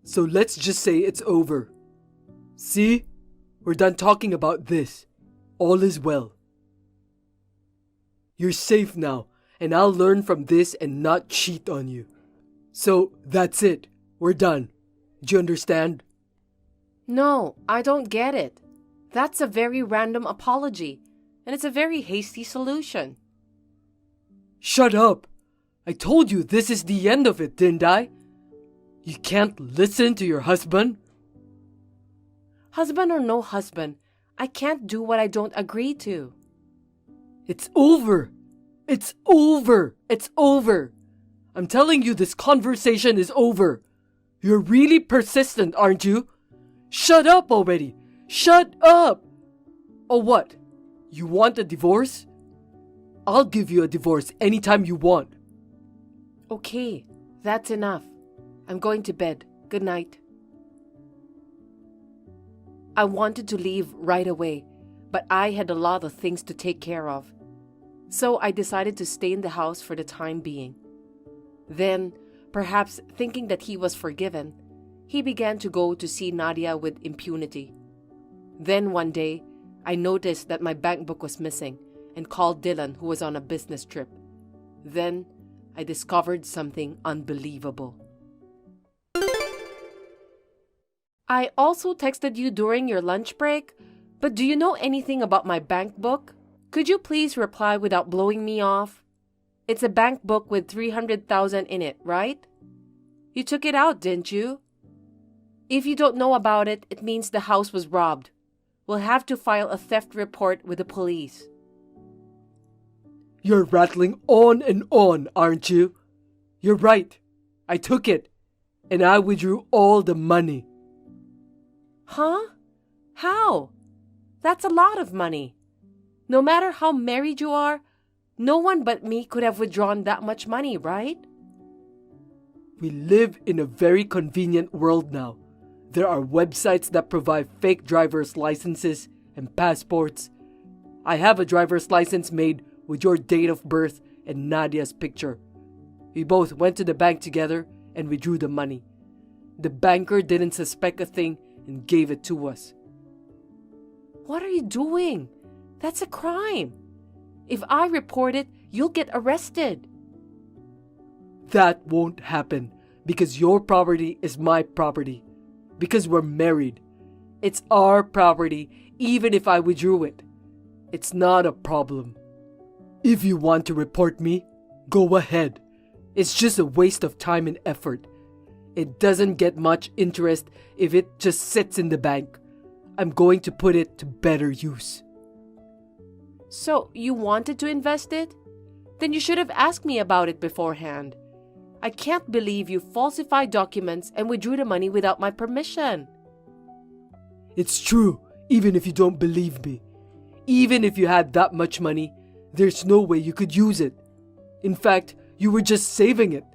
So let's just say it's over. See? We're done talking about this. All is well. You're safe now, and I'll learn from this and not cheat on you. So that's it. We're done. Do you understand? No, I don't get it. That's a very random apology, and it's a very hasty solution. Shut up! I told you this is the end of it, didn't I? You can't listen to your husband? Husband or no husband, I can't do what I don't agree to. It's over! It's over! It's over! I'm telling you, this conversation is over. You're really persistent, aren't you? Shut up already! Shut up! Oh, what? You want a divorce? I'll give you a divorce anytime you want. Okay, that's enough. I'm going to bed. Good night. I wanted to leave right away, but I had a lot of things to take care of. So I decided to stay in the house for the time being. Then, perhaps thinking that he was forgiven, he began to go to see Nadia with impunity. Then one day, I noticed that my bank book was missing and called Dylan, who was on a business trip. Then, I discovered something unbelievable. I also texted you during your lunch break, but do you know anything about my bank book? Could you please reply without blowing me off? It's a bank book with $300,000 in it, right? You took it out, didn't you? If you don't know about it, it means the house was robbed. We'll have to file a theft report with the police. You're rattling on and on, aren't you? You're right. I took it, and I withdrew all the money. Huh? How? That's a lot of money. No matter how married you are, no one but me could have withdrawn that much money, right? We live in a very convenient world now. There are websites that provide fake driver's licenses and passports. I have a driver's license made with your date of birth and Nadia's picture. We both went to the bank together and withdrew the money. The banker didn't suspect a thing and gave it to us. What are you doing? That's a crime. If I report it, you'll get arrested. That won't happen because your property is my property. Because we're married. It's our property even if I withdrew it. It's not a problem. If you want to report me, go ahead. It's just a waste of time and effort. It doesn't get much interest if it just sits in the bank. I'm going to put it to better use. So, you wanted to invest it? Then you should have asked me about it beforehand. I can't believe you falsified documents and withdrew the money without my permission. It's true, even if you don't believe me. Even if you had that much money, there's no way you could use it. In fact, you were just saving it.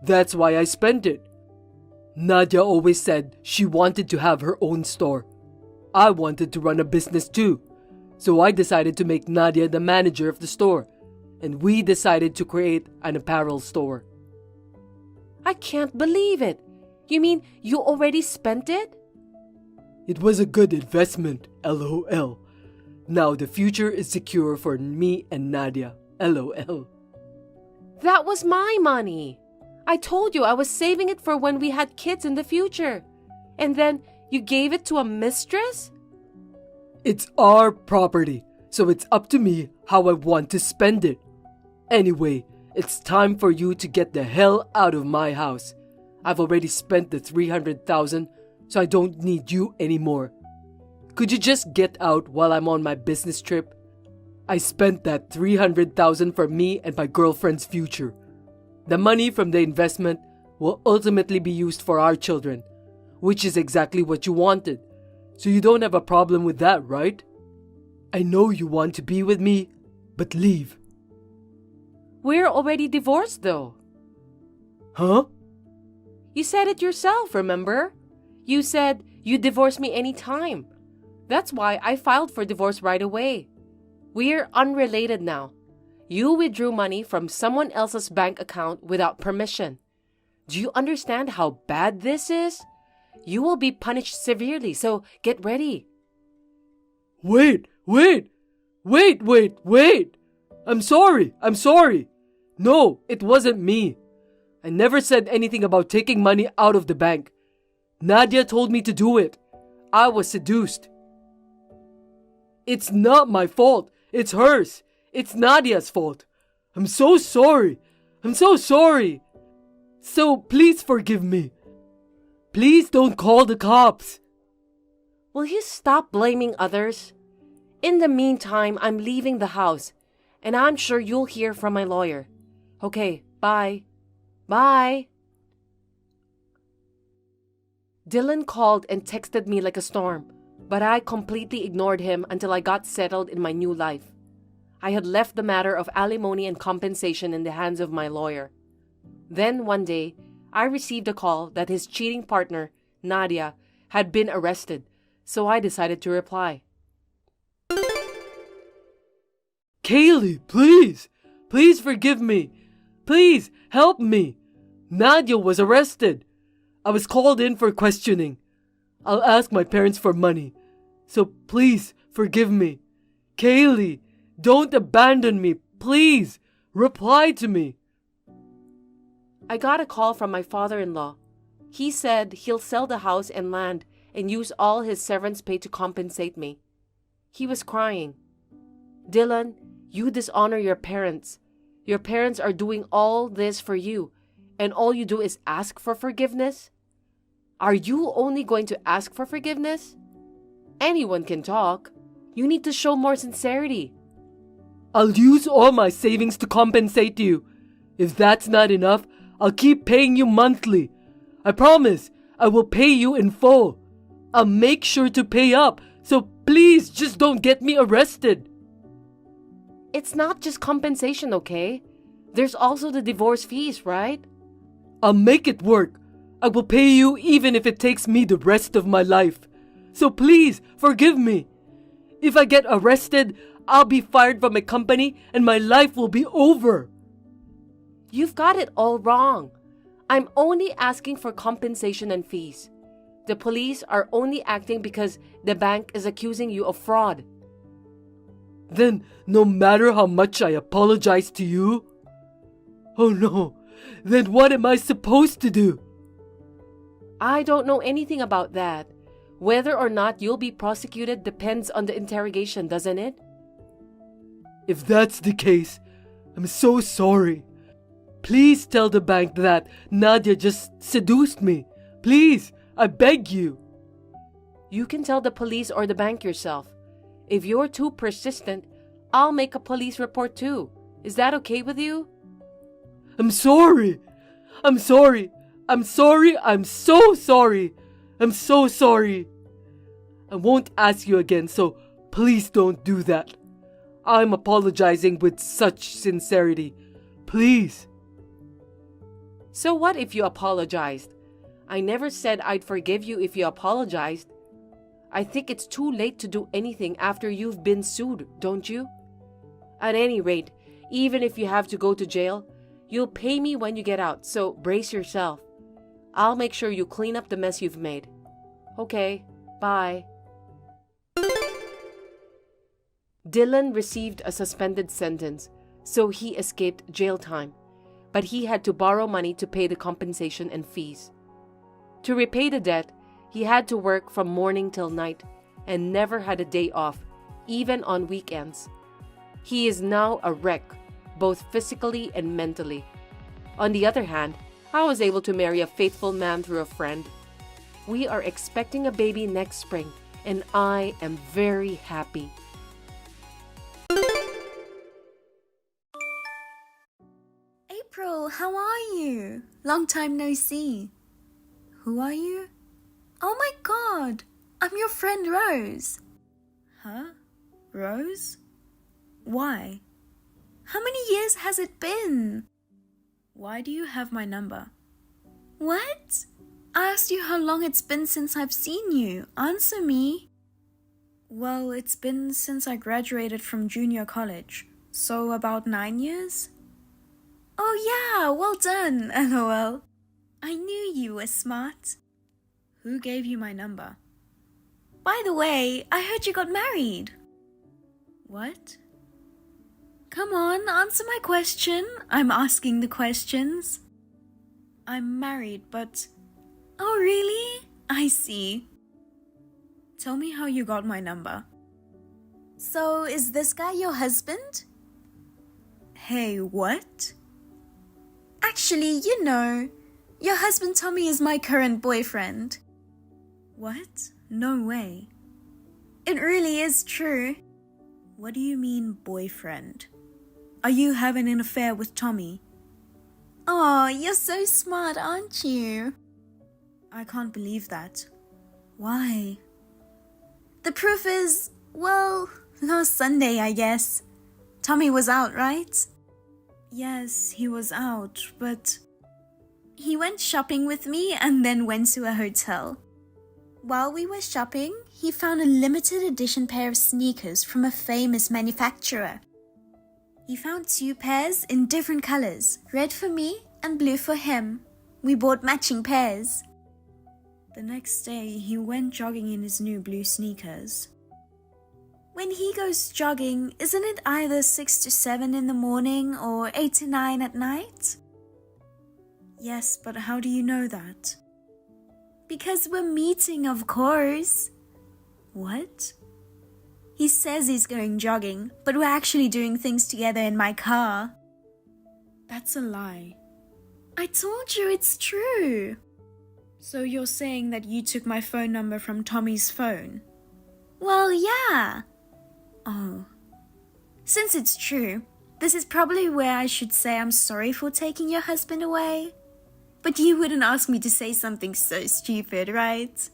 That's why I spent it. Nadia always said she wanted to have her own store. I wanted to run a business too. So I decided to make Nadia the manager of the store. And we decided to create an apparel store. I can't believe it. You mean you already spent it? It was a good investment, LOL. Now the future is secure for me and Nadia, LOL. That was my money. I told you I was saving it for when we had kids in the future. And then you gave it to a mistress? It's our property, so it's up to me how I want to spend it. Anyway, it's time for you to get the hell out of my house. I've already spent the $300,000, so I don't need you anymore. Could you just get out while I'm on my business trip? I spent that $300,000 for me and my girlfriend's future. The money from the investment will ultimately be used for our children, which is exactly what you wanted. So you don't have a problem with that, right? I know you want to be with me, but leave. We're already divorced, though. Huh? You said it yourself, remember? You said you'd divorce me anytime. That's why I filed for divorce right away. We're unrelated now. You withdrew money from someone else's bank account without permission. Do you understand how bad this is? You will be punished severely, so get ready. Wait! I'm sorry. No, it wasn't me. I never said anything about taking money out of the bank. Nadia told me to do it. I was seduced. It's not my fault. It's hers. It's Nadia's fault. I'm so sorry. So please forgive me. Please don't call the cops. Will you stop blaming others? In the meantime, I'm leaving the house, and I'm sure you'll hear from my lawyer. Okay, bye. Bye. Dylan called and texted me like a storm, but I completely ignored him until I got settled in my new life. I had left the matter of alimony and compensation in the hands of my lawyer. Then one day, I received a call that his cheating partner, Nadia, had been arrested, so I decided to reply. Kaylee, please forgive me. Please help me. Nadia was arrested. I was called in for questioning. I'll ask my parents for money. So please forgive me. Kaylee, don't abandon me. Please reply to me. I got a call from my father-in-law. He said he'll sell the house and land and use all his severance pay to compensate me. He was crying. Dylan, you dishonor your parents. Your parents are doing all this for you, and all you do is ask for forgiveness? Are you only going to ask for forgiveness? Anyone can talk. You need to show more sincerity. I'll use all my savings to compensate you. If that's not enough, I'll keep paying you monthly. I promise I will pay you in full. I'll make sure to pay up, so please just don't get me arrested. It's not just compensation, okay? There's also the divorce fees, right? I'll make it work. I will pay you even if it takes me the rest of my life. So please forgive me. If I get arrested, I'll be fired from my company and my life will be over. You've got it all wrong. I'm only asking for compensation and fees. The police are only acting because the bank is accusing you of fraud. Then, no matter how much I apologize to you? Oh no, then what am I supposed to do? I don't know anything about that. Whether or not you'll be prosecuted depends on the interrogation, doesn't it? If that's the case, I'm so sorry. Please tell the bank that Nadia just seduced me. Please, I beg you. You can tell the police or the bank yourself. If you're too persistent, I'll make a police report too. Is that okay with you? I'm sorry. I'm so sorry. I won't ask you again, so please don't do that. I'm apologizing with such sincerity. Please. So what if you apologized? I never said I'd forgive you if you apologized. I think it's too late to do anything after you've been sued, don't you? At any rate, even if you have to go to jail, you'll pay me when you get out, so brace yourself. I'll make sure you clean up the mess you've made. Okay, bye. Dylan received a suspended sentence, so he escaped jail time, but he had to borrow money to pay the compensation and fees. To repay the debt, he had to work from morning till night and never had a day off, even on weekends. He is now a wreck, both physically and mentally. On the other hand, I was able to marry a faithful man through a friend. We are expecting a baby next spring, and I am very happy. April, how are you? Long time no see. Who are you? Oh my god, I'm your friend Rose. Huh? Rose? Why? How many years has it been? Why do you have my number? What? I asked you how long it's been since I've seen you. Answer me. Well, it's been since I graduated from junior college, so about 9 years. Oh yeah, well done, LOL. I knew you were smart. Who gave you my number? By the way, I heard you got married. What? Come on, answer my question. I'm asking the questions. I'm married, but... Oh, really? I see. Tell me how you got my number. So, is this guy your husband? Hey, what? Actually, you know, your husband Tommy is my current boyfriend. What? No way. It really is true. What do you mean, boyfriend? Are you having an affair with Tommy? Oh, you're so smart, aren't you? I can't believe that. Why? The proof is, well, last Sunday, I guess. Tommy was out, right? Yes, he was out, but... He went shopping with me and then went to a hotel. While we were shopping, he found a limited edition pair of sneakers from a famous manufacturer. He found 2 pairs in different colors, red for me and blue for him. We bought matching pairs. The next day, he went jogging in his new blue sneakers. When he goes jogging, isn't it either 6 to 7 in the morning or 8 to 9 at night? Yes, but how do you know that? Because we're meeting, of course. What? He says he's going jogging, but we're actually doing things together in my car. That's a lie. I told you it's true. So you're saying that you took my phone number from Tommy's phone? Well, yeah. Oh. Since it's true, this is probably where I should say I'm sorry for taking your husband away. But you wouldn't ask me to say something so stupid, right?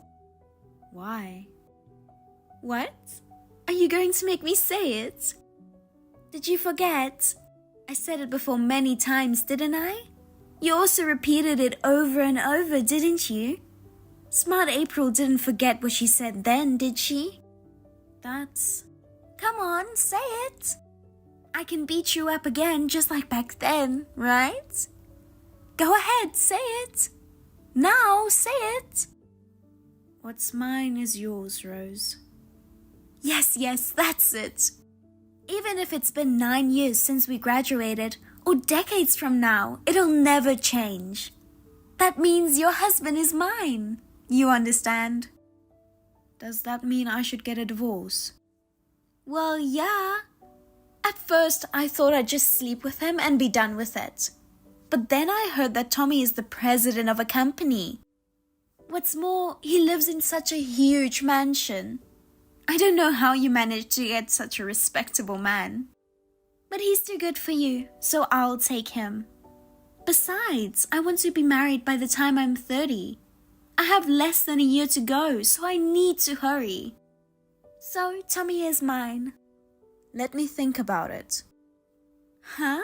Why? What? Are you going to make me say it? Did you forget? I said it before many times, didn't I? You also repeated it over and over, didn't you? Smart April didn't forget what she said then, did she? That's... Come on, say it. I can beat you up again just like back then, right? Go ahead, say it. Now, say it. What's mine is yours, Rose. Yes, that's it. Even if it's been 9 years since we graduated, or decades from now, it'll never change. That means your husband is mine. You understand? Does that mean I should get a divorce? Well, yeah. At first, I thought I'd just sleep with him and be done with it. But then I heard that Tommy is the president of a company. What's more, he lives in such a huge mansion. I don't know how you managed to get such a respectable man. But he's too good for you, so I'll take him. Besides, I want to be married by the time I'm 30. I have less than a year to go, so I need to hurry. So, Tommy is mine. Let me think about it. Huh?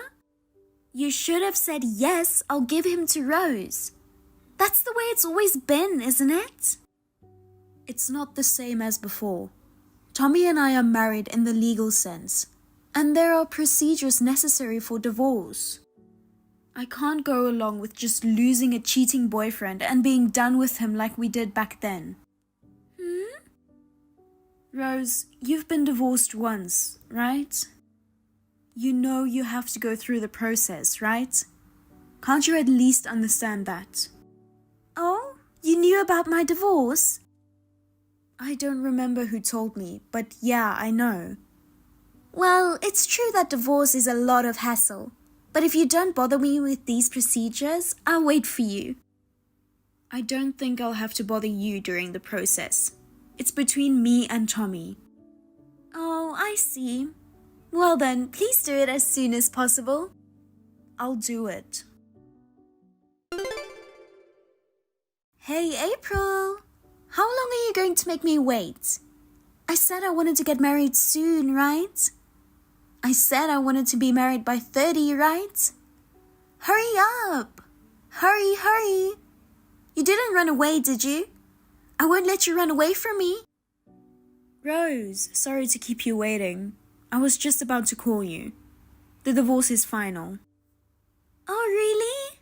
You should have said yes, I'll give him to Rose. That's the way it's always been, isn't it? It's not the same as before. Tommy and I are married in the legal sense, and there are procedures necessary for divorce. I can't go along with just losing a cheating boyfriend and being done with him like we did back then. Rose, you've been divorced once, right? You know you have to go through the process, right? Can't you at least understand that? Oh, you knew about my divorce? I don't remember who told me, but yeah, I know. Well, it's true that divorce is a lot of hassle, but if you don't bother me with these procedures, I'll wait for you. I don't think I'll have to bother you during the process. It's between me and Tommy. Oh, I see. Well then, please do it as soon as possible. I'll do it, Hey, April! How long are you going to make me wait? I said I wanted to get married soon, right? I said I wanted to be married by 30, right? Hurry up! Hurry, hurry! You didn't run away, did you? I won't let you run away from me. Rose, sorry to keep you waiting. I was just about to call you. The divorce is final. Oh, really?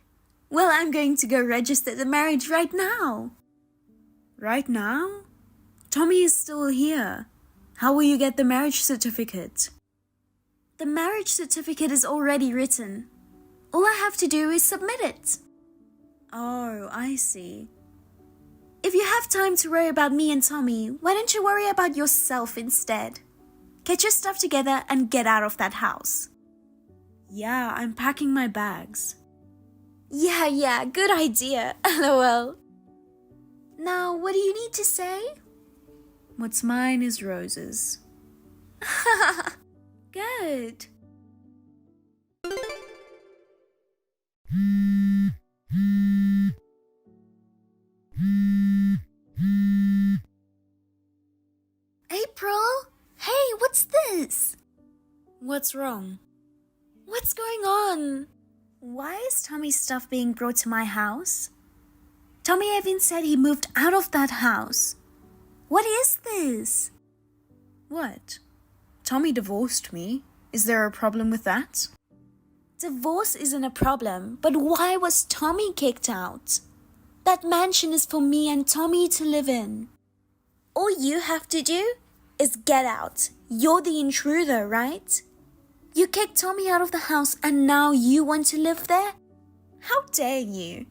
Well, I'm going to go register the marriage right now. Right now? Tommy is still here. How will you get the marriage certificate? The marriage certificate is already written. All I have to do is submit it. Oh, I see. If you have time to worry about me and Tommy, why don't you worry about yourself instead? Get your stuff together and get out of that house. Yeah, I'm packing my bags. Yeah, good idea. LOL. Now, what do you need to say? What's mine is roses. Good. April? Hey, what's this? What's wrong? What's going on? Why is Tommy's stuff being brought to my house? Tommy even said he moved out of that house. What is this? What? Tommy divorced me. Is there a problem with that? Divorce isn't a problem, but why was Tommy kicked out? That mansion is for me and Tommy to live in. All you have to do is get out. You're the intruder, right? You kicked Tommy out of the house and now you want to live there? How dare you?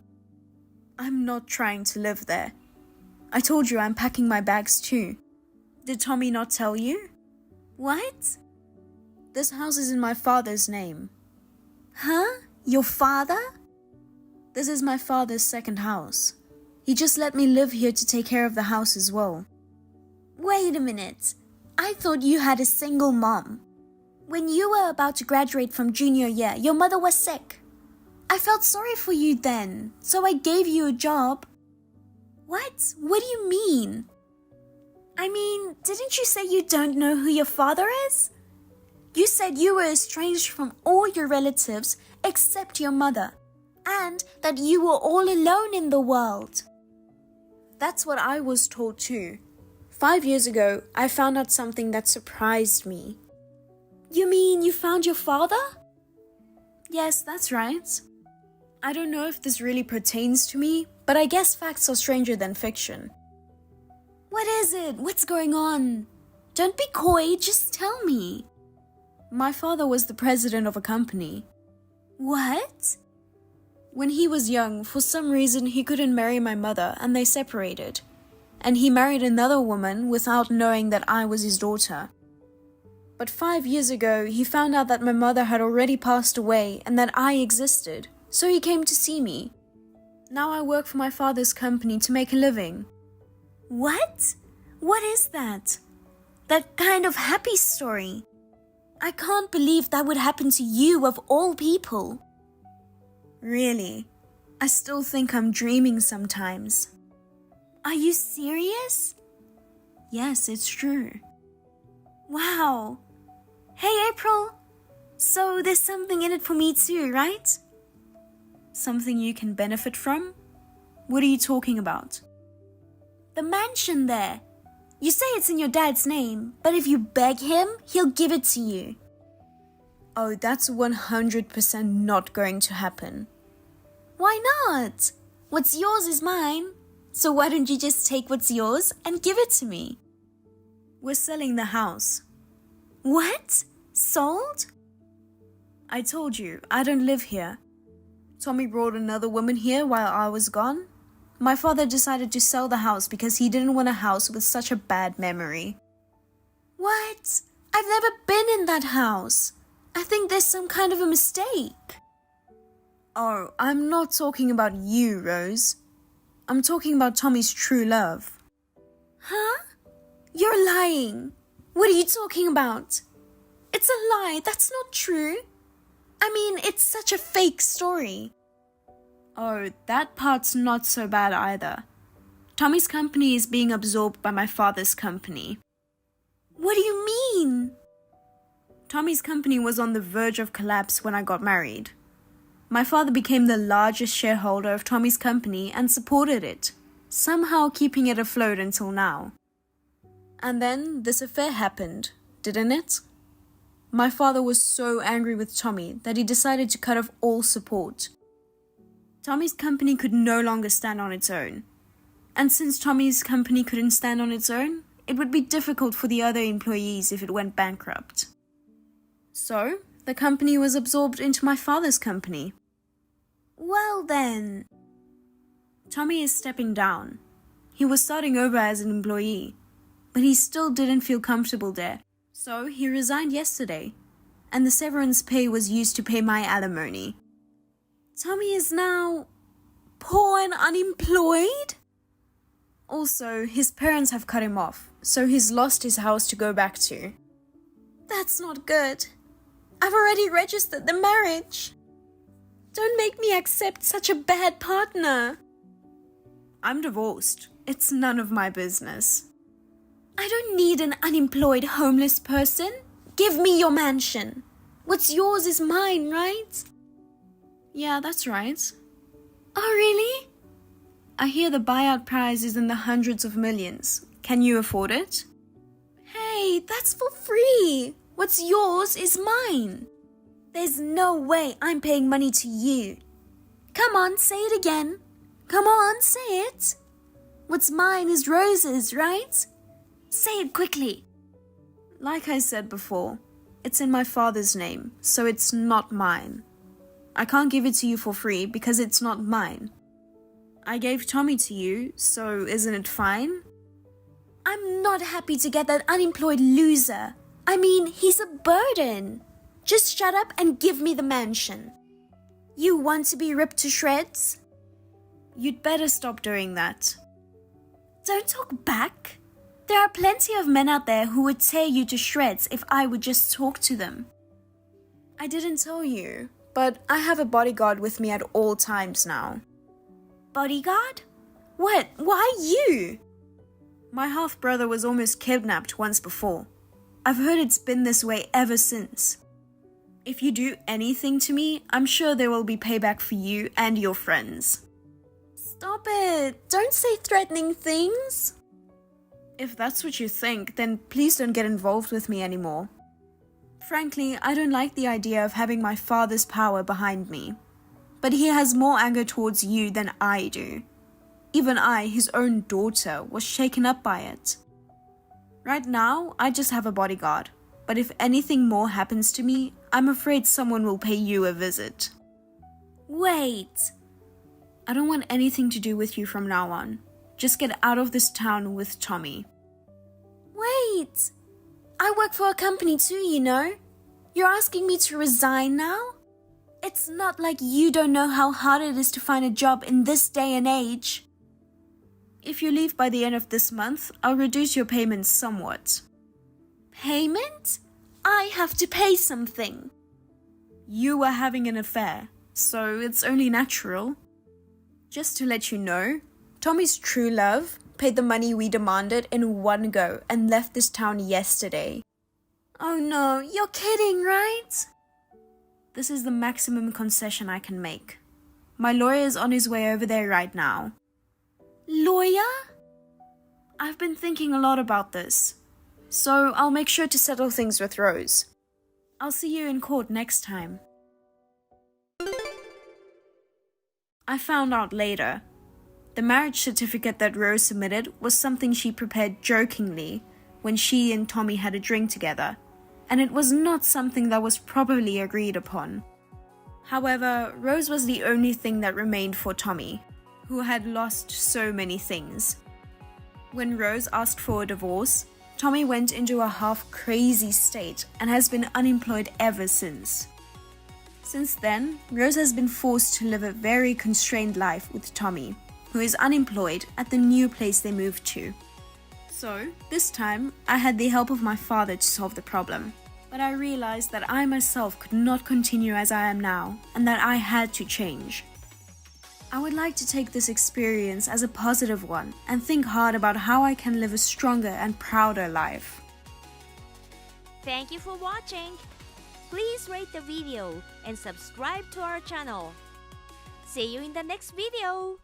I'm not trying to live there. I told you I'm packing my bags too. Did Tommy not tell you? What? This house is in my father's name. Huh? Your father? This is my father's second house. He just let me live here to take care of the house as well. Wait a minute. I thought you had a single mom. When you were about to graduate from junior year, your mother was sick. I felt sorry for you then, so I gave you a job. What? What do you mean? I mean, didn't you say you don't know who your father is? You said you were estranged from all your relatives except your mother, and that you were all alone in the world. That's what I was told too. 5 years ago, I found out something that surprised me. You mean you found your father? Yes, that's right. I don't know if this really pertains to me, but I guess facts are stranger than fiction. What is it? What's going on? Don't be coy, just tell me. My father was the president of a company. What? When he was young, for some reason he couldn't marry my mother and they separated. And he married another woman without knowing that I was his daughter. But 5 years ago, he found out that my mother had already passed away and that I existed, so he came to see me. Now I work for my father's company to make a living. What? What is that? That kind of happy story. I can't believe that would happen to you of all people. Really? I still think I'm dreaming sometimes. Are you serious? Yes, it's true. Wow. Hey, April. So there's something in it for me too, right? Something you can benefit from? What are you talking about? The mansion there. You say it's in your dad's name, but if you beg him, he'll give it to you. Oh, that's 100% not going to happen. Why not? What's yours is mine. So why don't you just take what's yours and give it to me? We're selling the house. What? Sold? I told you, I don't live here. Tommy brought another woman here while I was gone. My father decided to sell the house because he didn't want a house with such a bad memory. What? I've never been in that house. I think there's some kind of a mistake. Oh, I'm not talking about you, Rose. I'm talking about Tommy's true love. Huh? You're lying. What are you talking about? It's a lie. That's not true. I mean, it's such a fake story. Oh, that part's not so bad either. Tommy's company is being absorbed by my father's company. What do you mean? Tommy's company was on the verge of collapse when I got married. My father became the largest shareholder of Tommy's company and supported it, somehow keeping it afloat until now. And then this affair happened, didn't it? My father was so angry with Tommy that he decided to cut off all support. Tommy's company could no longer stand on its own. And since Tommy's company couldn't stand on its own, it would be difficult for the other employees if it went bankrupt. So, the company was absorbed into my father's company. Well then, Tommy is stepping down. He was starting over as an employee, but he still didn't feel comfortable there. So he resigned yesterday, and the severance pay was used to pay my alimony. Tommy is now poor and unemployed? Also, his parents have cut him off, so he's lost his house to go back to. That's not good. I've already registered the marriage. Don't make me accept such a bad partner. I'm divorced. It's none of my business. I don't need an unemployed homeless person. Give me your mansion. What's yours is mine, right? Yeah, that's right. Oh, really? I hear the buyout price is in the hundreds of millions. Can you afford it? Hey, that's for free. What's yours is mine. There's no way I'm paying money to you. Come on, say it again. Come on, say it. What's mine is Rose's, right? Say it quickly. Like I said before, it's in my father's name, so it's not mine. I can't give it to you for free because it's not mine. I gave Tommy to you, so isn't it fine? I'm not happy to get that unemployed loser. I mean, he's a burden. Just shut up and give me the mansion. You want to be ripped to shreds? You'd better stop doing that. Don't talk back. There are plenty of men out there who would tear you to shreds if I would just talk to them. I didn't tell you, but I have a bodyguard with me at all times now. Bodyguard? What? Why you? My half-brother was almost kidnapped once before. I've heard it's been this way ever since. If you do anything to me, I'm sure there will be payback for you and your friends. Stop it! Don't say threatening things! If that's what you think, then please don't get involved with me anymore. Frankly, I don't like the idea of having my father's power behind me. But he has more anger towards you than I do. Even I, his own daughter, was shaken up by it. Right now, I just have a bodyguard. But if anything more happens to me, I'm afraid someone will pay you a visit. Wait! I don't want anything to do with you from now on. Just get out of this town with Tommy. Wait! I work for a company too, you know. You're asking me to resign now? It's not like you don't know how hard it is to find a job in this day and age. If you leave by the end of this month, I'll reduce your payments somewhat. Payment? I have to pay something. You were having an affair, so it's only natural. Just to let you know, Tommy's true love paid the money we demanded in one go and left this town yesterday. Oh no, you're kidding, right? This is the maximum concession I can make. My lawyer is on his way over there right now. Lawyer? I've been thinking a lot about this, so I'll make sure to settle things with Rose. I'll see you in court next time. I found out later. The marriage certificate that Rose submitted was something she prepared jokingly when she and Tommy had a drink together, and it was not something that was properly agreed upon. However, Rose was the only thing that remained for Tommy, who had lost so many things. When Rose asked for a divorce, Tommy went into a half-crazy state and has been unemployed ever since. Since then, Rose has been forced to live a very constrained life with Tommy, who is unemployed at the new place they moved to. So, this time, I had the help of my father to solve the problem. But I realized that I myself could not continue as I am now, and that I had to change. I would like to take this experience as a positive one and think hard about how I can live a stronger and prouder life. Thank you for watching. Please rate the video and subscribe to our channel. See you in the next video.